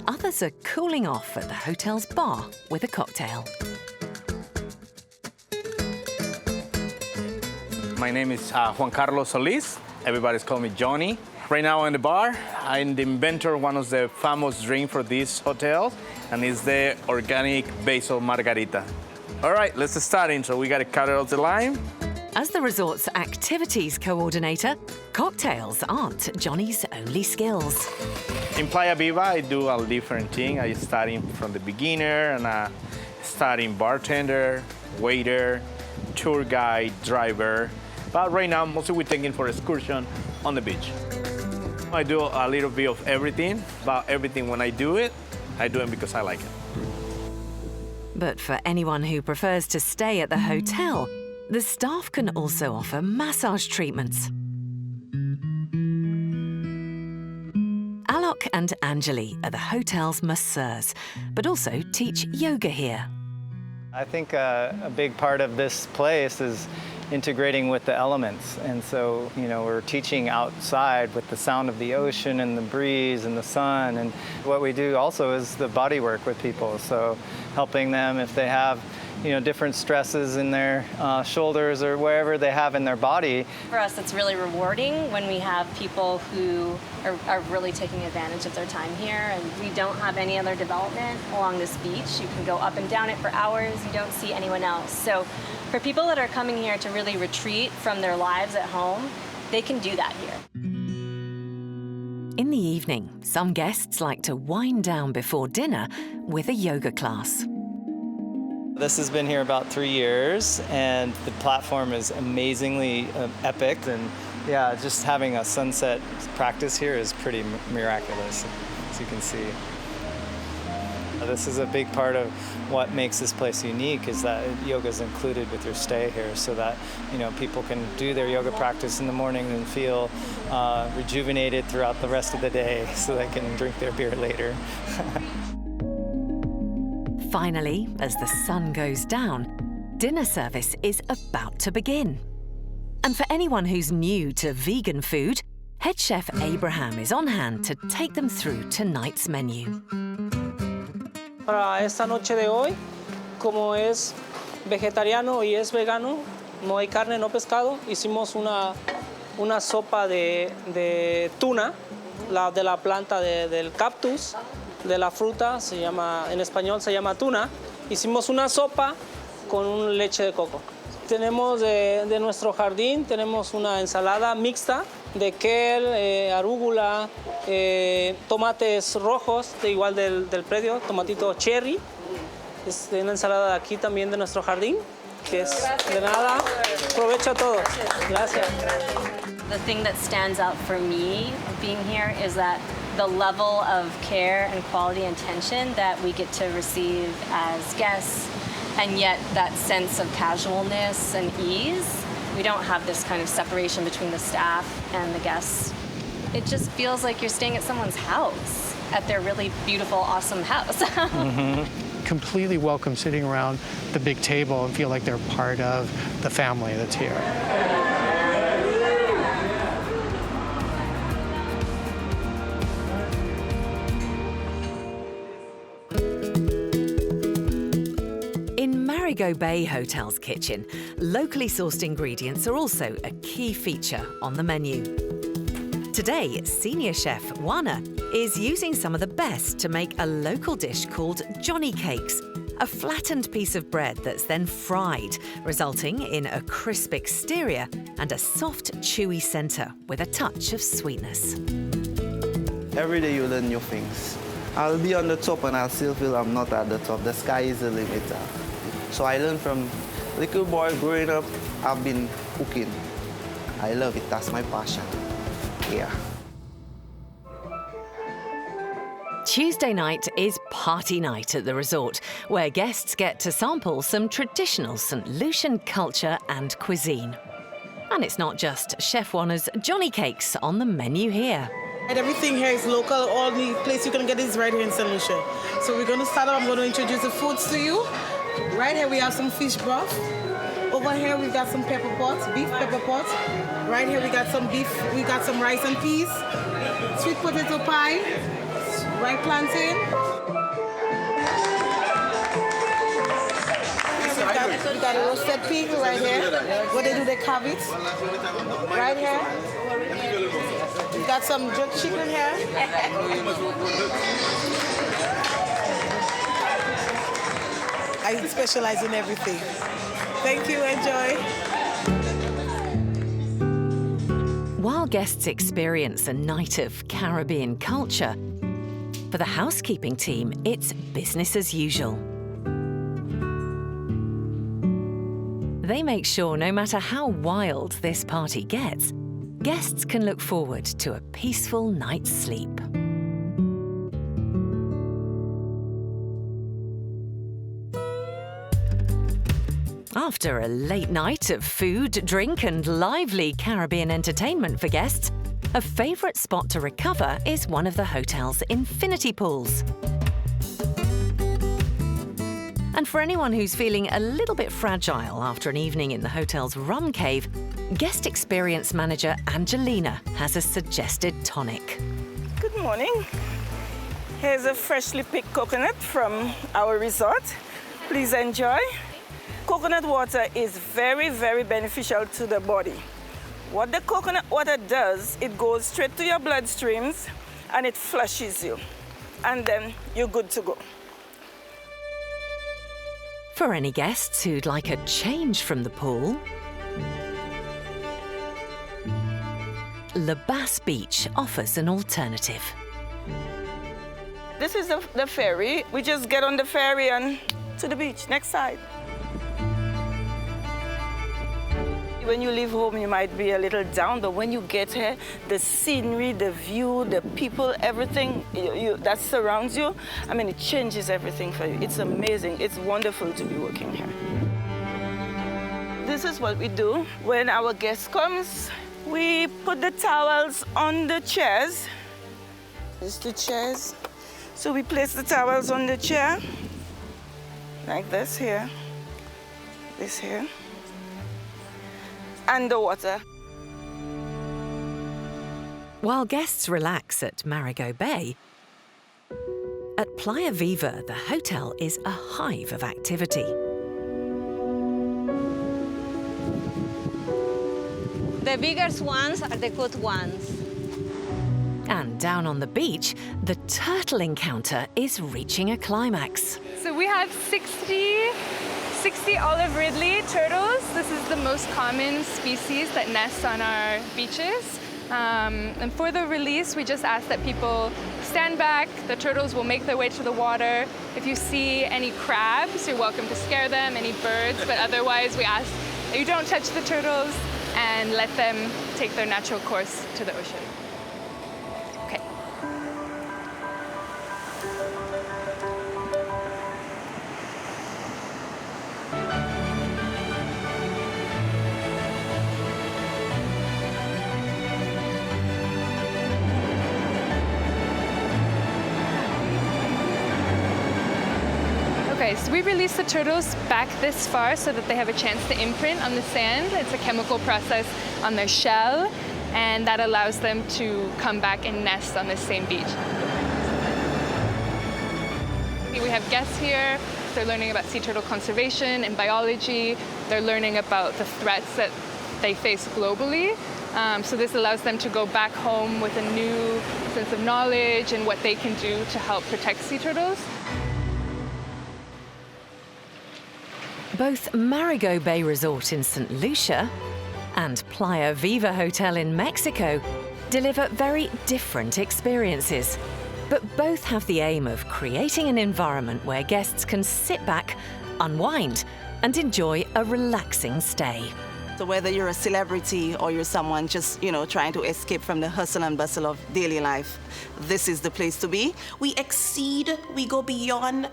others are cooling off at the hotel's bar with a cocktail. My name is Juan Carlos Solis. Everybody's call me Johnny. Right now in the bar, I'm the inventor of one of the famous drinks for this hotel, and it's the organic basil margarita. All right, let's start in. So we got to cut it off the lime. As the resort's activities coordinator, cocktails aren't Johnny's only skills. In Playa Viva, I do a different thing. I starting from the beginner, and I starting bartender, waiter, tour guide, driver. But right now, mostly we're taking for excursion on the beach. I do a little bit of everything, but everything when I do it because I like it. But for anyone who prefers to stay at the hotel, the staff can also offer massage treatments. Alok and Anjali are the hotel's masseurs, but also teach yoga here. I think a big part of this place is integrating with the elements. And so, we're teaching outside with the sound of the ocean and the breeze and the sun. And what we do also is the body work with people. So helping them if they have, different stresses in their shoulders or wherever they have in their body. For us, it's really rewarding when we have people who are really taking advantage of their time here, and we don't have any other development along this beach. You can go up and down it for hours. You don't see anyone else. So for people that are coming here to really retreat from their lives at home, they can do that here. In the evening, some guests like to wind down before dinner with a yoga class. This has been here about 3 years, and the platform is amazingly epic. And yeah, just having a sunset practice here is pretty miraculous, as you can see. This is a big part of what makes this place unique, is that yoga is included with your stay here, so that people can do their yoga practice in the morning and feel rejuvenated throughout the rest of the day, so they can drink their beer later. Finally, as the sun goes down, dinner service is about to begin. And for anyone who's new to vegan food, head chef Abraham is on hand to take them through tonight's menu. Para esta noche de hoy, como es vegetariano y es vegano, no hay carne, no pescado, hicimos una sopa de tuna, de la planta del cactus, de la fruta, en español se llama tuna. Hicimos una sopa con leche de coco. Tenemos de nuestro jardín, tenemos una ensalada mixta de kale, arúgula, tomates rojos, igual del predio, tomatito cherry. Es una ensalada de aquí también de nuestro jardín, que es de nada. Provecho a todos. Gracias. The thing that stands out for me being here is that the level of care and quality and attention that we get to receive as guests, and yet that sense of casualness and ease. We don't have this kind of separation between the staff and the guests. It just feels like you're staying at someone's house, at their really beautiful, awesome house. Completely welcome sitting around the big table and feel like they're part of the family that's here. Marigot Bay Hotel's kitchen, locally sourced ingredients are also a key feature on the menu. Today, senior chef Juana is using some of the best to make a local dish called Johnny Cakes, A flattened piece of bread that's then fried, resulting in a crisp exterior and a soft, chewy centre with a touch of sweetness. Every day you learn new things. I'll be on the top and I'll still feel I'm not at the top. The sky is the limit. So I learned from little boy growing up, I've been cooking. I love it, that's my passion. Yeah. Tuesday night is party night at the resort, where guests get to sample some traditional St. Lucian culture and cuisine. And it's not just Chef Warner's Johnny Cakes on the menu here. And everything here is local. All the place you can get is right here in St. Lucia. So we're going to start off. I'm going to introduce the foods to you. Right here we have some fish broth. Over here we got some pepper pots, beef pepper pots. Right here we got some beef. We got some rice and peas, sweet potato pie, ripe plantain. We got a roasted pig right here. Where they do the cabbage. Right here. We got some jerk chicken here. I specialize in everything. Thank you, enjoy. While guests experience a night of Caribbean culture, for the housekeeping team, it's business as usual. They make sure no matter how wild this party gets, guests can look forward to a peaceful night's sleep. After a late night of food, drink and lively Caribbean entertainment for guests, a favourite spot to recover is one of the hotel's infinity pools. And for anyone who's feeling a little bit fragile after an evening in the hotel's rum cave, guest experience manager Angelina has a suggested tonic. Good morning. Here's a freshly picked coconut from our resort. Please enjoy. Coconut water is very, very beneficial to the body. What the coconut water does, it goes straight to your bloodstreams and it flushes you. And then you're good to go. For any guests who'd like a change from the pool, Le Bass Beach offers an alternative. This is the ferry. We just get on the ferry and to the beach, next side. When you leave home, you might be a little down, but when you get here, the scenery, the view, the people, everything that surrounds you, I mean, it changes everything for you. It's amazing. It's wonderful to be working here. This is what we do. When our guest comes, we put the towels on the chairs. This is the chairs. So we place the towels on the chair, like this here, this here. And the water. While guests relax at Marigot Bay, at Playa Viva, the hotel is a hive of activity. The biggest ones are the good ones. And down on the beach, the turtle encounter is reaching a climax. So we have 60 olive ridley turtles. This is the most common species that nests on our beaches. And for the release, we just ask that people stand back. The turtles will make their way to the water. If you see any crabs, you're welcome to scare them, any birds, but otherwise we ask that you don't touch the turtles and let them take their natural course to the ocean. Okay. Okay, so we release the turtles back this far so that they have a chance to imprint on the sand. It's a chemical process on their shell, and that allows them to come back and nest on the same beach. We have guests here. They're learning about sea turtle conservation and biology. They're learning about the threats that they face globally. So this allows them to go back home with a new sense of knowledge and what they can do to help protect sea turtles. Both Marigot Bay Resort in St. Lucia and Playa Viva Hotel in Mexico deliver very different experiences, but both have the aim of creating an environment where guests can sit back, unwind, and enjoy a relaxing stay. So whether you're a celebrity or you're someone just, trying to escape from the hustle and bustle of daily life, this is the place to be. We exceed, we go beyond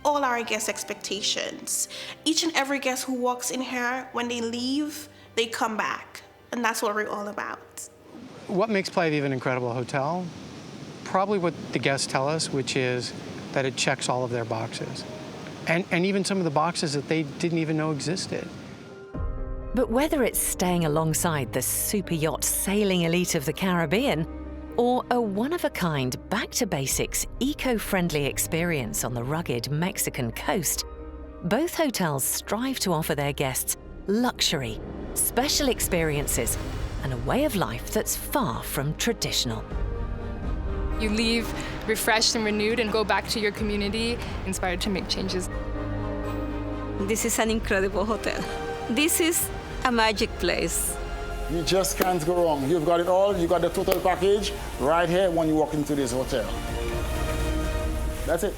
all our guest expectations. Each and every guest who walks in here, when they leave, they come back. And that's what we're all about. What makes Playa Viva an incredible hotel? Probably what the guests tell us, which is that it checks all of their boxes. And even some of the boxes that they didn't even know existed. But whether it's staying alongside the super yacht sailing elite of the Caribbean or a one-of-a-kind, back-to-basics, eco-friendly experience on the rugged Mexican coast, both hotels strive to offer their guests luxury, special experiences, and a way of life that's far from traditional. You leave refreshed and renewed and go back to your community, inspired to make changes. This is an incredible hotel. This is a magic place. You just can't go wrong. You've got it all. You got the total package right here when you walk into this hotel. That's it.